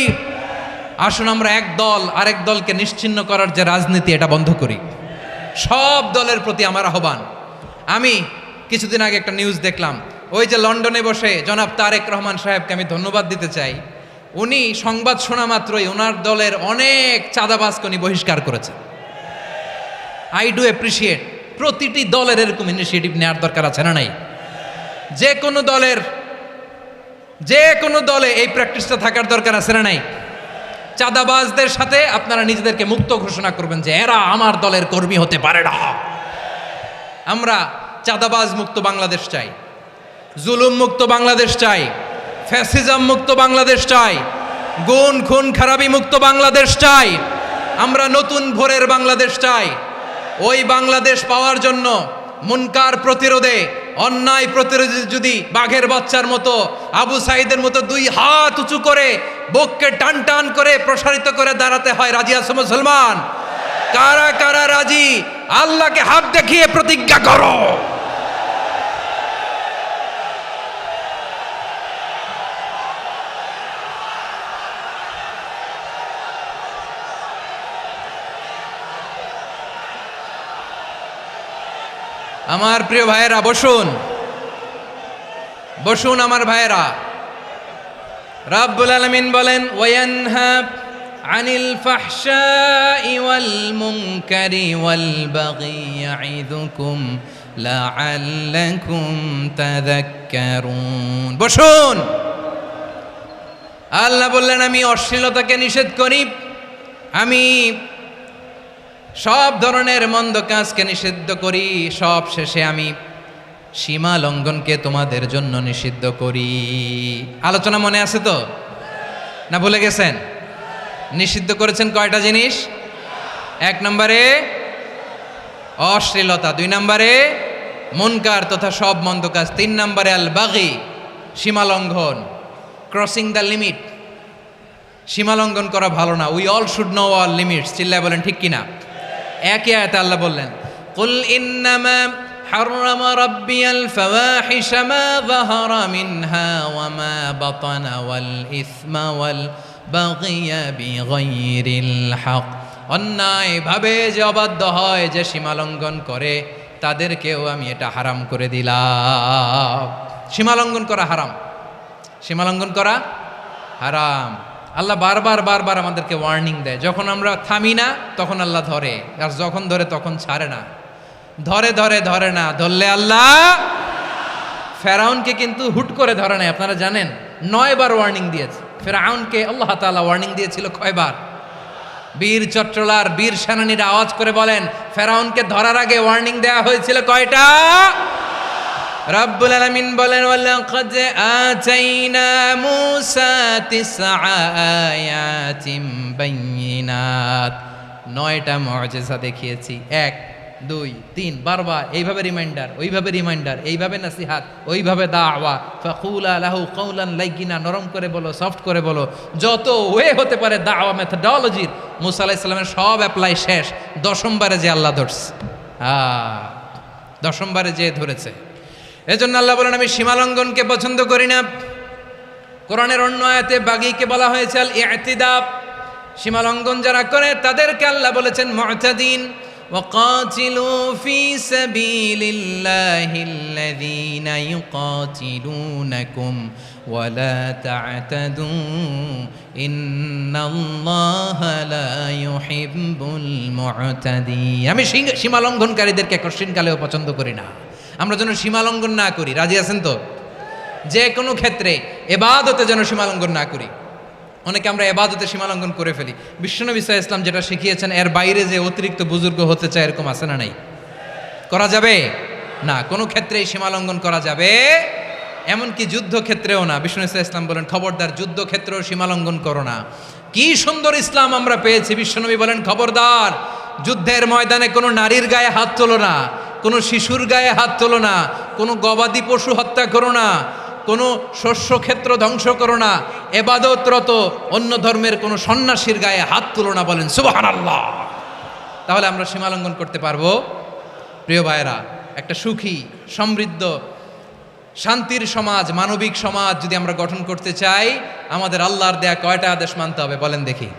আসুন আমরা এক দল আরেক দলকে নিশ্চিহ্ন করার যে রাজনীতি এটা বন্ধ করি। সব দলের প্রতি আমার আহ্বান। আমি কিছুদিন আগে একটা নিউজ দেখলাম, ওই যে লন্ডনে বসে জনাব তারেক রহমান সাহেবকে আমি ধন্যবাদ দিতে চাই, উনি সংবাদ শোনা মাত্রই ওনার দলের অনেক চাঁদাবাজকে উনি বহিষ্কার করেছে। I do appreciate. প্রতিটি দলের এরকম ইনিশিয়েটিভ নেওয়ার দরকার আছে না নাই? যে কোনো দলে এই প্র্যাকটিসটা থাকার দরকার আছে না নাই? চাঁদাবাজদের সাথে আপনারা নিজেদেরকে মুক্ত ঘোষণা করবেন যে এরা আমার দলের কর্মী হতে পারে না। আমরা চাঁদাবাজ মুক্ত বাংলাদেশ চাই, জুলুম মুক্ত বাংলাদেশ চাই, ফ্যাসিজম মুক্ত বাংলাদেশ চাই, গুণ খুন খারাপি মুক্ত বাংলাদেশ চাই। আমরা নতুন ভোরের বাংলাদেশ চাই। ওই বাংলাদেশ পাওয়ার জন্য মুনকার প্রতিরোধে, অন্যায় প্রতিরোধে যদি বাঘের বাচ্চার মতো, আবু সাইদের মতো 2 হাত উঁচু করে বুককে টান টান করে প্রসারিত করে দাঁড়াতে হয়, রাজি আছো মুসলমান? কারা কারা রাজি? আল্লাহকে হাত দেখিয়ে প্রতিজ্ঞা করো। আমার প্রিয় ভাইয়েরা, বসুন বসুন আমার ভাইয়েরা। রাব্বুল আলামিন বলেন, ওয়ায়ানহা আনিল ফাহশাই ওয়াল মুনকারি ওয়াল বাগি ইয়াইদুকুম লাআল্লাকুম তাযাক্কারুন। বসুন। আল্লাহ বললেন, আমি অশ্লীলতাকে নিষেধ করি, আমি সব ধরনের মন্দ কাজকে নিষিদ্ধ করি, সব শেষে আমি সীমা লঙ্ঘনকে তোমাদের জন্য নিষিদ্ধ করি। আলোচনা মনে আছে তো, না ভুলে গেছেন? নিষিদ্ধ করেছেন কয়টা জিনিস? 1 নম্বরে অশ্লীলতা, 2 নম্বরে মুনকার তথা সব মন্দ কাজ, 3 নম্বরে আল বাগি, সীমা লঙ্ঘন, ক্রসিং দ্য লিমিট। সীমা লঙ্ঘন করা ভালো না। We all should know our limits. চিল্লায় বলেন ঠিক কিনা? একই আয়াতে আল্লাহ বললেন, কুল ইন্নামা হাররামা রাব্বিয়াল ফাওয়াহিশা মা যাহারা মিনহা ওয়া মা বাতানা ওয়াল ইসমা ওয়াল বাগিয়া বিগাইরিল হক। অন্যায় ভাবে যে অবাধ্য হয়, যে সীমা লঙ্ঘন করে, তাদেরকেও আমি এটা হারাম করে দিলাম। সীমা লঙ্ঘন করা হারাম, সীমা লঙ্ঘন করা হারাম। আল্লাহ বারবার আমাদেরকে ওয়ার্নিং দেয়। যখন আমরা থামি না তখন আল্লাহ ধরে, আর যখন ধরে তখন ছাড়ে না। ধরে না, ধরলে আল্লাহ। ফেরাউনকে কিন্তু হুট করে ধরে নাই, আপনারা জানেন 9 বার ওয়ার্নিং দিয়েছে। ফেরাউনকে আল্লাহ তাআলা ওয়ার্নিং দিয়েছিল কয়বার? বীর চট্টলার বীর সেনানীরা আওয়াজ করে বলেন, ফেরাউনকে ধরার আগে ওয়ার্নিং দেওয়া হয়েছিল কয়টা? রাব্বুল আলামিন বলেন, ওয়ালাকাদ আতাইনা মূসা 9 আয়াতিন বাইয়িনাত। 9টা মুআজিজা দেখিয়েছি। 1 2 3 বারবার এইভাবে রিমাইন্ডার, ওইভাবে রিমাইন্ডার, এইভাবে নসিহাত, ওইভাবে দাওয়া। ফাকুলা লাহু কাওলান লাইয়িনা, নরম করে বলো, সফট করে বলো, যত ওয়ে হতে পারে দাওয়া মেথোডোলজির। মূসা আলাইহিস সালামের সব অ্যাপ্লাই শেষ। 10ম বারে যে আল্লাহ ধরছে, 10ম বারে যে ধরেছে। এজন্য আল্লাহ বলেন, আমি সীমালঙ্ঘনকে পছন্দ করি না। কোরআনের অন্য আয়াতে বাগীকে বলা হয়েছে আল ইতিদা। সীমালঙ্ঘন যারা করে তাদেরকে আল্লাহ বলেছেন মুতাদিন। ওয়াকাতিলু ফি সাবিলিল্লাহিল্লাযীনা ইউকাতিলুনাকুম ওয়ালা তা'তাদু ইন্নাল্লাহা লা ইউহিব্বুল মুতাদিন। আমি সীমালঙ্ঘনকারীদেরকে কোশ্চিনকালেও পছন্দ করি না। আমরা যেন সীমালঙ্ঘন না করি। রাজি আছেন তো? যে কোনো ক্ষেত্রে এবাদতে যেন সীমালঙ্ঘন না করি। অনেকে আমরা এবাদতে সীমালঙ্ঘন করে ফেলি। বিশ্বনবী সাল্লাল্লাহু আলাইহি ওয়াসাল্লাম যেটা শিখিয়েছেন, এর বাইরে যে অতিরিক্ত বুজুর্গ হতে চায়, এরকম আছে না নাই? করা যাবে না, কোনো ক্ষেত্রেই সীমালঙ্ঘন করা যাবে, এমনকি যুদ্ধক্ষেত্রেও না। বিশ্বনবী সাল্লাল্লাহু আলাইহি ওয়াসাল্লাম বলেন, খবরদার যুদ্ধক্ষেত্রেও সীমালঙ্ঘন করো না। কি সুন্দর ইসলাম আমরা পেয়েছি। বিশ্বনবী বলেন, খবরদার যুদ্ধের ময়দানে কোনো নারীর গায়ে হাত তোলো না, কোনো শিশুর গায়ে হাত তোলো না, কোনো গবাদি পশু হত্যা করো না, কোনো শস্যক্ষেত্র ধ্বংস করো না, এবাদতরত অন্য ধর্মের কোনো সন্ন্যাসীর গায়ে হাত তুলো না, বলেন সুবহানাল্লাহ। তাহলে আমরা সীমালঙ্ঘন করতে পারবো। প্রিয় ভাইয়েরা, একটা সুখী, সমৃদ্ধ, শান্তির সমাজ, মানবিক সমাজ যদি আমরা গঠন করতে চাই, আমাদের আল্লাহর দেয়া কয়টা আদেশ মানতে হবে বলেন দেখি?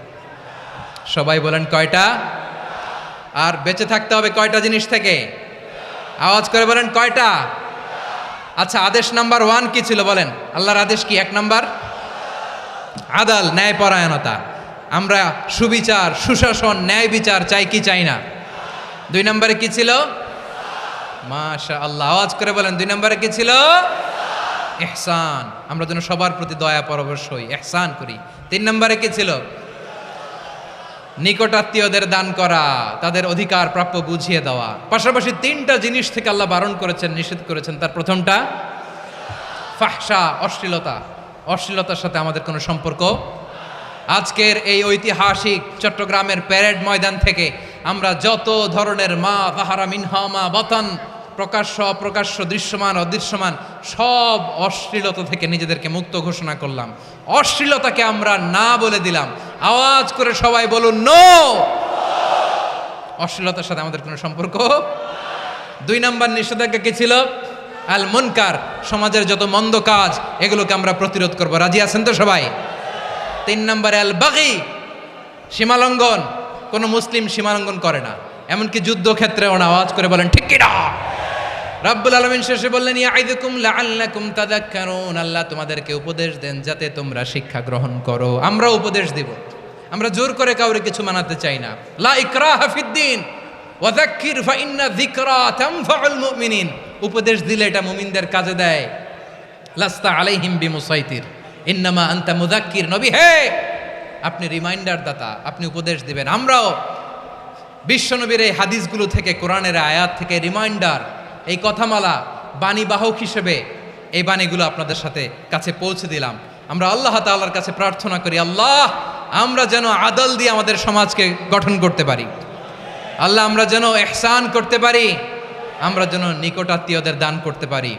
সবাই বলেন কয়টা? আর বেঁচে থাকতে হবে কয়টা জিনিস থেকে? আওয়াজ করে বলেন কয়টা? আচ্ছা, আদেশ নাম্বার 1 কি ছিল বলেন? আল্লাহর আদেশ কি? 1 নাম্বার আদাল, ন্যায়পরায়ণতা। আমরা সুবিচার, সুশাসন, ন্যায় বিচার চাই কি চাই না? 2 নম্বরে কি ছিল? মাশাআল্লাহ, আওয়াজ করে বলেন 2 নম্বরে কি ছিল? ইহসান, আমরা যেন সবার প্রতি দয়া পরবশ হই, ইহসান করি। 3 নম্বরে কি ছিল? নিকটাত্মীয়দের দান করা, তাদের অধিকার প্রাপ্য বুঝিয়ে দেওয়া। পাশাপাশি 3টা জিনিস থেকে আল্লাহ বারণ করেছেন, নিষেধ করেছেন। তার প্রথমটা ফাহশা, অশ্লীলতা। অশ্লীলতার সাথে আমাদের কোনো সম্পর্ক। আজকের এই ঐতিহাসিক চট্টগ্রামের প্যারেড ময়দান থেকে আমরা যত ধরনের মা যাহারা মিনহা মা বাতান, প্রকাশ্য অপ্রকাশ্য, দৃশ্যমান অদৃশ্যমান, সব অশ্লীলতা থেকে নিজেদেরকে মুক্ত ঘোষণা করলাম। অশ্লীলতাকে আমরা না বলে দিলাম। আওয়াজ করে সবাই বলুন নো। অশ্লীলতার সাথে আমাদের কোনো সম্পর্ক। 2 নম্বর নিষেধাজ্ঞা কি ছিল? আল মুনকার, সমাজের যত মন্দ কাজ এগুলোকে আমরা প্রতিরোধ করব। রাজি আছেন তো সবাই? 3 নম্বরে আল বাগি, সীমালঙ্ঘন। কোনো মুসলিম সীমালঙ্ঘন করে না, এমনকি যুদ্ধক্ষেত্রেও না। আওয়াজ করে বলেন ঠিক কি না? রাব্বুল আলামিন শেষে বললেন ইয়াইদুকুম লাআল্লাকুম তাযাক্কারুন, আল্লাহ তোমাদেরকে উপদেশ দেন যাতে তোমরা শিক্ষা গ্রহণ করো। আমরা উপদেশ দিব, আমরা জোর করে কাউরে কিছু মানাতে চাই না। লা ইকরাহা ফিদ্দিন ওয়া যাক্কির ফাইন্না যিকরা তানফাউল মুমিনিন। উপদেশ দিলে এটা মুমিনদের কাজে দেয়। লাস্তা আলাইহিম বিমুসাইতির ইন্নামা আনতা মুযাক্কির। নবী হে, আপনি রিমাইন্ডার দাতা, আপনি উপদেশ দিবেন। আমরাও বিশ্বনবীর এই হাদিসগুলো থেকে, কোরআনের আয়াত থেকে রিমাইন্ডার, এই কথামালা, বাণীবাহক হিসেবে এই বাণীগুলো আপনাদের সাথে কাছে পৌঁছে দিলাম। আমরা আল্লাহ তাআলার কাছে প্রার্থনা করি, আল্লাহ আমরা যেন আদল দিয়ে আমাদের সমাজকে গঠন করতে পারি। আল্লাহ আমরা যেন ইহসান করতে পারি, আমরা যেন নিকটাত্মীয়দের দান করতে পারি।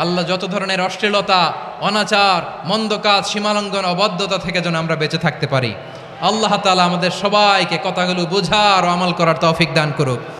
আল্লাহ যত ধরনের অশ্লীলতা, অনাচার, মন্দ কাজ, সীমালঙ্ঘন, অবাধ্যতা থেকে যেন আমরা বেঁচে থাকতে পারি। আল্লাহ তাআলা আমাদের সবাইকে কথাগুলো বোঝার ও আমল করার তৌফিক দান করুক।